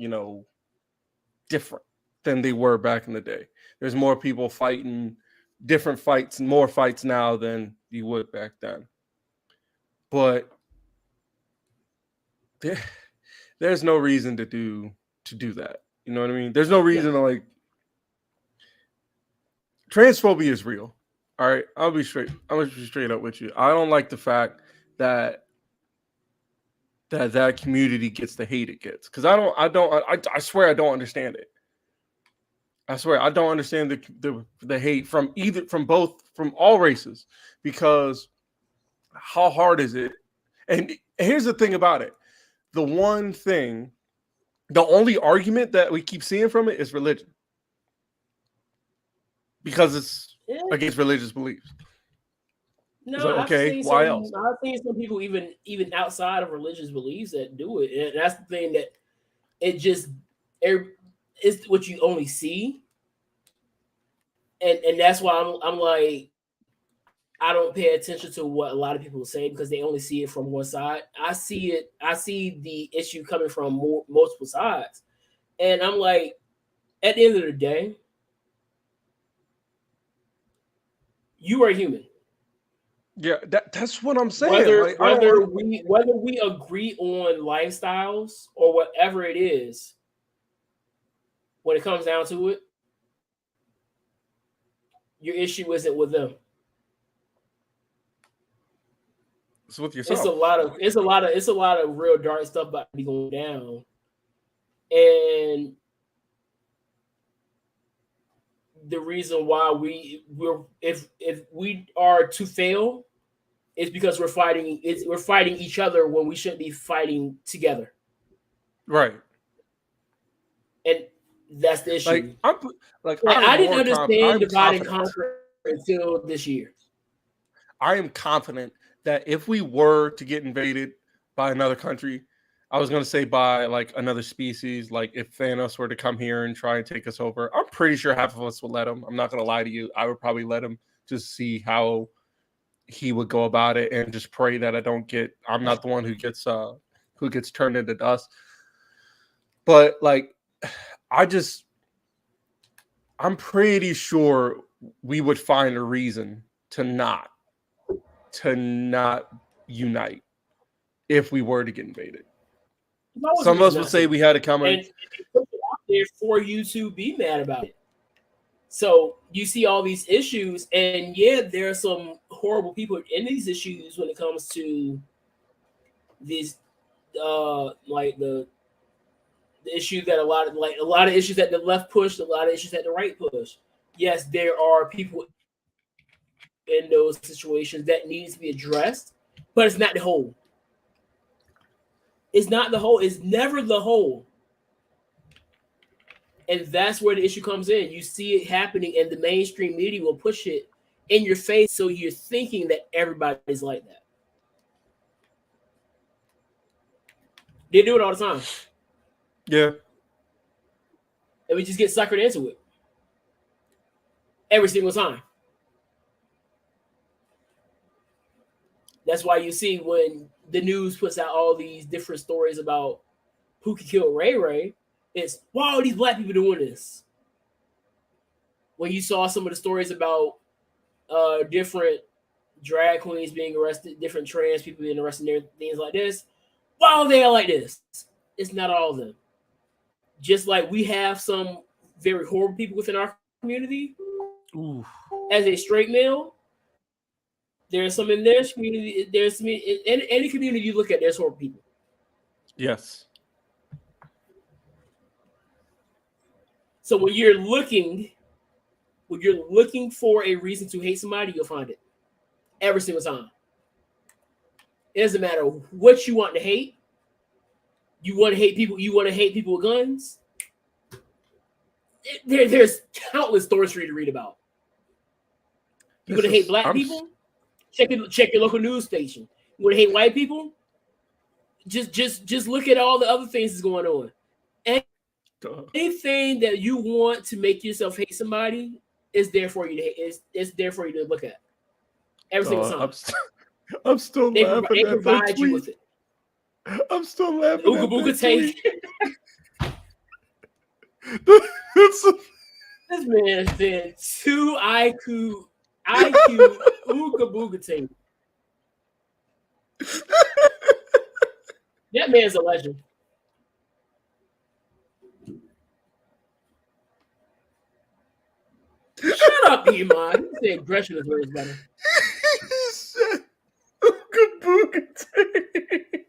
different than they were back in the day. There's more people fighting different fights and more fights now than you would back then. But there's no reason to do that. You know what I mean? There's no reason to transphobia is real. All right. I'm gonna be straight up with you. I don't like the fact that community gets the hate it gets. Because I swear I don't understand it. I swear I don't understand the hate from all races, because how hard is it? And here's the thing about it. The only argument that we keep seeing from it is religion. Because it's against religious beliefs. No, so, okay, why else? I've seen some people even outside of religious beliefs that do it. And that's the thing, that it's what you only see. And that's why I'm like, I don't pay attention to what a lot of people say because they only see it from one side. I see the issue coming from multiple sides. And I'm like, at the end of the day, you are human. Yeah, that's what I'm saying. Whether we agree on lifestyles or whatever it is, when it comes down to it, your issue isn't with them. It's with yourself. It's a lot of real dark stuff about to be going down, and the reason why if we are to fail, it's because we're fighting each other when we shouldn't be fighting together. Right. And that's the issue. I didn't understand divide and conquer until this year. I am confident that if we were to get invaded by another country, I was going to say by another species, if Thanos were to come here and try and take us over, I'm pretty sure half of us would let him. I'm not going to lie to you. I would probably let him, just see how he would go about it and just pray that I'm not the one who gets turned into dust. But I'm pretty sure we would find a reason to not unite if we were to get invaded. There's always Some a of us reason would not say to. we had it coming. And they put it out there for you to be mad about it. So you see all these issues, and yeah, there are some horrible people in these issues when it comes to these, like the issue that a lot of issues that the left pushed, a lot of issues that the right push. Yes, there are people in those situations that needs to be addressed, but it's not the whole. It's not the whole. It's never the whole. And that's where the issue comes in. You see it happening, and the mainstream media will push it in your face, so you're thinking that everybody's like that. They do it all the time, Yeah. and we just get suckered into it every single time. That's why you see when the news puts out all these different stories about who could kill Ray Ray, it's why are these black people doing this? When you saw some of the stories about different drag queens being arrested, different trans people being arrested, and things like this, why are they like this? It's not all of them. Just like we have some very horrible people within our community. Ooh. As a straight male, there's some in their community. There's some in any community you look at. There's horrible people. Yes. So when you're looking for a reason to hate somebody, you'll find it every single time. It doesn't matter what you want to hate. You want to hate people. You want to hate people with guns. There's countless stories for you to read about. You want to hate black people? Check your local news station. You want to hate white people? Just look at all the other things that's going on. Anything that you want to make yourself hate somebody is there for you to hate. It's there for you to look at every single time. I'm still laughing. They provide you with it. I'm still laughing. Ooga booga take. This man said 2 IQ ooga booga take. That man's a legend. Shut up, Iman. You said Gresham is words better. He said ooga booga take.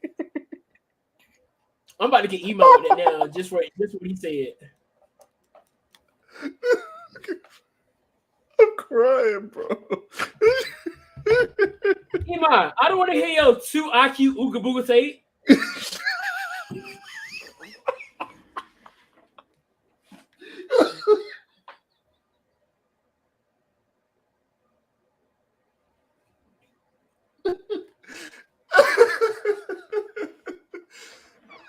I'm about to get email with it now, just what he said. I'm crying, bro. Iman, I don't want to hear your 2 IQ ooga booga take.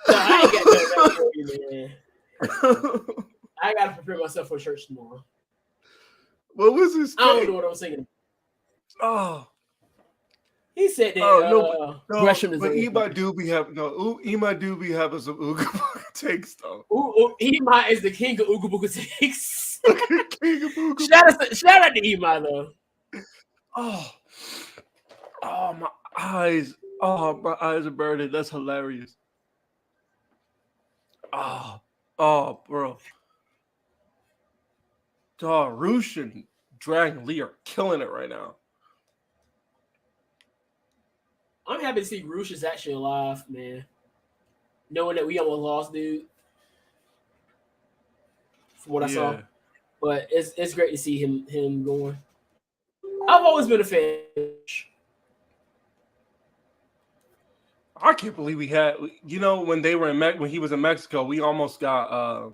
I ain't got that for you, man. I gotta prepare myself for church tomorrow. What was his? I don't know what I was thinking. Oh, he said that. no, Gresham is. But Ema do be having some ooga booga takes though. Ema is the king of ooga booga takes. King of ooga. Shout out to Ema though. Oh, my eyes. Oh, my eyes are burning. That's hilarious. Oh, bro. Dog, Roosh and Dragon Lee are killing it right now. I'm happy to see Roosh is actually alive, man. Knowing that we almost lost, dude. From what I saw. But it's great to see him going. I've always been a fan. I can't believe we had, when they were when he was in Mexico, we almost got,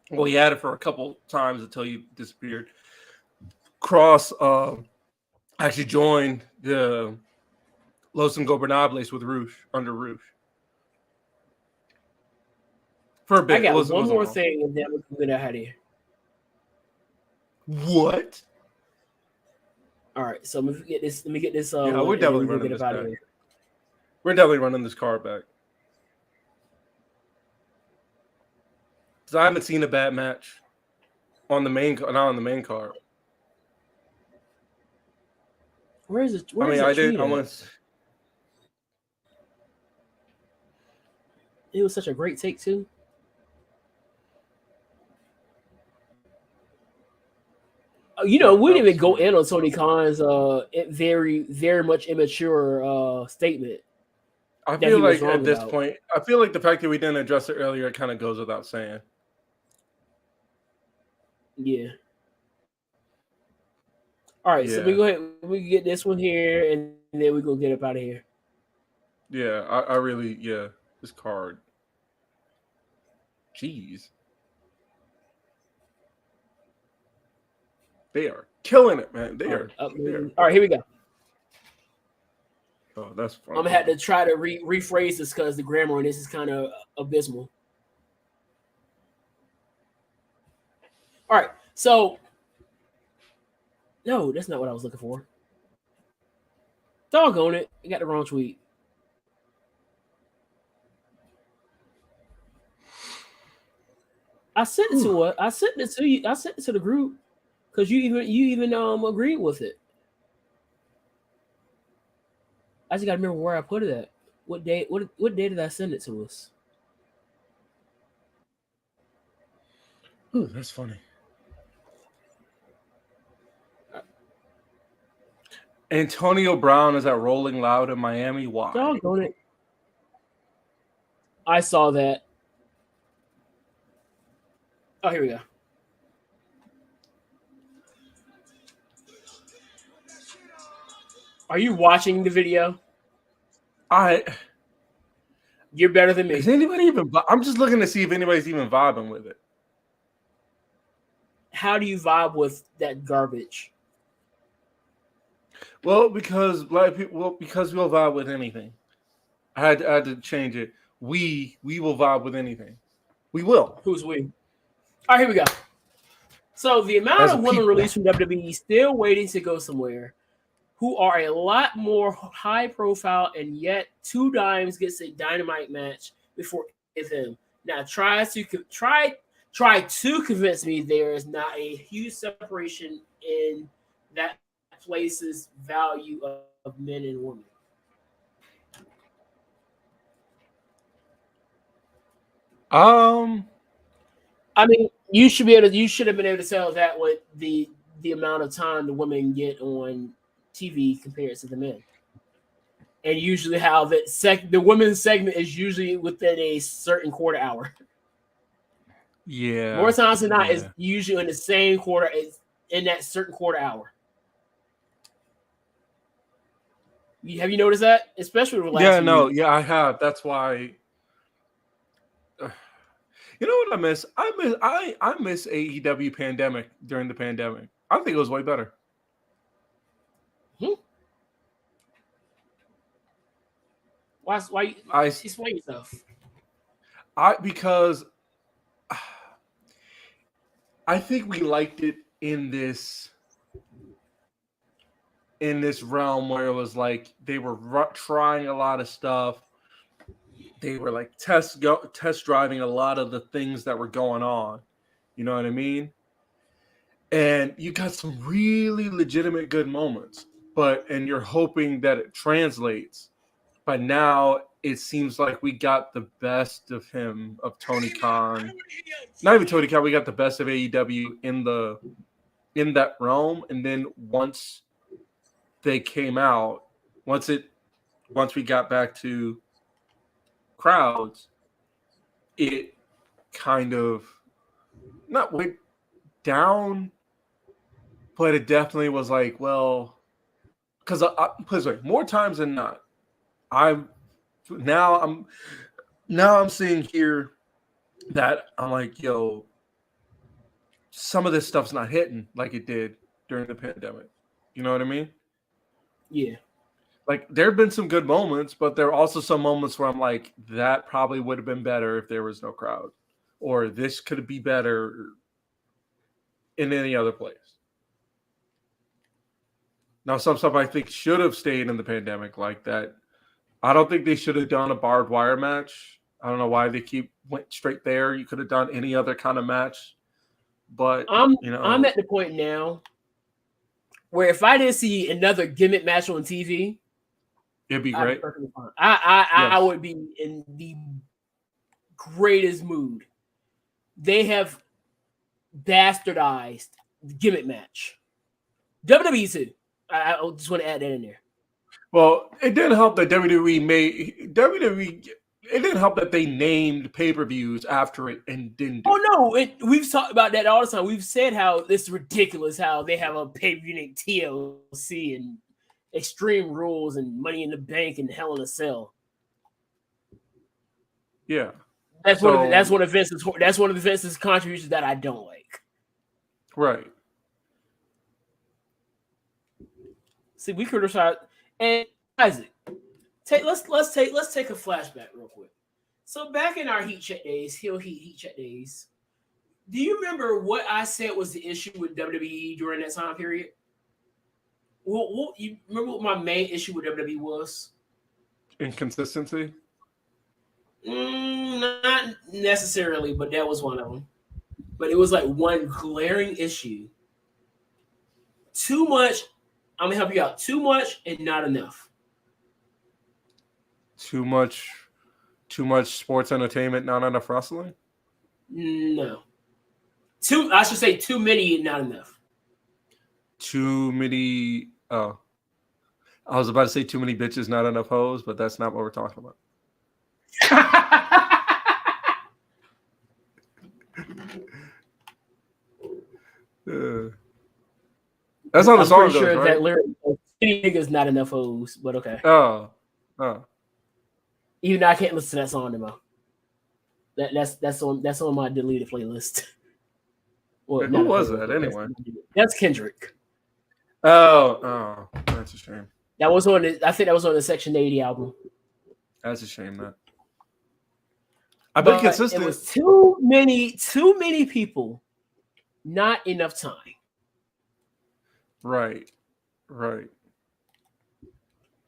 he had it for a couple times until he disappeared. Cross actually joined the Los Ingobernables with Roosh, under Roosh. For a bit. I got one more thing and then we're going to out of here. What? All right, so let me get this. Yeah, we're definitely running this back. We're definitely running this card back. Because I haven't seen a bad match on the main, not on the main card. Where is it? I did. I want. It was such a great take too. We didn't even go in on Tony Khan's very, very much immature statement. I feel like at this point, I feel like the fact that we didn't address it earlier kind of goes without saying. Yeah. All right, so we go ahead. We can get this one here, and then we gonna get up out of here. Yeah, I really, this card. Jeez. They are killing it, man. They are. All right, here we go. Oh, that's fun. I'm gonna have to try to rephrase this because the grammar on this is kind of abysmal. All right, so no, that's not what I was looking for. Doggone it, I got the wrong tweet. I sent it to I sent it to you. I sent it to the group because you even agreed with it. I just gotta remember where I put it at. What day? What day did I send it to us? Ooh, that's funny. Antonio Brown is at Rolling Loud in Miami. Why? Doggone it. I saw that. Oh, here we go. Are you watching the video? You're better than me. Is anybody even? I'm just looking to see if anybody's even vibing with it. How do you vibe with that garbage? Well, because black people. Because we'll vibe with anything. I had to change it. We will vibe with anything. We will. Who's we? All right, here we go. So the amount of women released from WWE still waiting to go somewhere, who are a lot more high profile, and yet 2 Dimes gets a Dynamite match before them. Now try to convince me there is not a huge separation in that place's value of men and women. I mean, you should have been able to tell that with the amount of time the women get on TV compared to the men, and usually how the women's segment is usually within a certain quarter hour. Yeah, more times than not, is usually in the same quarter, in that certain quarter hour. Have you noticed that, especially with the last week? I have. That's why. You know what I miss? I miss AEW pandemic during the pandemic. I think it was way better. Why explain yourself? Because I think we liked it in this realm where it was like they were trying a lot of stuff. They were like test driving a lot of the things that were going on. You know what I mean? And you got some really legitimate good moments, and you're hoping that it translates. But now it seems like we got the best of him, of Tony Khan. Not even Tony Khan, we got the best of AEW in that realm. And then once they came out, once we got back to crowds, it kind of not went down, but it definitely was like, well, because more times than not, I'm seeing here that I'm like, yo, some of this stuff's not hitting like it did during the pandemic. You know what I mean? Yeah. Like, there have been some good moments, but there are also some moments where I'm like, that probably would have been better if there was no crowd, or this could be better in any other place. Now, some stuff I think should have stayed in the pandemic, like that. I don't think they should have done a barbed wire match. I don't know why they went straight there. You could have done any other kind of match, but I'm at the point now where if I didn't see another gimmick match on TV, it'd be great. I would be in the greatest mood. They have bastardized the gimmick match. WWE too. I just want to add that in there. Well, it didn't help that WWE. It didn't help that they named pay-per-views after it and didn't. We've talked about that all the time. We've said how it's ridiculous how they have a pay-per-view named TLC and Extreme Rules and Money in the Bank and Hell in a Cell. Yeah, that's one of Vince's contributions that I don't like. Right. See, we criticize and Isaac. Let's take a flashback real quick. So back in our heat check days, heat check days, do you remember what I said was the issue with WWE during that time period? You remember what my main issue with WWE was? Inconsistency? Not necessarily, but that was one of them. But it was like one glaring issue. Too much. I'm gonna help you out. Too much and not enough. Too much sports entertainment, not enough wrestling? No. I should say too many, not enough. Too many. Oh, I was about to say too many bitches, not enough hoes, but that's not what we're talking about. That's how the song goes, sure right? That lyric, "Skinny niggas, not enough hoes," but okay. Oh. Even though I can't listen to that song anymore. That's on my deleted playlist. Well, who was that anyway? That's Kendrick. Oh, that's a shame. That was on I think that was on the Section 80 album. That's a shame, that. I've been consistent. It was too many people, not enough time. Right.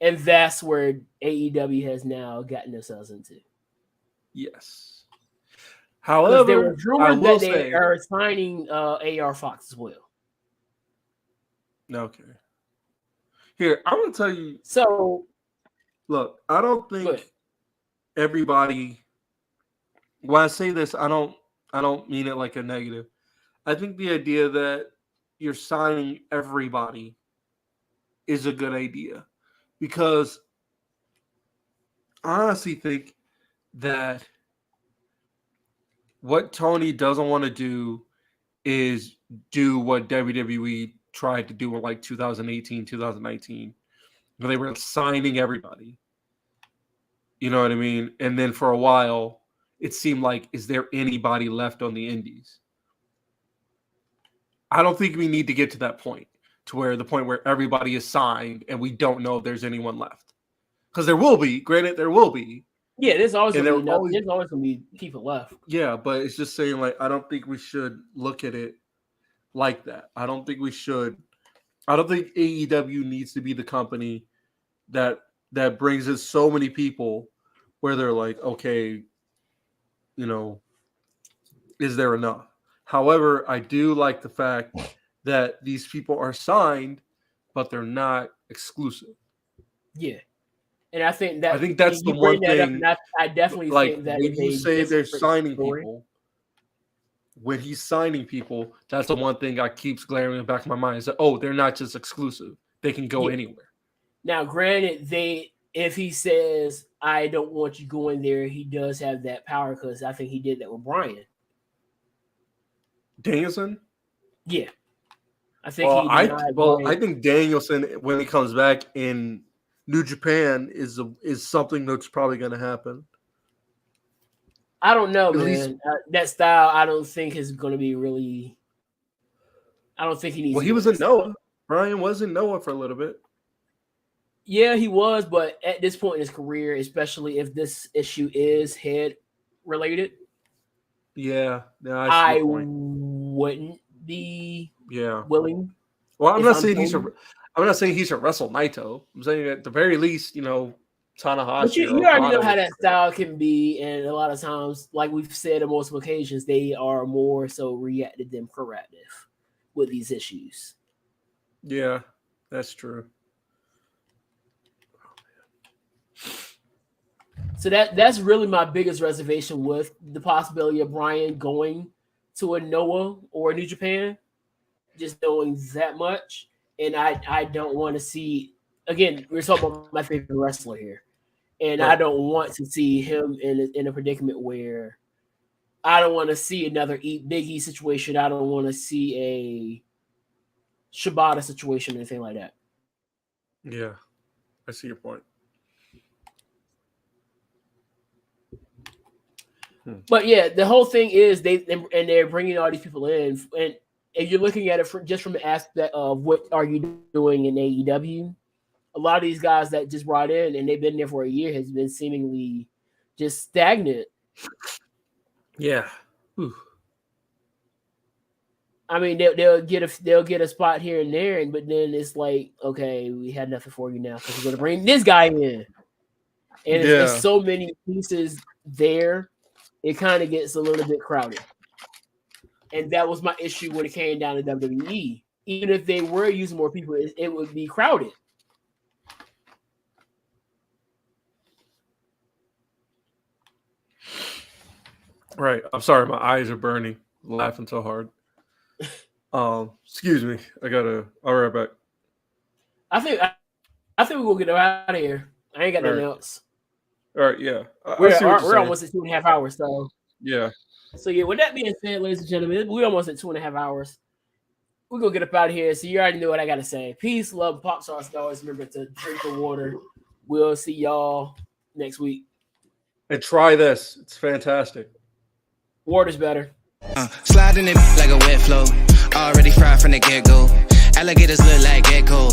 And that's where AEW has now gotten themselves into. Yes. However, there were rumors that they are signing AR Fox as well. Okay. Here, I'm gonna tell you. So, look, I don't think everybody. When I say this, I don't mean it like a negative. I think the idea that you're signing everybody is a good idea, because I honestly think that what Tony doesn't want to do is do what WWE tried to do in like 2018, 2019, where they were signing everybody. You know what I mean? And then for a while, it seemed like, is there anybody left on the indies? I don't think we need to get to that point, to where the point where everybody is signed and we don't know if there's anyone left. Because there will be. Granted, there will be. Yeah, there's always going to be people left. Yeah, but it's just saying, like, I don't think we should look at it like that. I don't think we should. I don't think AEW needs to be the company that brings in so many people where they're like, okay, you know, is there enough? However, I do like the fact that these people are signed, but they're not exclusive. Yeah. And I think that's the one thing. I definitely like, think that when you say they're signing people, when he's signing people, that's the one thing that keeps glaring in the back of my mind, is that, oh, they're not just exclusive. They can go anywhere. Now, granted, if he says, I don't want you going there, he does have that power, because I think he did that with Bryan Danielson? Yeah. I think I think Danielson, when he comes back in New Japan, is something that's probably going to happen. I don't know, man. That style, I don't think is going to be really. I don't think he needs. Well, he was in Noah. Bryan was in Noah for a little bit. Yeah, he was, but at this point in his career, especially if this issue is head related, yeah, I wouldn't be willing. Well, I'm not saying he's a Wrestle Naito. I'm saying at the very least, you know, Tanahashi. But you already know how that style can be, and a lot of times, like we've said on multiple occasions, they are more so reactive than proactive with these issues. Yeah, that's true. So that's really my biggest reservation with the possibility of Bryan going to a Noah or a New Japan, just knowing that much. And I don't want to see, again, we're talking about my favorite wrestler here. And I don't want to see him in a predicament where I don't want to see another Big E situation. I don't want to see a Shibata situation or anything like that. Yeah, I see your point. But yeah, the whole thing is they're bringing all these people in, and if you're looking at it just from the aspect of what are you doing in AEW, a lot of these guys that just brought in and they've been there for a year has been seemingly just stagnant. Yeah. Whew. I mean, they'll get a spot here and there, but then it's like, okay, we had nothing for you now because we're going to bring this guy in, and there's so many pieces there. It kind of gets a little bit crowded. And that was my issue when it came down to WWE. Even if they were using more people, it would be crowded. Right. I'm sorry. My eyes are burning. I'm laughing so hard. Excuse me. I'll be right back. I think we're going to get out of here. I ain't got nothing else. All right, yeah. We're almost at 2.5 hours, so yeah. So yeah, with that being said, ladies and gentlemen, we're almost at 2.5 hours. We're gonna get up out of here. So you already know what I gotta say. Peace, love, pop stars. Always remember to drink the water. We'll see y'all next week. And try this. It's fantastic. Water's better. Sliding it like a wet flow. Already fried from the get-go. Alligators look like gecko.